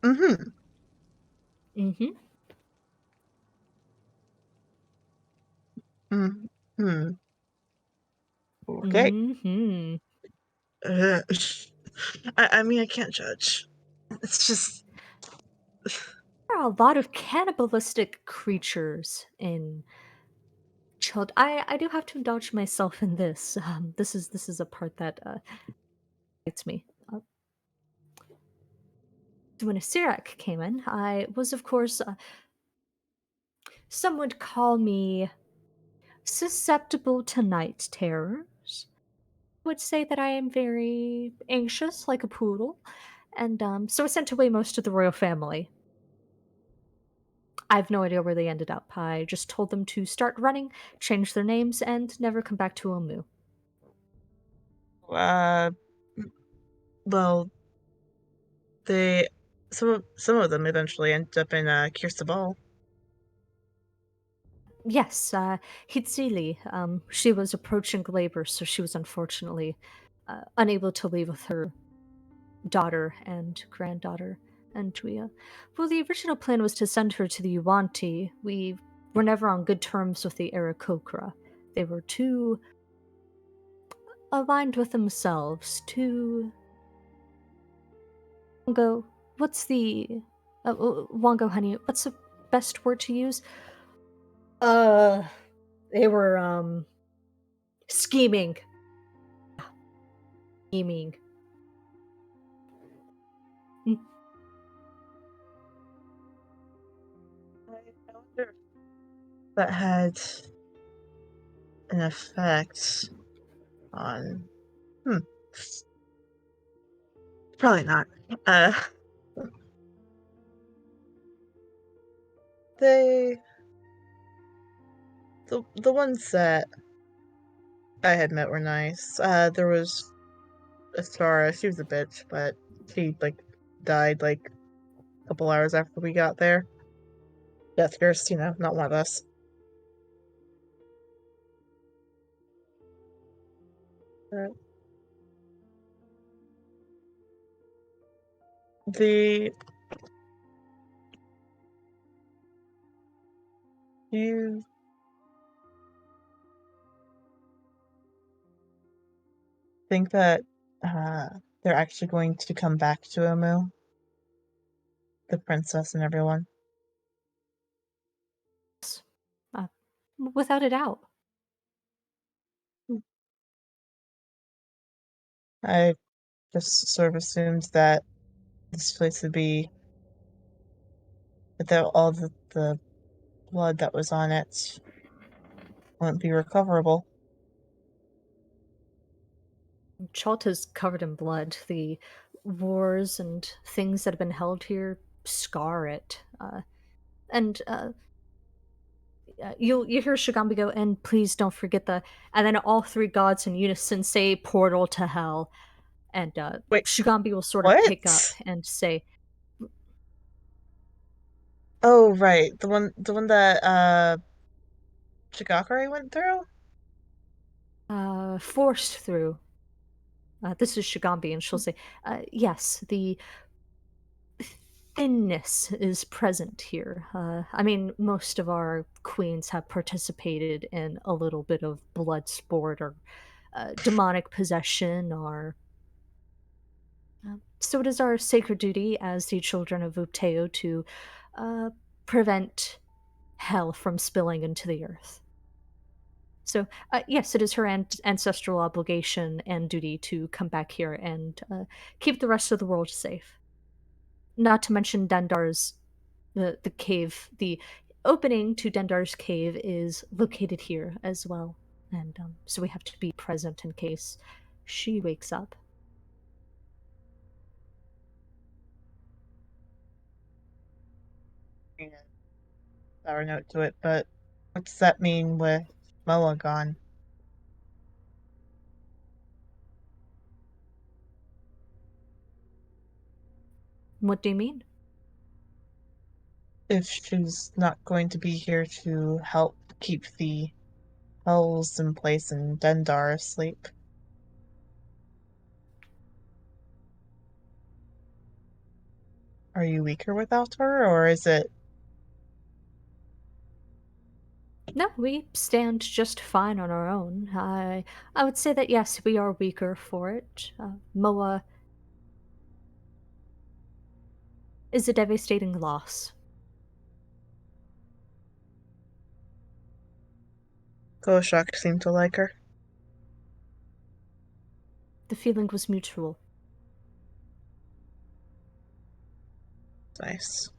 Speaker 6: Mm-hmm.
Speaker 2: Mm-hmm.
Speaker 6: Mm, hmm. Okay.
Speaker 2: Hmm.
Speaker 6: Uh, I mean, I can't judge. It's just.
Speaker 2: There are a lot of cannibalistic creatures in Chult. I do have to indulge myself in this. This is a part that excites me. When a Sirak came in, I was, of course, some would call me susceptible to night terrors. Would say that I am very anxious, like a poodle, and so I sent away most of the royal family. I have no idea where they ended up. I just told them to start running, change their names, and never come back to Omu.
Speaker 6: Uh, well, they. Some of them eventually ended up in Kirstabal.
Speaker 2: Yes, Hitsili. She was approaching labor, so she was unfortunately unable to leave with her daughter and granddaughter. And well, the original plan was to send her to the Yuanti. We were never on good terms with the Aarakocra. They were too aligned with themselves, too. Wango, what's the. Wango, honey, what's the best word to use? Uh, they were, scheming. Scheming. Mm.
Speaker 6: I wonder if that had an effect on. Hmm. Probably not. Uh, they. The ones that I had met were nice. There was Astara. She was a bitch, but she died a couple hours after we got there. Death curse, not one of us. Uh, the you think that they're actually going to come back to Omu, the princess and everyone?
Speaker 2: Uh, Without a doubt.
Speaker 6: I just sort of assumed that this place would be without all the blood that was on it wouldn't be recoverable.
Speaker 2: Chult is covered in blood. The wars and things that have been held here scar it. And you hear Shigambi go, and please don't forget the. And then all three gods in unison say portal to hell. And
Speaker 6: Wait,
Speaker 2: Shigambi will sort of pick up
Speaker 6: what?
Speaker 2: and say,
Speaker 6: Oh, right, the one that Shigakari went through.
Speaker 2: forced through. This is Shigambi, and she'll say, yes, the thinness is present here. I mean, most of our queens have participated in a little bit of blood sport or demonic possession, or so it is our sacred duty as the children of Upteo to uh, prevent hell from spilling into the earth. So, yes, it is her ancestral obligation and duty to come back here and keep the rest of the world safe. Not to mention Dendar's the cave, the opening to Dendar's cave is located here as well, and so we have to be present in case she wakes up.
Speaker 6: Sour note to it, but what does that mean with Moa gone?
Speaker 2: What do you mean?
Speaker 6: If she's not going to be here to help keep the hells in place and Dendar asleep, are you weaker without her, or is it
Speaker 2: No, we stand just fine on our own. I would say that yes, we are weaker for it. Moa is a devastating loss.
Speaker 6: Koshak seemed to like her.
Speaker 2: The feeling was mutual.
Speaker 6: Nice.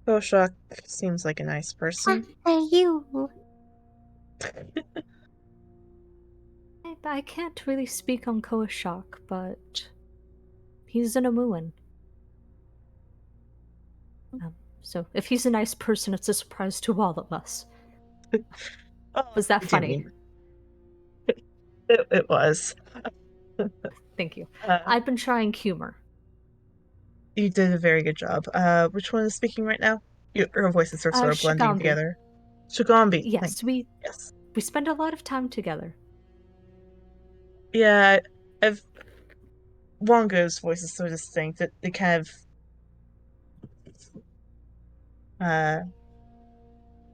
Speaker 6: Koshak seems like a nice person.
Speaker 7: You.
Speaker 2: I can't really speak on Koashak, but he's an Amuan. So if he's a nice person, it's a surprise to all of us.
Speaker 6: Oh,
Speaker 2: Was that
Speaker 6: you
Speaker 2: funny?
Speaker 6: mean. It was.
Speaker 2: Thank you.
Speaker 6: Uh,
Speaker 2: I've been trying humor.
Speaker 6: You did a very good job. Which one is speaking right now? Your voices are sort of blending
Speaker 2: Shigambi.
Speaker 6: together. Shigambi.
Speaker 2: Yes, we
Speaker 6: Yes.
Speaker 2: spend a lot of time together.
Speaker 6: Yeah, I've Wongo's voice is so distinct that it kind of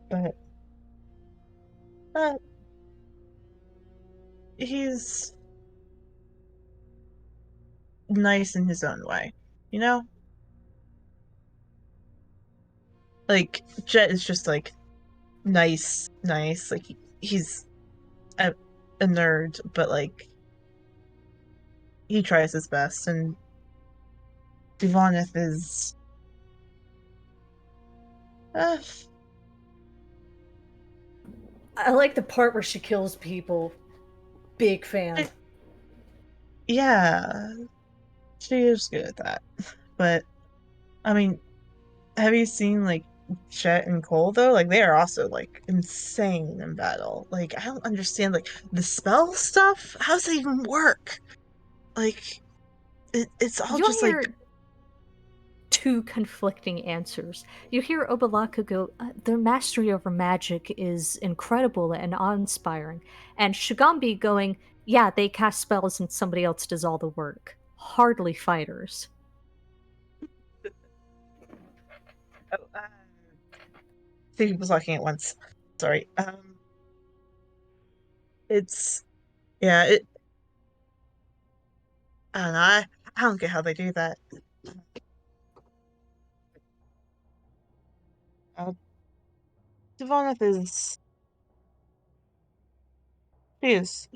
Speaker 6: but uh he's nice in his own way, you know? Like Jet is just like nice, like he's a nerd, but like he tries his best, and Devoneth is uh,
Speaker 2: I like the part where she kills people. Big fan.
Speaker 6: yeah, she is good at that. But I mean, have you seen like Jet and Cole though? Like they are also like insane in battle. Like I don't understand like the spell stuff. How does it even work? Like it's all
Speaker 2: You'll
Speaker 6: just like
Speaker 2: hear two conflicting answers. You hear Obalaku go, their mastery over magic is incredible and awe-inspiring. And Shigambi going, yeah, they cast spells and somebody else does all the work. Hardly fighters.
Speaker 6: oh, two people talking at once. Sorry. It's yeah. I don't know. I don't get how they do that. Uh, Devoneth is she is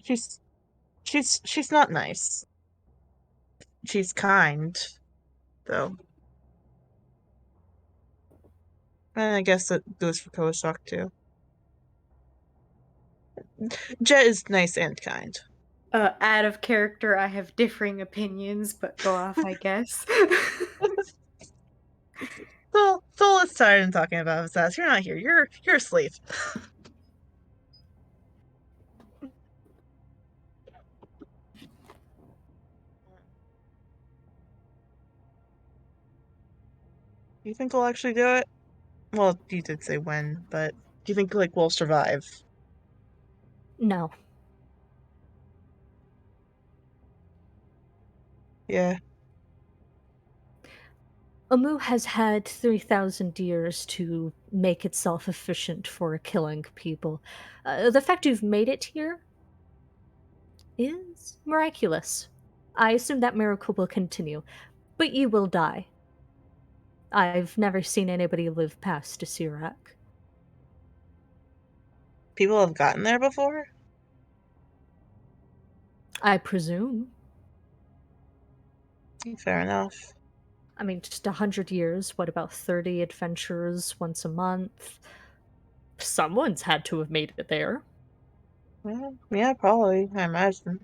Speaker 6: she's not nice. She's kind though. And I guess that goes for Kosok too. Jet is nice and kind.
Speaker 3: Out of character, I have differing opinions, but go off, I guess.
Speaker 6: Soul is tired of talking about his ass. You're not here. You're asleep. Do you think we'll actually do it? Well, you did say when, but do you think like we'll survive?
Speaker 2: No.
Speaker 6: Yeah.
Speaker 2: Amu has had 3,000 years to make itself efficient for killing people. The fact you've made it here is miraculous. I assume that miracle will continue, but you will die. I've never seen anybody live past Sirak.
Speaker 6: People have gotten there before?
Speaker 2: I presume.
Speaker 6: Fair enough.
Speaker 2: I mean, just 100 years, what about 30 adventures once a month? Someone's had to have made it there.
Speaker 6: Yeah, probably, I imagine.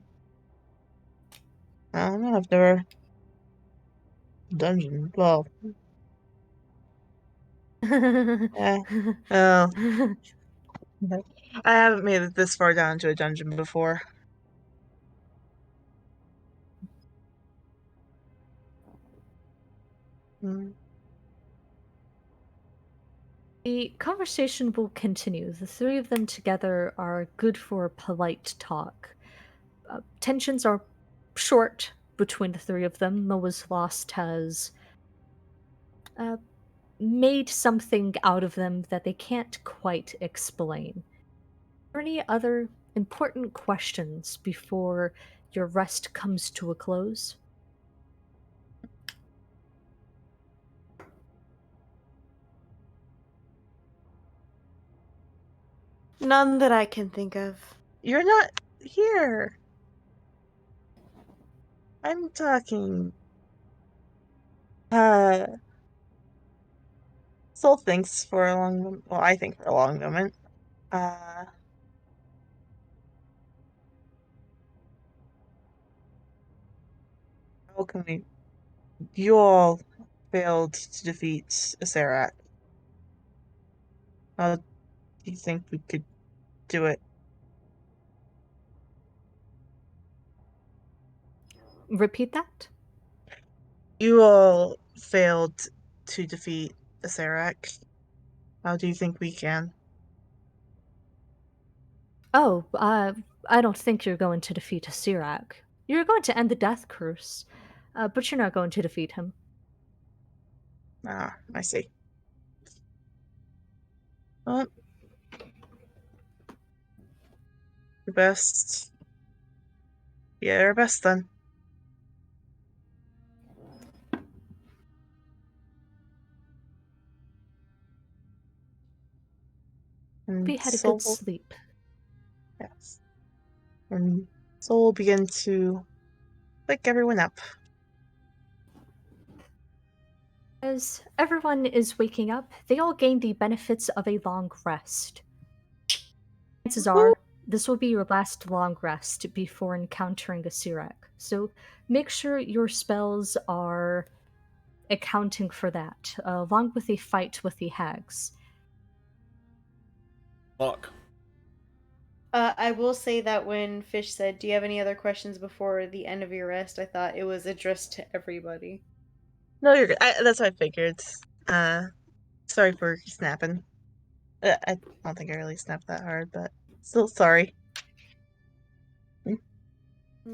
Speaker 6: I don't know, I've never dungeon. Well, yeah. Oh. I haven't made it this far down into a dungeon before. Mm.
Speaker 2: The conversation will continue. The three of them together are good for polite talk. Tensions are short between the three of them. Moa's Lost has made something out of them that they can't quite explain. Are there any other important questions before your rest comes to a close?
Speaker 3: None that I can think of.
Speaker 6: You're not here. I'm talking. Soul thinks for a long moment. Well, I think for a long moment. How can we? You all failed to defeat Asarak. How do you think we could do it?
Speaker 2: Repeat that?
Speaker 6: You all failed to defeat Asarak. How do you think we can?
Speaker 2: Oh, I don't think you're going to defeat Sirak. You're going to end the Death Curse, but you're not going to defeat him.
Speaker 6: Ah, I see. Well, your best. Yeah, our best then. And
Speaker 2: We had a good
Speaker 6: Soul,
Speaker 2: sleep.
Speaker 6: yes. And Soul will begin to wake everyone up.
Speaker 2: As everyone is waking up, they all gain the benefits of a long rest. Chances are, this will be your last long rest before encountering a Sirak, so make sure your spells are accounting for that, along with a fight with the hags.
Speaker 1: Fuck.
Speaker 3: I will say that when Fish said, "Do you have any other questions before the end of your rest?" I thought it was addressed to everybody.
Speaker 6: No, you're good. That's what I figured. Sorry for snapping. I don't think I really snapped that hard, but still sorry.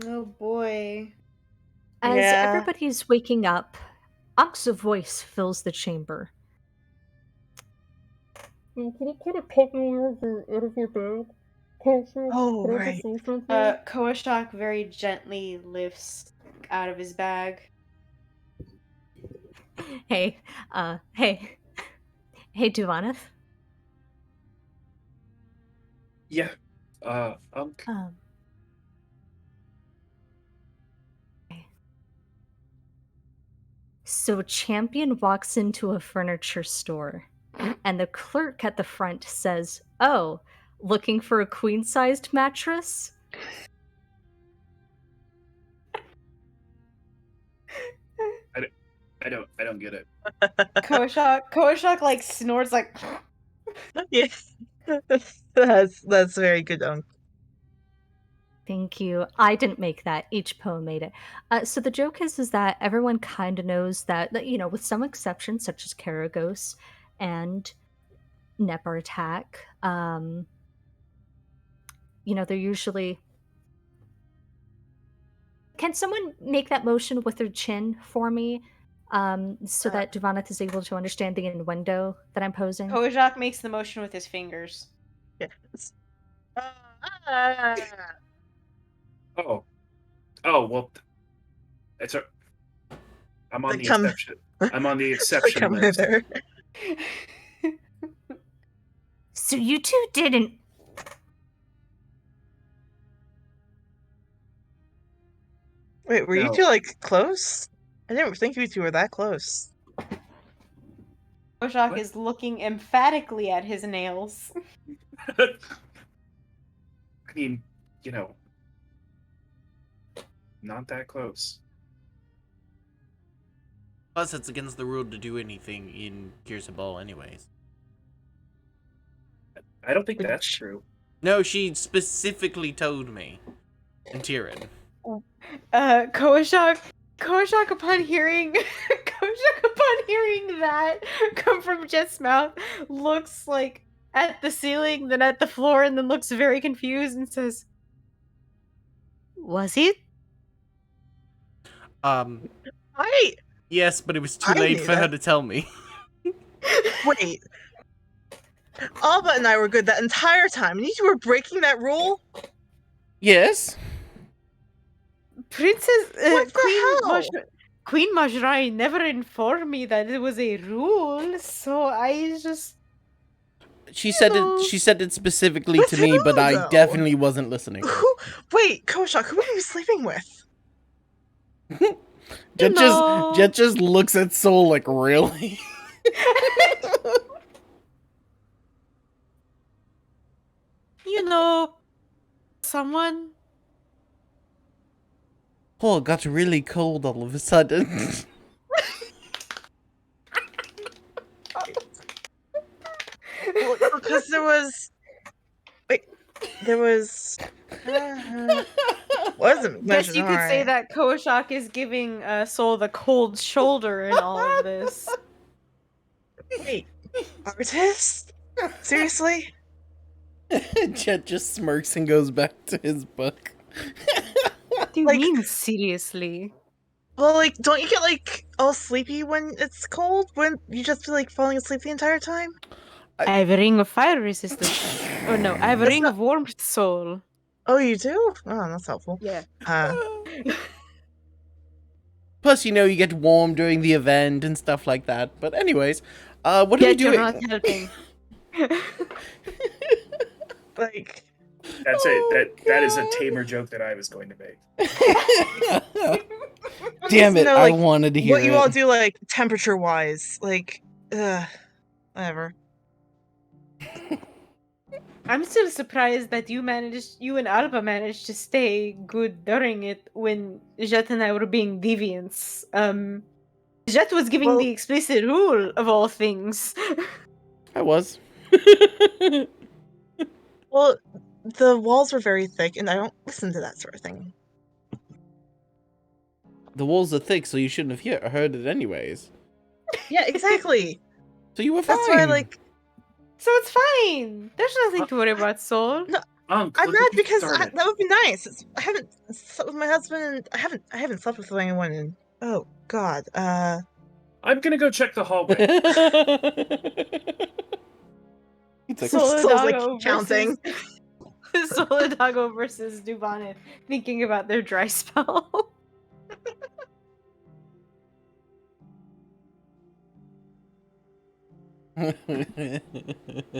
Speaker 3: Oh boy.
Speaker 2: As
Speaker 6: Yeah.
Speaker 2: everybody's waking up, Ank's voice fills the chamber. Can you kind of poke me out of your bag?
Speaker 6: Oh, right.
Speaker 3: Koashak very gently lifts out of his bag.
Speaker 2: Hey, hey, Duvaneth.
Speaker 5: Yeah.
Speaker 2: Um, so Champion walks into a furniture store, and the clerk at the front says, "Oh, looking for a queen-sized mattress?"
Speaker 5: I don't get it.
Speaker 3: Koashak like snorts like
Speaker 6: Yeah. That's very good,
Speaker 2: Thank you. I didn't make that. Each poem made it. So the joke is that everyone kind of knows that, with some exceptions, such as Karagos and Nepartak, they're usually. Can someone make that motion with their chin for me, so that Duvaneth is able to understand the innuendo that I'm posing?
Speaker 3: Koashak makes the motion with his fingers.
Speaker 6: Yes.
Speaker 5: Oh. Oh, well, it's a. I'm on
Speaker 6: Like,
Speaker 5: the
Speaker 6: come,
Speaker 5: exception. I'm on the
Speaker 6: like,
Speaker 5: exception
Speaker 6: come
Speaker 5: list.
Speaker 6: hither.
Speaker 2: So you two didn't.
Speaker 6: Wait, were you
Speaker 5: No.
Speaker 6: two like close? I didn't think you two were that close.
Speaker 3: Koashak
Speaker 5: What?
Speaker 3: is looking emphatically at his nails.
Speaker 5: I mean, you know, not that close.
Speaker 1: Plus, it's against the rule to do anything in Gears of Ball, anyways.
Speaker 5: I don't think that's
Speaker 6: Which,
Speaker 5: true.
Speaker 1: No, she specifically told me. And Tyrion.
Speaker 3: Koashak upon hearing that come from Jet's mouth looks like at the ceiling, then at the floor, and then looks very confused and says, "Was he?"
Speaker 1: Um,
Speaker 6: I
Speaker 1: yes, but it was too late
Speaker 6: knew
Speaker 1: for her
Speaker 6: that.
Speaker 1: to tell me.
Speaker 6: Wait. Alba and I were good that entire time, and you two were breaking that rule?
Speaker 1: Yes.
Speaker 3: Princess
Speaker 6: What the hell?
Speaker 3: Queen Majrai never informed me that it was a rule, so I just
Speaker 1: She said
Speaker 3: know.
Speaker 1: it. She said it specifically
Speaker 6: With
Speaker 1: to me, but
Speaker 6: who,
Speaker 1: I
Speaker 6: though?
Speaker 1: definitely wasn't listening.
Speaker 6: Wait, Koshak, who are you sleeping with?
Speaker 1: Jet
Speaker 3: know.
Speaker 1: just looks at Soul like, really?
Speaker 3: You know, someone.
Speaker 1: Oh, it got really cold all of a sudden.
Speaker 6: Well, because there was... Wait, there was... wasn't
Speaker 3: Guess
Speaker 6: mentioned,
Speaker 3: you could say
Speaker 6: alright.
Speaker 3: that Koshak is giving Soul the cold shoulder in all of this.
Speaker 6: Wait, artist? Seriously?
Speaker 1: Jet just smirks and goes back to his book.
Speaker 3: What do you
Speaker 6: Like-
Speaker 3: mean, seriously?
Speaker 6: Well, like, don't you get, like, all sleepy when it's cold? Wouldn't you just be, like, falling asleep the entire time?
Speaker 3: I have a ring of fire resistance. Oh no, I have a
Speaker 6: That's
Speaker 3: ring
Speaker 6: not-
Speaker 3: of warmth, Soul.
Speaker 6: Oh, you do? Oh, that's helpful.
Speaker 3: Yeah.
Speaker 1: Plus, you know, you get warm during the event and stuff like that. But anyways, what are we
Speaker 3: Yet you're
Speaker 1: doing?
Speaker 3: not helping.
Speaker 6: Like...
Speaker 5: That's
Speaker 1: Oh,
Speaker 5: it. That is a
Speaker 1: God.
Speaker 5: tamer joke that I was going to make.
Speaker 1: Damn it,
Speaker 6: know,
Speaker 1: I
Speaker 6: like,
Speaker 1: wanted to hear
Speaker 6: what you
Speaker 1: it.
Speaker 6: all do, like, temperature-wise. Like, whatever.
Speaker 3: I'm still surprised that you and Alba managed to stay good during it when Jet and I were being deviants. Jet was giving
Speaker 6: Well-
Speaker 3: the explicit rule of all things.
Speaker 1: I was.
Speaker 6: Well, the walls were very thick, and I don't listen to that sort of thing.
Speaker 1: The walls are thick, so you shouldn't have heard it anyways.
Speaker 6: Yeah, exactly.
Speaker 1: So you were fine.
Speaker 6: That's why, like,
Speaker 3: So it's fine. There's nothing to worry about, Soul.
Speaker 6: I'm mad because that would be nice. I haven't slept with my husband, and I haven't slept with anyone in... Oh, God.
Speaker 5: I'm gonna go check the hallway.
Speaker 1: It's like,
Speaker 6: Soul's, like,
Speaker 3: Solidago
Speaker 6: counting.
Speaker 3: versus Solidago versus Dubonnet thinking about their dry spell.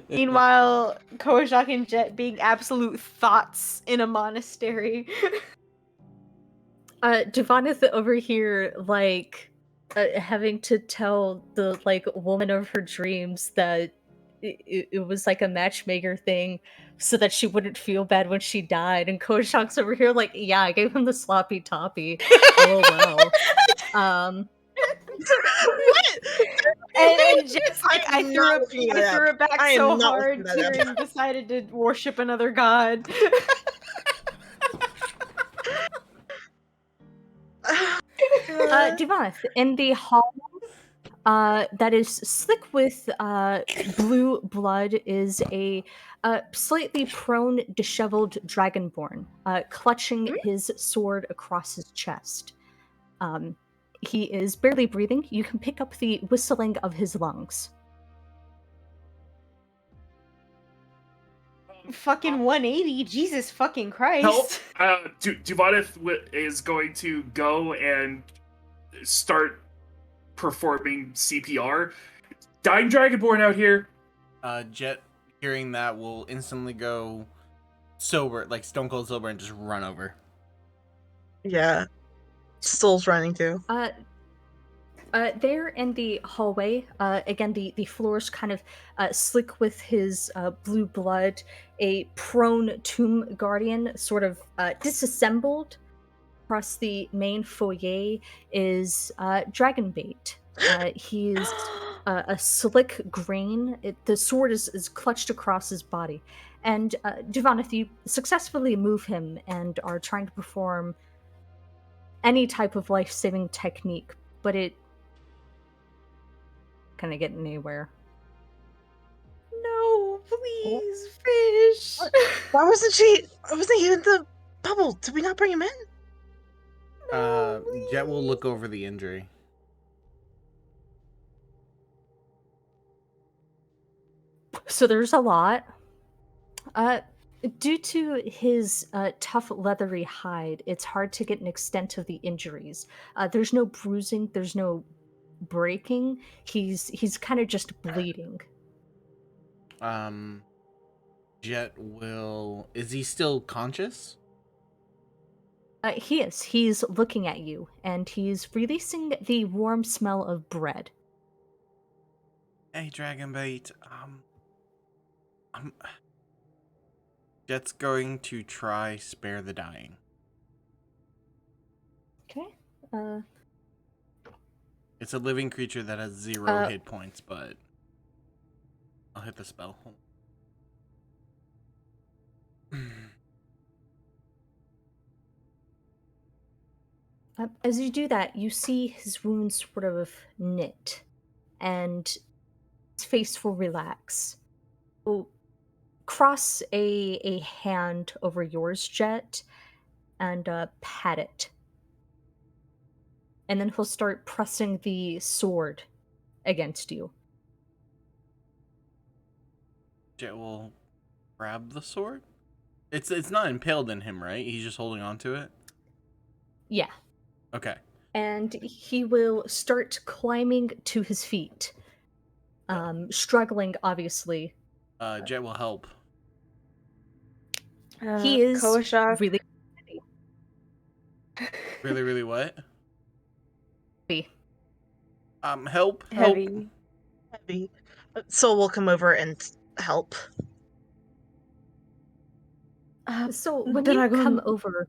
Speaker 3: Meanwhile, Kojak and Jet being absolute thoughts in a monastery.
Speaker 2: Devoneth over here, like, having to tell the, like, woman of her dreams that it was, like, a matchmaker thing so that she wouldn't feel bad when she died. And Kojak's over here, like, yeah, I gave him the sloppy toppy. LOL.
Speaker 6: What?
Speaker 3: And Jet's like,
Speaker 6: I'm
Speaker 3: I
Speaker 6: not looking that
Speaker 3: threw
Speaker 6: up.
Speaker 3: it back
Speaker 6: I am
Speaker 3: so
Speaker 6: not
Speaker 3: hard,
Speaker 6: looking that up.
Speaker 3: Tyrion decided to worship another god.
Speaker 2: Devoneth, in the hall that is slick with blue blood is a slightly prone, disheveled dragonborn, clutching his sword across his chest. He is barely breathing. You can pick up the whistling of his lungs.
Speaker 3: Fucking 180, Jesus fucking Christ.
Speaker 5: Help! Duvaneth is going to go and start performing CPR. Dying Dragonborn out here.
Speaker 1: Jet, hearing that, will instantly go sober, like stone cold sober, and just run over.
Speaker 6: Yeah. Soul's running too.
Speaker 2: There in the hallway, again, the floor's kind of slick with his blue blood. A prone tomb guardian, sort of disassembled across the main foyer, is Dragonbait. He is a slick grain. The sword is clutched across his body. And Devoneth, you successfully move him and are trying to perform any type of life-saving technique, but it kind of getting anywhere.
Speaker 3: No, please, fish.
Speaker 6: Why wasn't she? I wasn't even the bubble. Did we not bring him in?
Speaker 1: Jet will look over the injury.
Speaker 2: So there's a lot. Uh, Due to his tough leathery hide, it's hard to get an extent of the injuries. There's no bruising, there's no breaking. He's kind of just bleeding.
Speaker 1: Jet will. Is he still conscious?
Speaker 2: He is. He's looking at you, and he's releasing the warm smell of bread.
Speaker 1: Hey, Dragonbait. Jet's going to try spare the dying.
Speaker 2: Okay. Uh,
Speaker 1: It's a living creature that has 0 hit points, but I'll hit the spell.
Speaker 2: as you do that, you see his wounds sort of knit, and his face will relax. Will cross a hand over yours, Jet, and pat it. And then he'll start pressing the sword against you.
Speaker 1: Jet will grab the sword. It's not impaled in him, right? He's just holding on to it.
Speaker 2: Yeah.
Speaker 1: Okay.
Speaker 2: And he will start climbing to his feet. Struggling, obviously.
Speaker 1: Jet will help.
Speaker 2: He is
Speaker 3: Koashak.
Speaker 2: really
Speaker 1: Really, really what?
Speaker 2: heavy.
Speaker 1: Help.
Speaker 3: Heavy.
Speaker 6: Heavy. Soul will come over and help.
Speaker 2: So when you come over...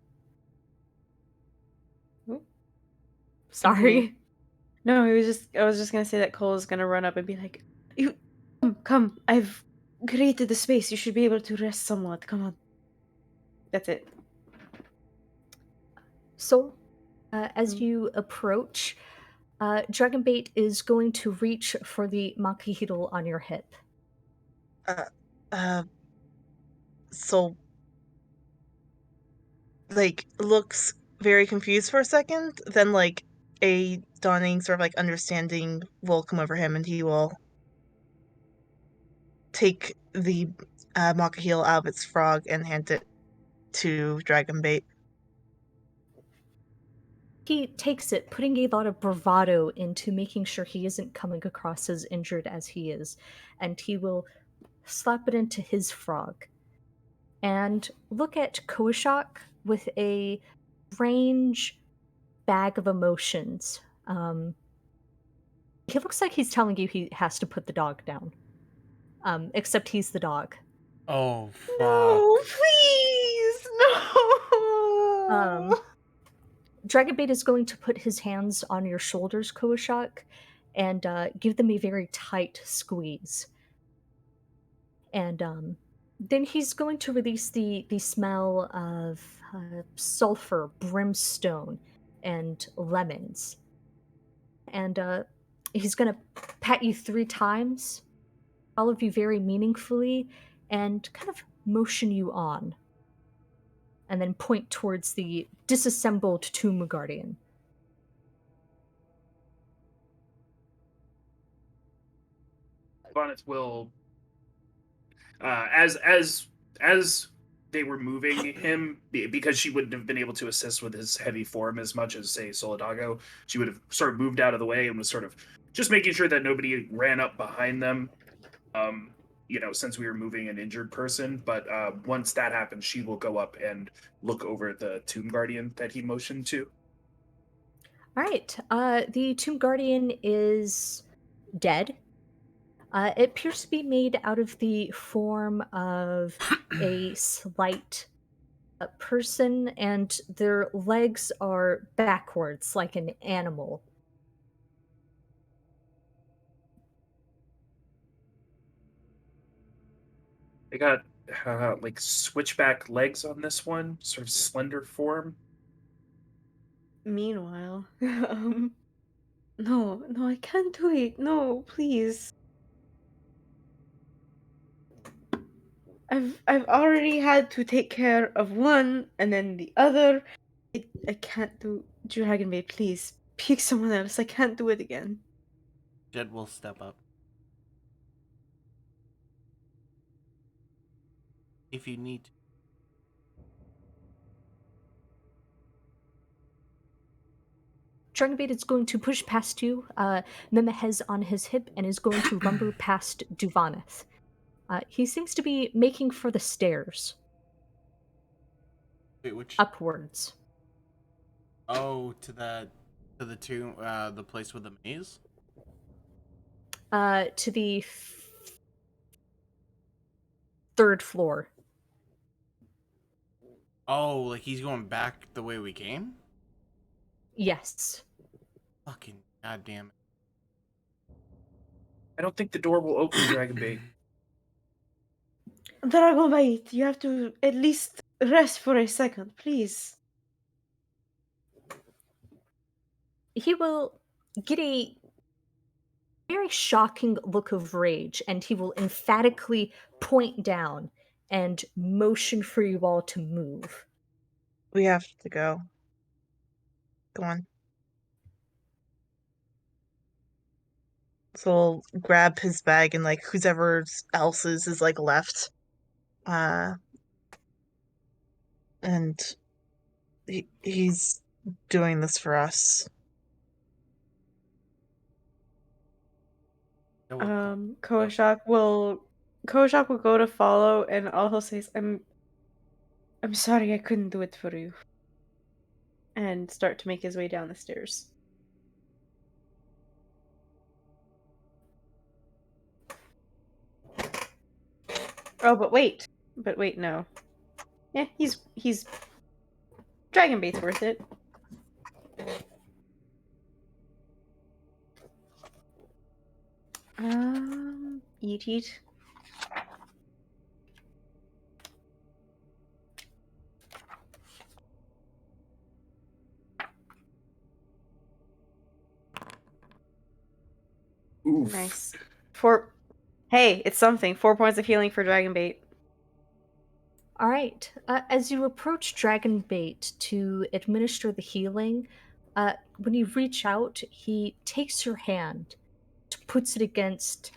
Speaker 2: Sorry.
Speaker 3: No, I was just gonna say that Cole is gonna run up and be like, "You come. I've created the space. You should be able to rest somewhat. Come on." That's it.
Speaker 2: So, as you approach, Dragonbait is going to reach for the Makahito on your hip.
Speaker 6: Soul looks very confused for a second, then a dawning sort of understanding will come over him, and he will take the Makahil out of its frog and hand it to Dragonbait.
Speaker 2: He takes it, putting a lot of bravado into making sure he isn't coming across as injured as he is, and he will slap it into his frog. And look at Koashak with a strange bag of emotions. He looks like he's telling you he has to put the dog down. Except he's the dog.
Speaker 1: Oh, fuck.
Speaker 6: No, please, no.
Speaker 2: Dragonbait is going to put his hands on your shoulders, Koashak, and give them a very tight squeeze. And then he's going to release the smell of sulfur, brimstone, and lemons. And he's going to pat you 3 times, all of you very meaningfully, and kind of motion you on. And then point towards the disassembled Tomb Guardian.
Speaker 5: Bonnet will, as they were moving him, because she wouldn't have been able to assist with his heavy form as much as, say, Solidago, she would have sort of moved out of the way and was sort of just making sure that nobody ran up behind them. Since we were moving an injured person, but once that happens, she will go up and look over the Tomb Guardian that he motioned to.
Speaker 2: All right. The Tomb Guardian is dead. It appears to be made out of the form of a slight person, and their legs are backwards like an animal.
Speaker 5: They got switchback legs on this one, sort of slender form.
Speaker 3: Meanwhile, no, I can't do it. No, please. I've already had to take care of one and then the other. I can't do Dragonbait, please. Pick someone else. I can't do it again.
Speaker 1: Jet will step up. if you need to.
Speaker 2: Dragonbait is going to push past you, Mimihez on his hip, and is going to lumber past Duvaneth. He seems to be making for the stairs,
Speaker 1: Wait, which?
Speaker 2: upwards.
Speaker 1: Oh, to the tomb, the place with the maze.
Speaker 2: To the third floor.
Speaker 1: Oh, like he's going back the way we came?
Speaker 2: Yes.
Speaker 1: Fucking goddamn it.
Speaker 5: I don't think the door will open, Dragonbait.
Speaker 3: Dragonbait, you have to at least rest for a second, please.
Speaker 2: He will get a very shocking look of rage, and he will emphatically point down and motion for you all to move.
Speaker 6: We have to go. Go on. So we'll grab his bag and like whoever else's is like left. And he's doing this for us.
Speaker 1: That will call-
Speaker 3: Koshak will go to follow and also says, I'm sorry I couldn't do it for you. And start to make his way down the stairs. Oh, but wait, no. Yeah, he's Dragonbait's worth it. Eat.
Speaker 5: Oof.
Speaker 3: Nice. Hey, it's something. 4 points of healing for Dragonbait.
Speaker 2: All right. As you approach Dragonbait to administer the healing, when you reach out, he takes your hand, puts it against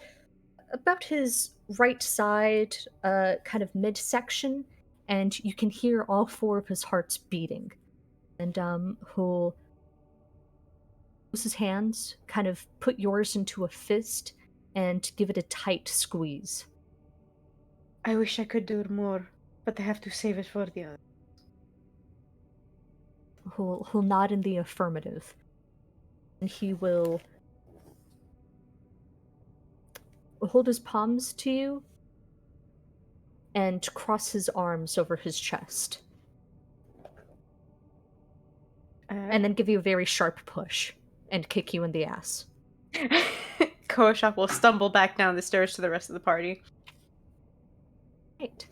Speaker 2: about his right side, kind of midsection, and you can hear all four of his hearts beating. And he'll close his hands, kind of put yours into a fist, and give it a tight squeeze.
Speaker 3: I wish I could do more, but I have to save it for the other.
Speaker 2: He'll nod in the affirmative. And he will hold his palms to you and cross his arms over his chest. And then give you a very sharp push and kick you in the ass.
Speaker 3: Koshak will stumble back down the stairs to the rest of the party.
Speaker 2: Right.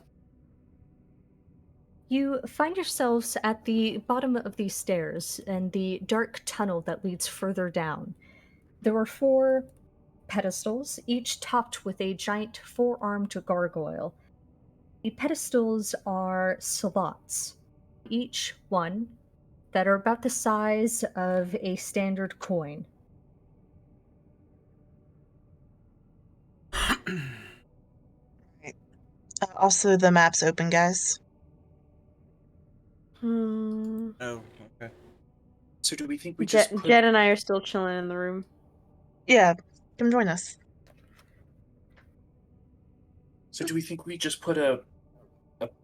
Speaker 2: You find yourselves at the bottom of these stairs in the dark tunnel that leads further down. There are 4 pedestals, each topped with a giant 4-armed gargoyle. The pedestals are slots, each one that are about the size of a standard coin.
Speaker 6: Also, the map's open, guys.
Speaker 1: Oh, okay.
Speaker 5: So do we think we
Speaker 3: Jet,
Speaker 5: just put...
Speaker 3: Jet and I are still chilling in the room.
Speaker 6: Yeah, come join us.
Speaker 5: So do we think we just put a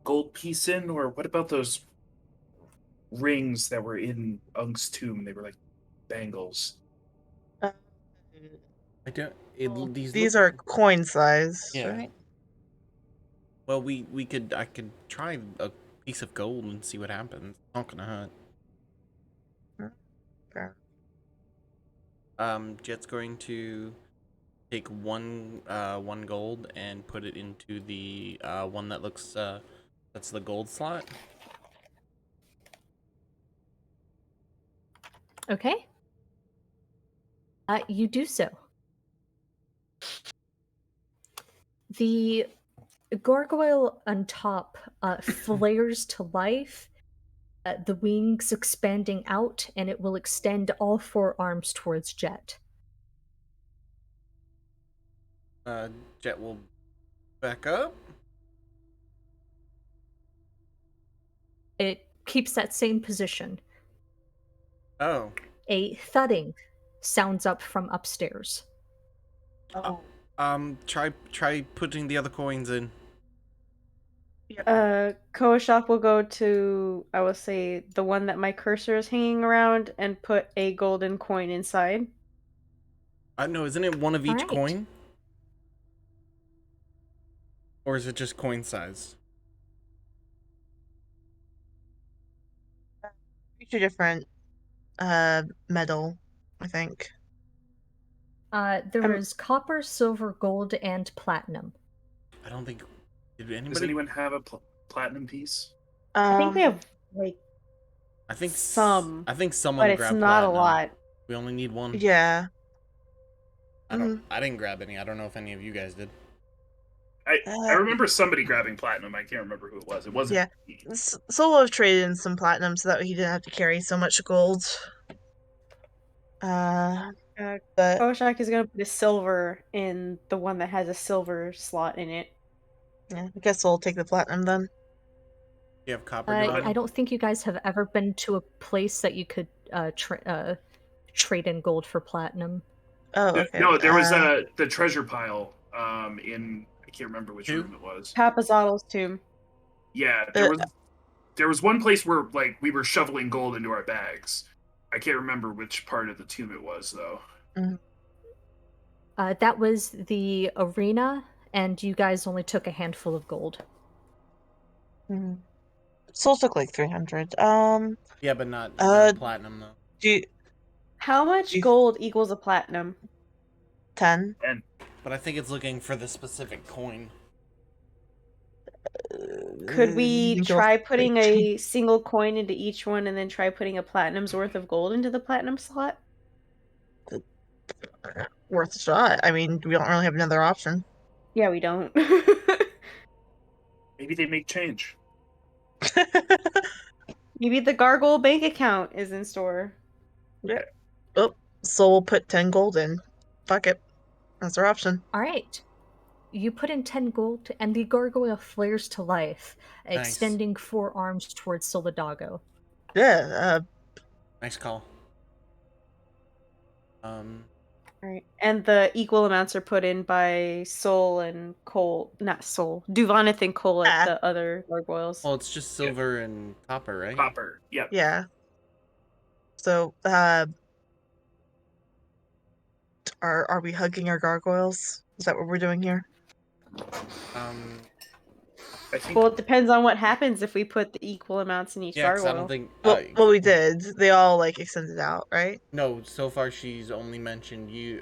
Speaker 5: gold piece in, or what about those rings that were in Unk's tomb? They were like bangles.
Speaker 6: Uh,
Speaker 1: I don't.
Speaker 6: well,
Speaker 1: These
Speaker 6: these
Speaker 1: look,
Speaker 6: are coin size,
Speaker 1: Yeah.
Speaker 6: right?
Speaker 1: Well, I could try a piece of gold and see what happens. Not gonna hurt.
Speaker 6: Fair.
Speaker 1: Jet's going to take one gold and put it into the one that looks that's the gold slot.
Speaker 2: Okay? You do so. The gargoyle on top flares to life, the wings expanding out, and it will extend all 4 arms towards Jet.
Speaker 1: Jet will back up.
Speaker 2: It keeps that same position.
Speaker 1: Oh.
Speaker 2: A thudding sounds up from upstairs.
Speaker 3: Oh.
Speaker 1: Try putting the other coins in.
Speaker 3: Koashok will go to, I will say, the one that my cursor is hanging around and put a golden coin inside.
Speaker 1: No, isn't it one of each
Speaker 2: Alright.
Speaker 1: coin? Or is it just coin size?
Speaker 6: Two different metal, I think.
Speaker 2: There is copper, silver, gold, and platinum.
Speaker 1: I don't think... Did
Speaker 5: Does
Speaker 1: anybody...
Speaker 5: anyone have a platinum piece?
Speaker 3: I think we have, like,
Speaker 1: I think
Speaker 3: some,
Speaker 1: I think someone
Speaker 3: but it's
Speaker 1: grabbed
Speaker 3: not
Speaker 1: platinum.
Speaker 3: a lot.
Speaker 1: We only need one.
Speaker 6: Yeah.
Speaker 1: I didn't grab any. I don't know if any of you guys did.
Speaker 5: I remember somebody grabbing platinum. I can't remember who it was. It wasn't me.
Speaker 6: Solo traded in some platinum so that he didn't have to carry so much gold. But
Speaker 3: Koashok is going to put a silver in the one that has a silver slot in it.
Speaker 6: yeah, I guess we'll take the platinum then.
Speaker 1: You have copper.
Speaker 2: I don't think you guys have ever been to a place that you could trade in gold for platinum.
Speaker 6: Oh, okay.
Speaker 5: No, there was the treasure pile in, I can't remember which room it was.
Speaker 3: Papazottle's tomb.
Speaker 5: Yeah, there was one place where like we were shoveling gold into our bags. I can't remember which part of the tomb it was though.
Speaker 2: That was the arena, and you guys only took a handful of gold.
Speaker 6: Soul took like 300.
Speaker 1: Yeah, but not platinum though.
Speaker 3: How much gold equals a platinum?
Speaker 6: 10.
Speaker 1: But I think it's looking for the specific coin.
Speaker 3: Could we try putting a single coin into each one and then try putting a platinum's worth of gold into the platinum slot?
Speaker 6: Worth a shot. I mean, we don't really have another option.
Speaker 3: Yeah, we don't.
Speaker 5: Maybe they make change.
Speaker 3: Maybe the Gargoyle bank account is in store.
Speaker 6: Yeah. Oh, so we'll put 10 gold in. Fuck it. That's our option.
Speaker 2: Alright. You put in 10 gold, and the gargoyle flares to life,
Speaker 1: Nice.
Speaker 2: extending 4 arms towards Solidago.
Speaker 6: Yeah,
Speaker 1: Nice call.
Speaker 3: Alright. And the equal amounts are put in by Soul and Cole. Not Soul. Duvanith and Cole at the other gargoyles.
Speaker 1: Well, it's just silver and copper, right?
Speaker 5: Copper, yep.
Speaker 6: yeah. So, are we hugging our gargoyles? Is that what we're doing here?
Speaker 5: I think.
Speaker 3: Well, it depends on what happens if we put the equal amounts in each gargoyle.
Speaker 1: I don't think.
Speaker 6: Well, we did. They all like extended out, right?
Speaker 1: No, so far she's only mentioned you,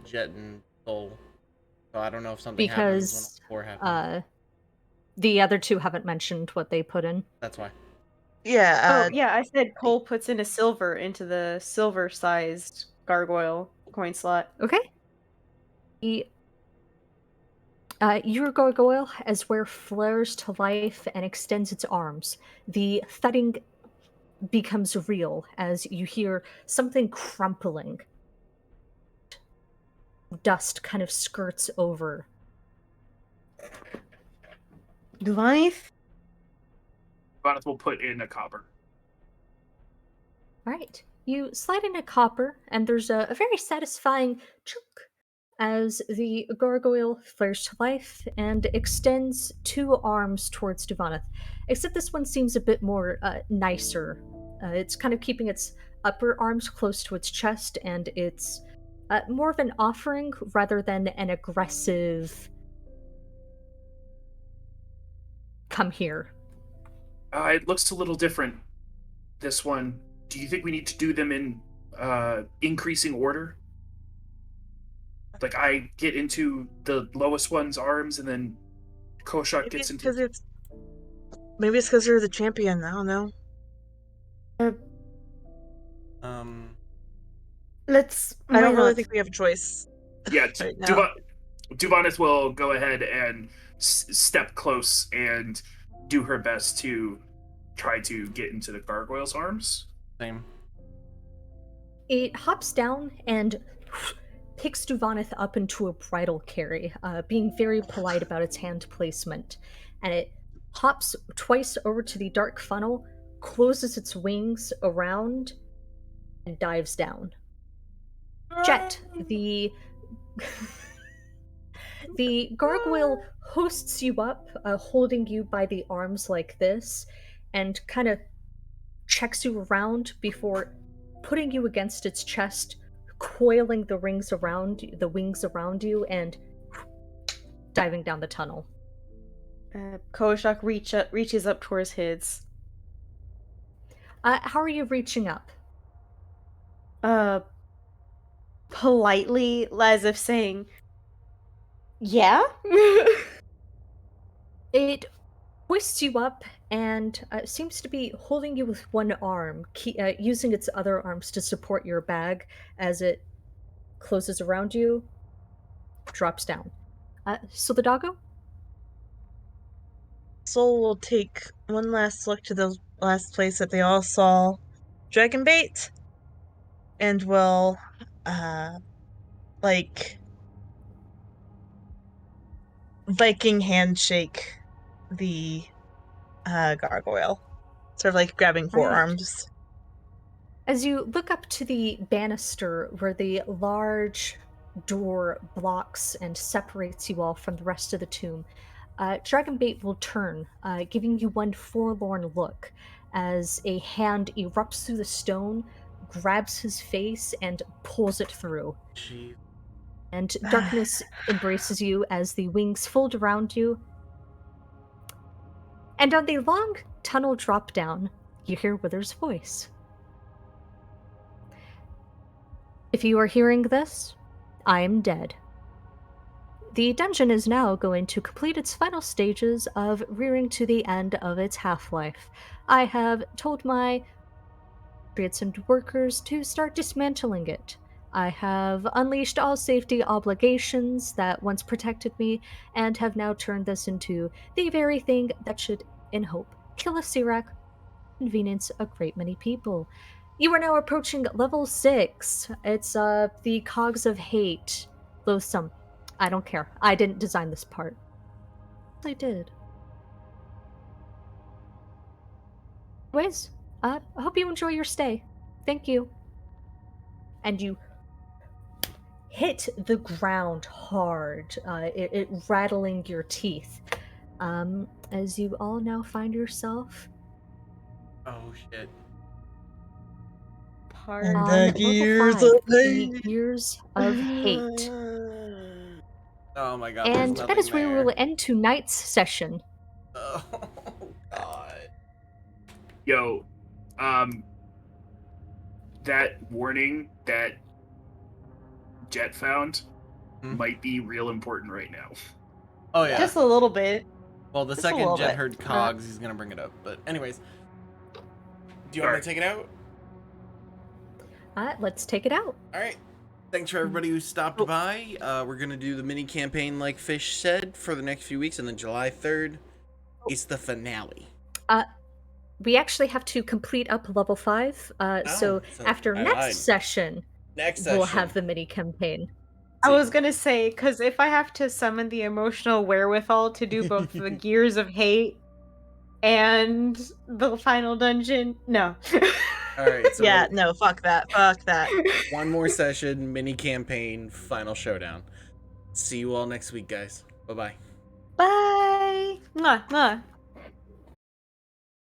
Speaker 1: Jet and Soul. So I don't know if something happens when all 4 happen.
Speaker 2: The other 2 haven't mentioned what they put in.
Speaker 1: That's why.
Speaker 6: Yeah.
Speaker 3: Yeah, I said Cole puts in a silver into the silver-sized gargoyle coin slot.
Speaker 2: Okay. Your gargoyle, as where flares to life and extends its arms, the thudding becomes real as you hear something crumpling. Dust kind of skirts over.
Speaker 3: Duvanith?
Speaker 5: Duvanith will put in a copper.
Speaker 2: Alright. You slide in a copper, and there's a very satisfying chunk as the gargoyle flares to life and extends 2 arms towards Duvanith. Except this one seems a bit more nicer. It's kind of keeping its upper arms close to its chest, and it's more of an offering rather than an aggressive come here.
Speaker 5: It looks a little different, this one. Do you think we need to do them in increasing order? Like I get into the lowest one's arms, and then Koashok gets into.
Speaker 6: Maybe it's because you're the champion. I don't know. I don't really think we have a choice.
Speaker 5: Yeah,
Speaker 6: right now.
Speaker 5: Duvanith will go ahead and step close and do her best to try to get into the gargoyle's arms.
Speaker 1: Same.
Speaker 2: It hops down and picks Duvanith up into a bridal carry, being very polite about its hand placement. And it hops twice over to the dark funnel, closes its wings around and dives down. Jet, the the gargoyle hoists you up, holding you by the arms like this, and kind of checks you around before putting you against its chest, coiling the wings around you, and diving down the tunnel.
Speaker 3: Koshak reaches up towards his.
Speaker 2: How are you reaching up?
Speaker 3: Politely, as if saying, yeah?
Speaker 2: It hoists you up and seems to be holding you with one arm, using its other arms to support your bag as it closes around you, drops down. So the doggo?
Speaker 6: Soul will take one last look to the last place that they all saw dragon bait, and will, like, Viking handshake the gargoyle, sort of like grabbing
Speaker 2: All right.
Speaker 6: forearms.
Speaker 2: As you look up to the banister where the large door blocks and separates you all from the rest of the tomb, Dragonbait will turn, giving you one forlorn look as a hand erupts through the stone, grabs his face, and pulls it through.
Speaker 1: Jeez.
Speaker 2: And darkness embraces you as the wings fold around you. And on the long tunnel drop down, you hear Wither's voice. If you are hearing this, I am dead. The dungeon is now going to complete its final stages of rearing to the end of its half-life. I have told my patriots and workers to start dismantling it. I have unleashed all safety obligations that once protected me, and have now turned this into the very thing that should, in hope, kill a Sirak, convenience a great many people. You are now approaching level 6. It's the cogs of hate. Loathsome. I don't care. I didn't design this part. I did. Anyways, I hope you enjoy your stay. Thank you. And you hit the ground hard, it rattling your teeth. As you all now find yourself
Speaker 1: Oh shit.
Speaker 6: And
Speaker 2: on
Speaker 6: the
Speaker 2: level
Speaker 6: gears
Speaker 2: 5,
Speaker 6: of
Speaker 2: the
Speaker 6: hate.
Speaker 2: Gears of Hate.
Speaker 1: Oh my god.
Speaker 2: And
Speaker 1: there's
Speaker 2: that is
Speaker 1: nothing
Speaker 2: where we
Speaker 1: there.
Speaker 2: will end tonight's session.
Speaker 1: Oh god.
Speaker 5: Yo, that warning that Jet found might be real important right now.
Speaker 1: Oh yeah.
Speaker 3: Just a little bit.
Speaker 1: Well, the
Speaker 3: just a
Speaker 1: second
Speaker 3: little
Speaker 1: Jet
Speaker 3: bit.
Speaker 1: heard cogs, he's gonna bring it up. But anyways, do you want me to take it out?
Speaker 2: Let's take it out.
Speaker 1: All right. Thanks for everybody who stopped by. We're gonna do the mini campaign, like Fish said, for the next few weeks, and then July 3rd, it's the finale.
Speaker 2: We actually have to complete up level 5. So after
Speaker 1: I
Speaker 2: next
Speaker 1: lied.
Speaker 2: session, we'll have the mini campaign.
Speaker 3: I was gonna say, because if I have to summon the emotional wherewithal to do both the Gears of Hate and the final dungeon, no.
Speaker 1: All right. So
Speaker 6: Yeah, no, fuck that. Fuck that.
Speaker 1: one more session, mini campaign, final showdown. See you all next week, guys. Bye-bye.
Speaker 3: Bye. Mwah, mwah.